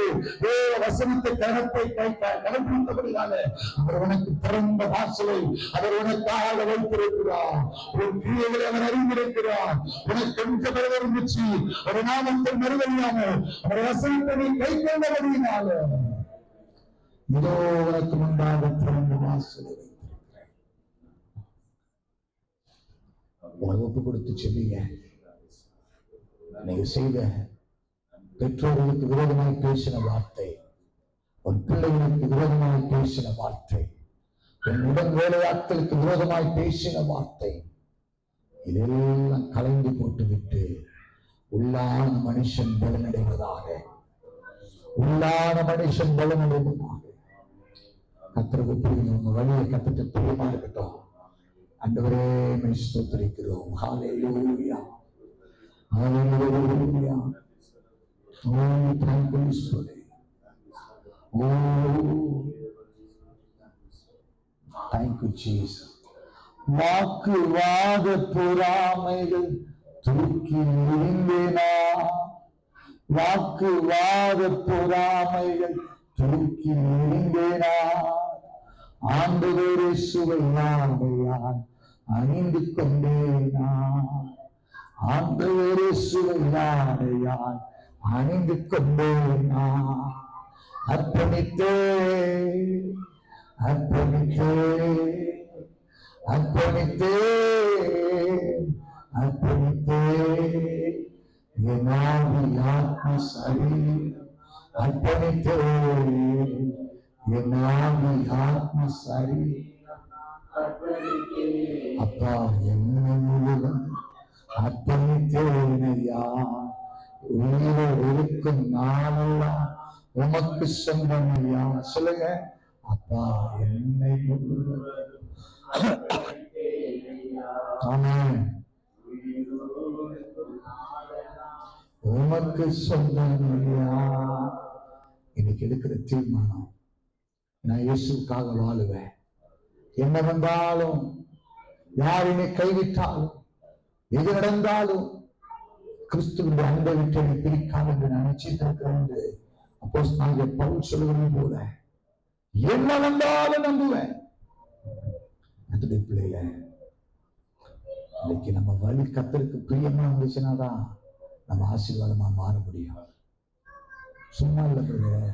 வசனத்தை கணத்தை கடைபிடித்தபடினால அவர் உனக்கு திறந்த வாசலை அவர் உனக்காக வைத்திருக்கிறார். உன் கிரியைகளை அவர் அறிந்திருக்கிறார். உனக்கு கொஞ்சம் பலம் இருந்துச்சு. ஒரு நாமத்தை மறுதலியாமல் அவர் வசனத்தை நீ கை கொண்டபடினால இதோ உனக்கு முன்பாக திறந்த வாசலை ஒப்பு கொடுத்து சொல்லுங்க. நீங்க செய்த பெற்றோர்களுக்கு விரோதமாய் பேசின வார்த்தை, உன் பிள்ளைகளுக்கு விரோதமாய் பேசின வார்த்தை, என் உடன் வேலையாட்களுக்கு விரோதமாய் பேசின வார்த்தை, இதெல்லாம் கலைந்து போட்டுவிட்டு உள்ளான மனுஷன் பலனடைவதாக, உள்ளான மனுஷன் பலனடைவதாக. கத்துறது புரியும், உங்க வழியை கத்துட்டு பிரியமா இருக்கட்டும். ஆண்டவரே உம்மை ஸ்தோத்திரிக்கிறோம். ஹல்லேலூயா, ஹல்லேலூயா. Oh, thank you, Spirit. Oh, thank you, Jesus. வாக்குவாத பொறாமைகள் தூக்கி எறிந்தேனா, வாக்குவாத பொறாமைகள் தூக்கி எறிந்தேனா, ஆண்டவரே சுவை ஆடையாய் அணிந்து கொண்டேனா, ஆண்டவரே சுவை ஆடையாய் அணிந்து கொண்டேனா, அர்ப்பணித்தே அர்ப்பணித்தே அர்ப்பணித்தே அர்ப்பணித்தே என் ஆவி ஆத்ம சரீரம் அர்ப்பணித்தே, என் ஆவி ஆத்ம சரீரம் அப்பா என்னை முழுவதும் அர்ப்பணித்தேனையா. உயிரோடு இருக்கும் நாளெல்லாம் உமக்கு சொந்தம் ஐயா. சொல்லுங்க, அப்பா என்னை முழுவதும். ஆமென். உமக்கு சொந்தம் ஐயா. இன்னைக்கு எடுக்கிற தீர்மானம், நான் இயேசுக்காக வாழுவேன். என்ன வந்தாலும், யார் என்னை கைவிட்டாலும், எது நடந்தாலும் கிறிஸ்துவின் அன்பை விட்டு என்னை பிரிக்காது என்று நினைச்சிருக்கிறேன் என்று அப்போஸ்தலனாகிய பவுல் சொல்லுகிறது போல என்ன வந்தாலும் நம்புவேன். கர்த்தருடைய பிள்ளைகளே, இன்னைக்கு நம்ம வழி கர்த்தருக்கு பிரியமா இருந்துச்சுன்னாதான் நம்ம ஆசீர்வாதமா மாற முடியும். சும்மா இல்லை பிள்ளைகளே,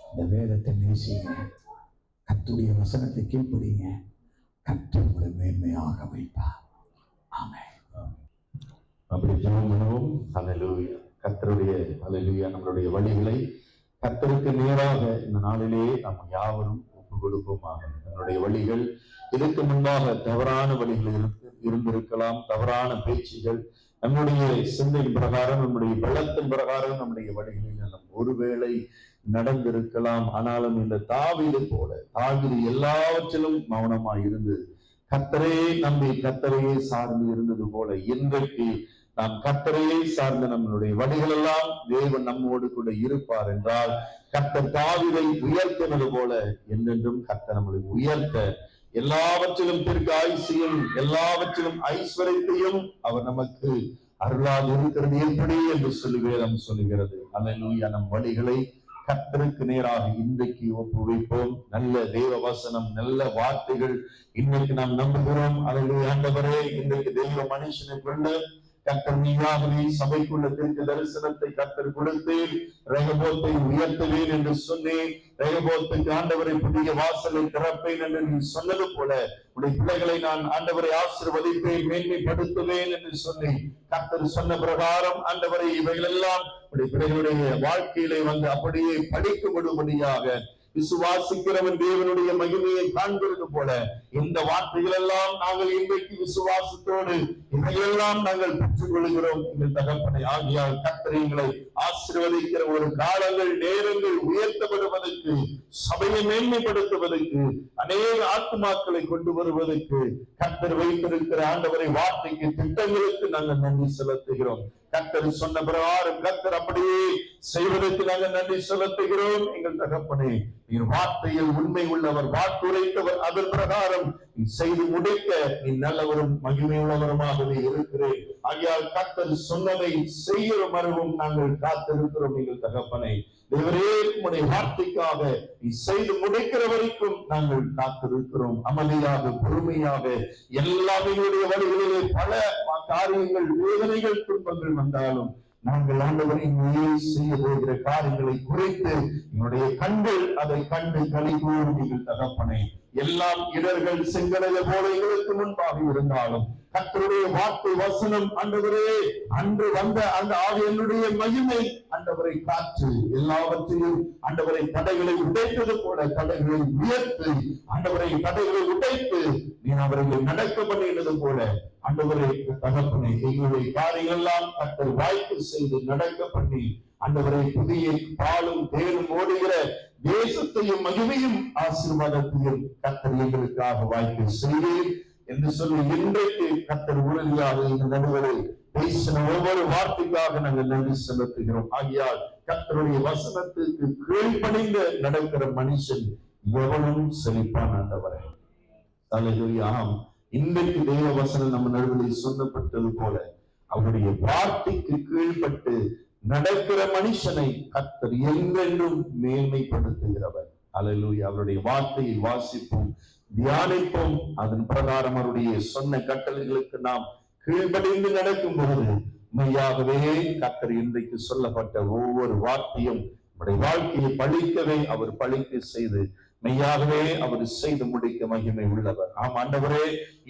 இந்த வேதத்தை நேசிங்க, கர்த்தருடைய வசனத்தை கீழ்ப்படிங்க, கர்த்தர் உங்களை மேன்மையாக வைப்பார். ஆமென். அப்படி ஜெபம் பண்ணுவோம். ஹல்லேலூயா. கர்த்தருடைய ஹல்லேலூயா நம்மளுடைய வழிகளை கர்த்தருக்கு நேராக இந்த நாளிலே நாம் யாவரும் ஒப்பு கொடுப்போமாக. நம்முடைய வழிகள் இதற்கு முன்பாக தவறான வழிகள் இருந்திருக்கலாம், தவறான பேச்சுகள், நம்முடைய சிந்தை பிரகாரம், நம்முடைய பலத்தின் பிரகாரம் நம்முடைய வழிகளில் நம் ஒருவேளை நடந்திருக்கலாம். ஆனாலும் இந்த தாவீது போல தாவீது எல்லாவற்றிலும் மௌனமாய் இருந்து கர்த்தரே நம்பி கர்த்தரையே சார்ந்து இருந்தது போல இன்றைக்கு நாம் கர்த்தரையே சார்ந்த நம்மளுடைய வழிகள் எல்லாம் தேவன் நம்மோடு கூட இருப்பார் என்றால், கர்த்தர் தாவீதை உயர்த்தினது போல என்றென்றும் கர்த்தர் நம்மளை உயர்த்த, எல்லாவற்றிலும் தீர்க்காயுசையும் எல்லாவற்றிலும் ஐஸ்வர்யத்தையும் அவர் நமக்கு அருளால் இருக்கிறது எப்படி என்று சொல்லி வேதம் சொல்லுகிறது. அல்லேலூயா. நம் வழிகளை கர்த்தருக்கு நேராக இன்றைக்கு ஒப்புவிப்போம். நல்ல தேவ வசனம், நல்ல வார்த்தைகள் இன்றைக்கு நாம் நம்புகிறோம். அல்லேலூயா. ஆண்டவரே, இன்றைக்கு தெய்வ மனுஷனை கொண்டு கர்த்தர் நீயாகவே சபைக்குள்ள தீர்க்க தரிசனத்தை கர்த்தர் கொடுத்து ரெகோபோத்தை உயர்த்துவேன் என்று சொன்னேன். ரெகோபோத்துக்கு ஆண்டவரை புதிய வாசலை திறப்பேன் என்று நீ சொன்னது போல உடைய பிள்ளைகளை நான் ஆண்டவரை ஆசீர்வதிப்பேன், மேன்மைப்படுத்துவேன் என்று சொன்னேன். கர்த்தர் சொன்ன பிரகாரம் ஆண்டவரை இவைகள் எல்லாம் உடைய பிள்ளைகளுடைய வாழ்க்கையிலே வந்து அப்படியே படிக்கப்படும்படியாக விசுவாசிக்கிறவன் தேவனுடைய மகிமையை காண்கிறது போல இந்த வார்த்தைகள் எல்லாம் நாங்கள் இன்றைக்கு விசுவாசத்தோடு இவையெல்லாம் நாங்கள் பெற்றுக் கொள்கிறோம். எங்கள் தகப்பனை ஆகியால் கர்த்தரை ஆசீர்வதிக்கிற ஒரு காலங்கள், நேரங்கள் உயர்த்தப்படுவதற்கு, சபையை மேன்மைப்படுத்துவதற்கு, அநேக ஆத்துமாக்களை கொண்டு வருவதற்கு கர்த்தர் வைத்திருக்கிற ஆண்டவரை வார்த்தைக்கு, திட்டங்களுக்கு நாங்கள் நன்றி செலுத்துகிறோம். கர்த்தர் சொன்ன பிரகாரம் கர்த்தர் அப்படியே செய்வதற்கு நாங்கள் நன்றி செலுத்துகிறோம். எங்கள் தகப்பனே, நீர் வார்த்தையில் உண்மை உள்ளவர், வாக்குரைத்தவர், அதன் பிரகாரம் நீ செய்து முடிக்க நீ நல்லவரும் மகிமை உள்ளவருமாகவே இருக்கிறேன். ஆகையால் கர்த்தர் சொன்னதை செய்கிற மரபும் நாங்கள் காத்திருக்கிறோம். எங்கள் தகப்பனே, தேவரே, உம்முடைய வார்த்தைக்காக நீ செய்து முடிக்கிற வரைக்கும் நாங்கள் காத்திருக்கிறோம். அமைதியாக, பொறுமையாக, எல்லாமே எங்களுடைய வழிகளிலே பல காரியங்கள், வேதனைகள், துன்பங்கள் வந்தாலும் நாங்கள் ஆண்டவரை நீ செய்ய போகிற காரியங்களை குறைத்து என்னுடைய கண்கள் அதை கண்டு கலிகூரும். எங்கள் தகப்பனே, எல்லாம் இடர்கள் செங்கடலை போல எங்களுக்கு முன்பாக இருந்தாலும் கர்த்தருடைய வார்த்தை வசனம் ஆண்டவரே அன்று வந்த அந்த ஆவியனுடைய மகிமை ஆண்டவரை காற்று எல்லாவற்றையும் ஆண்டவரை தடைகளை உடைத்தது போல தடைகளை உயர்த்து, ஆண்டவரை தடைகளை உடைத்து நீ அவர்களை நடக்க பண்ணினது போல ஆண்டவரே தகப்பனே எங்களுடைய காரியங்கள் எல்லாம் கர்த்தர் வாய்ப்பு செய்து நடக்க பண்ணி ஆண்டவரை புதிய பாலும் தேனும் ஓடுகிற தேசத்தையும் மகிமையும் ஆசீர்வாதத்தையும் கர்த்தர் எங்களுக்காக வாய்ப்பு செய்தீர் என்று சொல்லி இன்றைக்கு கர்த்தர் உறுதியாக இந்த நடுவரை பேசின ஒவ்வொரு வார்த்தைக்காக நாங்கள் நன்றி செலுத்துகிறோம். ஆகியால் கர்த்தருடைய வசனத்துக்கு கீழ்ப்பணிந்து நடக்கிற மனுஷன் எவனும் செழிப்பான். ஆண்டவரே அல்லேலூயா. இன்றைக்கு தேவ வசனம் நம்ம நடுவில் சொல்லப்பட்டது போல அவருடைய வார்த்தைக்கு கீழ்பட்டு நடக்கிற மனுஷனை கர்த்தர் என்றென்றும் மேன்மைப்படுத்துகிறவர். அல்லேலூயா. அவருடைய வார்த்தையை வாசிப்போம், தியானிப்போம். அதன் பிரகாரம் அவருடைய சொன்ன கட்டளைகளுக்கு நாம் கீழ்ப்படிந்து நடக்கும் பொழுது மெய்யாகவே கர்த்தர் இன்றைக்கு சொல்லப்பட்ட ஒவ்வொரு வார்த்தையும் நம்முடைய வாழ்க்கையை பழிக்கவே அவர் பழிக்க செய்து மெய்யாகவே அவர் செய்து முடிக்க மகிமை உள்ளவர். ஆம் ஆண்டவரே,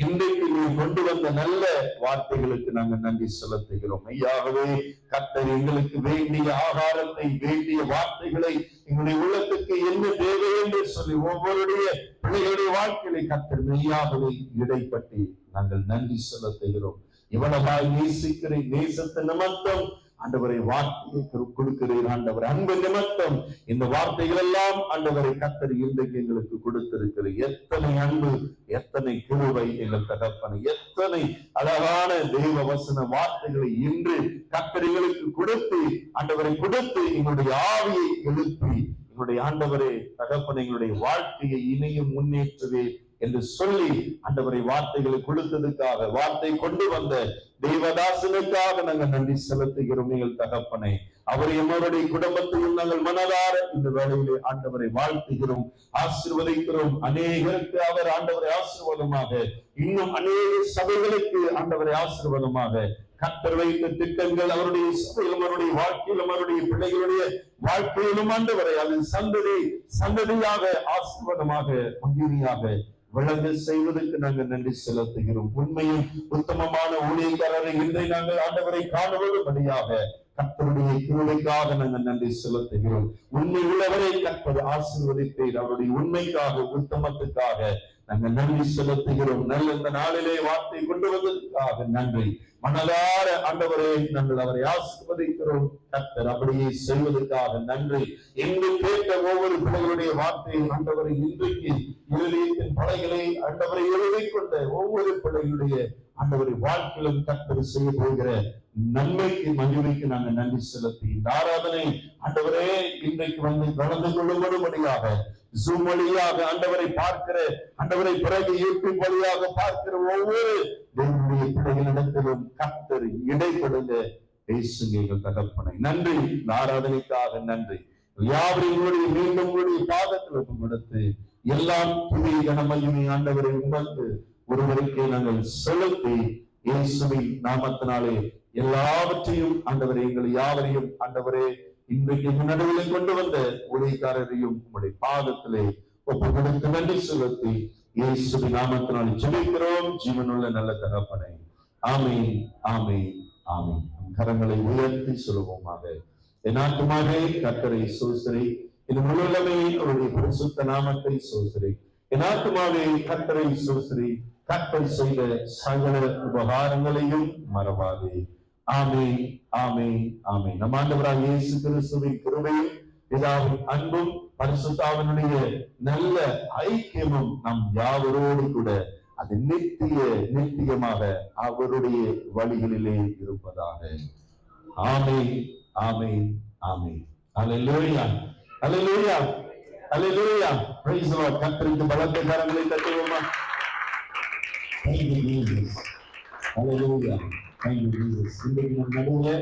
இன்றைக்கு நீ கொண்டு வந்த நல்ல வார்த்தைகளுக்கு நாங்கள் நன்றி செலுத்துகிறோம். மெய்யாகவே கர்த்தர் எங்களுக்கு வேண்டிய ஆகாரத்தை, வேண்டிய வார்த்தைகளை, எங்களுடைய உள்ளத்துக்கு என்ன தேவை என்று சொல்லி ஒவ்வொருடைய பிள்ளைகளுடைய வாழ்க்கையை கர்த்தர் மெய்யாகவே இடைப்பட்டு நாங்கள் நன்றி செலுத்துகிறோம். இவ்வளவாய் நேசிக்கிற நேசத்தின் நிமித்தம் ஆண்டவரை வார்த்தையை கொடுக்கிறீர். ஆண்டவர் அன்பு நிமித்தம் இந்த வார்த்தைகள் எல்லாம் ஆண்டவரை கர்த்தர் இன்றைக்கு எங்களுக்கு கொடுத்திருக்கிறது. எத்தனை அன்பு, எத்தனை கிருபை எங்கள் தகப்பனை, எத்தனை அழகான தெய்வ வசன வார்த்தைகளை இன்று கர்த்தர் எங்களுக்கு கொடுத்து ஆண்டவரை கொடுத்து எங்களுடைய ஆவியை எழுப்பி எங்களுடைய ஆண்டவரே தகப்பனை எங்களுடைய வாழ்க்கையை இணையும் முன்னேற்றவே என்று சொல்லி ஆண்டவரை வார்த்தைகளை கொடுத்ததுக்காக, வார்த்தை கொண்டு வந்த தேவதாசனுக்காக நாங்கள் நன்றி செலுத்துகிறோம். நீங்கள் தகப்பனை அவரையும் அவருடைய குடும்பத்தையும் நாங்கள் மனதார இந்த வேளையிலே ஆண்டவரை வாழ்த்துகிறோம், ஆசீர்வதிக்கிறோம். அநேகருக்கு அவர் ஆண்டவரை ஆசீர்வாதமாக, இன்னும் அநேக சபைகளுக்கு ஆண்டவரை ஆசீர்வாதமாக கர்த்தர் வைத்த திட்டங்கள் அவருடைய சபையிலும் அவருடைய வாழ்க்கையிலும் அவருடைய பிள்ளைகளுடைய வாழ்க்கையிலும் ஆண்டவரை அது சந்ததி சந்ததியாக ஆசீர்வாதமாக மகிமையாக விளங்க செய்வதற்கு நாங்கள் நன்றி செலுத்துகிறோம். உண்மையில் உத்தமமான ஊழியக்காரரை இன்றை நாங்கள் ஆண்டவரை காணுவதுபடியாக கர்த்தருடைய கிருபைக்காக நாங்கள் நன்றி செலுத்துகிறோம். உண்மை உள்ளவரை கர்த்தர் ஆசீர்வதித்தீர். அவருடைய உண்மைக்காக, உத்தமத்துக்காக நாங்கள் நன்றி செலுத்துகிறோம். நல்ல இந்த நாளிலே வார்த்தை கொண்டு வந்ததற்காக நன்றி. மனதார ஆண்டவரை நாங்கள் அவரை ஆசீர்வதிக்கிறோம். கர்த்தர் அப்படியே செய்வதற்காக நன்றி. எங்கு கேட்ட ஒவ்வொரு பிள்ளைகளுடைய வார்த்தையை ஆண்டவரை இன்றைக்கு இருதயத்தின் படைகளை ஆண்டவரை எழுதிக் கொண்ட ஒவ்வொரு பிள்ளைகளுடைய ஆண்டவரை வாழ்க்கையிலும் கர்த்தர் செய்ய போகிற நன்மைக்கு மகிமைக்கு நாங்கள் நன்றி செலுத்தி இந்த ஆராதனை ஆண்டவரே இன்றைக்கு வந்து கலந்து கொள்ளும்படியாக ஜூம் வழியாக ஆண்டவரை பார்க்கிற, ஆண்டவரை பிறகு யூடியூப் வழியாக பார்க்கிற ஒவ்வொரு தேவனுடைய பிள்ளைகளிடத்திலும் கர்த்தர் இடைப்படுங்க பேசுங்க எங்கள் தகப்பனை. நன்றி. இந்த ஆராதனைக்காக நன்றி. யாவரையும் உங்களுடைய மீண்டும் உங்களுடைய பாதத்தில் கொடுத்து எல்லாம் புதிய கனமகிமை ஆண்டவரை உணர்ந்து ஒருவருக்கே நாங்கள் செலுத்தி இயேசுவின் நாமத்தினாலே எல்லாவற்றையும் ஆண்டவரை எங்கள் யாவரையும் ஆண்டவரே இன்றைக்கு நடுவில் கொண்டு வந்த ஊழியக்காரரையும் உங்களுடைய பாதத்திலே ஒப்பு கொடுத்து நன்றி செலுத்தி இயேசுவின் நாமத்தினாலே ஜெபிக்கிறோம் ஜீவனுள்ள நல்ல தகப்பனே. ஆமென், ஆமென், ஆமென். கரங்களை உயர்த்தி சொல்லுவோமாக. என் ஆத்துமாவே கர்த்தரை ஸ்தோத்திரி, என் முழுவதுமே அவருடைய பரிசுத்த நாமத்தை ஸ்தோத்திரி. என் ஆத்துமாவே கர்த்தரை ஸ்தோத்திரி, கர்த்தர் செய்த சகல உபகாரங்களையும் மறவாதே. ஆமென், ஆமென், ஆமென். நம் ஆண்டவராகிய இயேசு கிறிஸ்துவின் கிருபையும் பிதாவின் அன்பும் பரிசுத்தாவினுடைய நல்ல ஐக்கியமும் நம் யாவரோடு கூட அது நித்தியமாக அவருடைய வழிகளிலே இருப்பதாக. ஆமென், ஆமென், ஆமென். அல்லேலூயா, அல்லேலூயா, அல்லேலூயா. Praise the lord. கர்த்தருக்கு பலத்த கரங்களை தட்டுவோமா? Thank you Jesus. Hallelujah. Thank you Jesus. இன்றைக்கு நம் நடுவே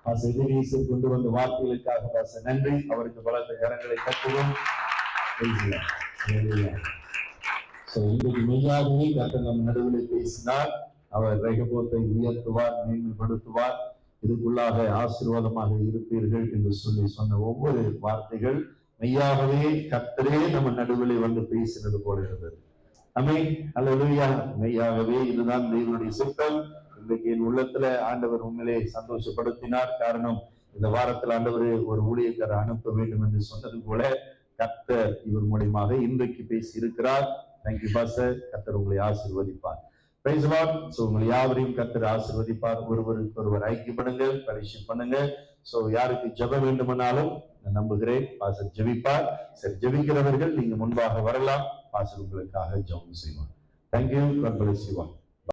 பாஸ்டர் கொண்டு வந்த வார்த்தைகளுக்காக பாஸ்டர் நன்றி. அவருக்கு பலத்த கரங்களை தட்டுவோம். Praise the Lord. Hallelujah. இன்றைக்கு மெய்யாகவே கர்த்தர் நம் நடுவில் பேசினார். அவர் ரெகபோத்தை உயர்த்துவார், மேன்மைப்படுத்துவார், இதுக்குள்ளாக ஆசீர்வாதமாக இருப்பீர்கள் என்று சொல்லி சொன்ன ஒவ்வொரு வார்த்தைகள் மெய்யாகவே கர்த்தரே நம்ம நடுவிலே வந்து பேசினது போல இருந்தது. ஆமென், அல்லேலூயா. மெய்யாகவே இதுதான் தேவனுடைய சித்தம். இன்றைக்கு என் உள்ளத்துல ஆண்டவர் உண்மையிலே சந்தோஷப்படுத்தினார். காரணம், இந்த வாரத்தில் ஆண்டவர் ஒரு ஊழியக்காரரை அனுப்ப வேண்டும் என்று சொன்னது போல கர்த்தர் இவர் மூலமாக இன்றைக்கு பேசி இருக்கிறார். Thank you pastor. கர்த்தர் உங்களை ஆசீர்வதிப்பார். Praise the Lord. So உங்களை யாவரையும் கர்த்தர் ஆசீர்வதிப்பார். ஒருவருக்கு ஒருவர் ஐக்கியப்படுங்கள், fellowship பண்ணுங்க. So யாருக்கு ஜெபம் வேண்டுமானாலும் நான் நம்புகிறேன் பாஸ்டர் ஜெபிப்பார். சரி, ஜெபிக்கிறவர்கள் நீங்க முன்பாக வரலாம். பாஸ்டர் உங்களுக்காக ஜெபம் செய்வார். Thank you. God bless you all.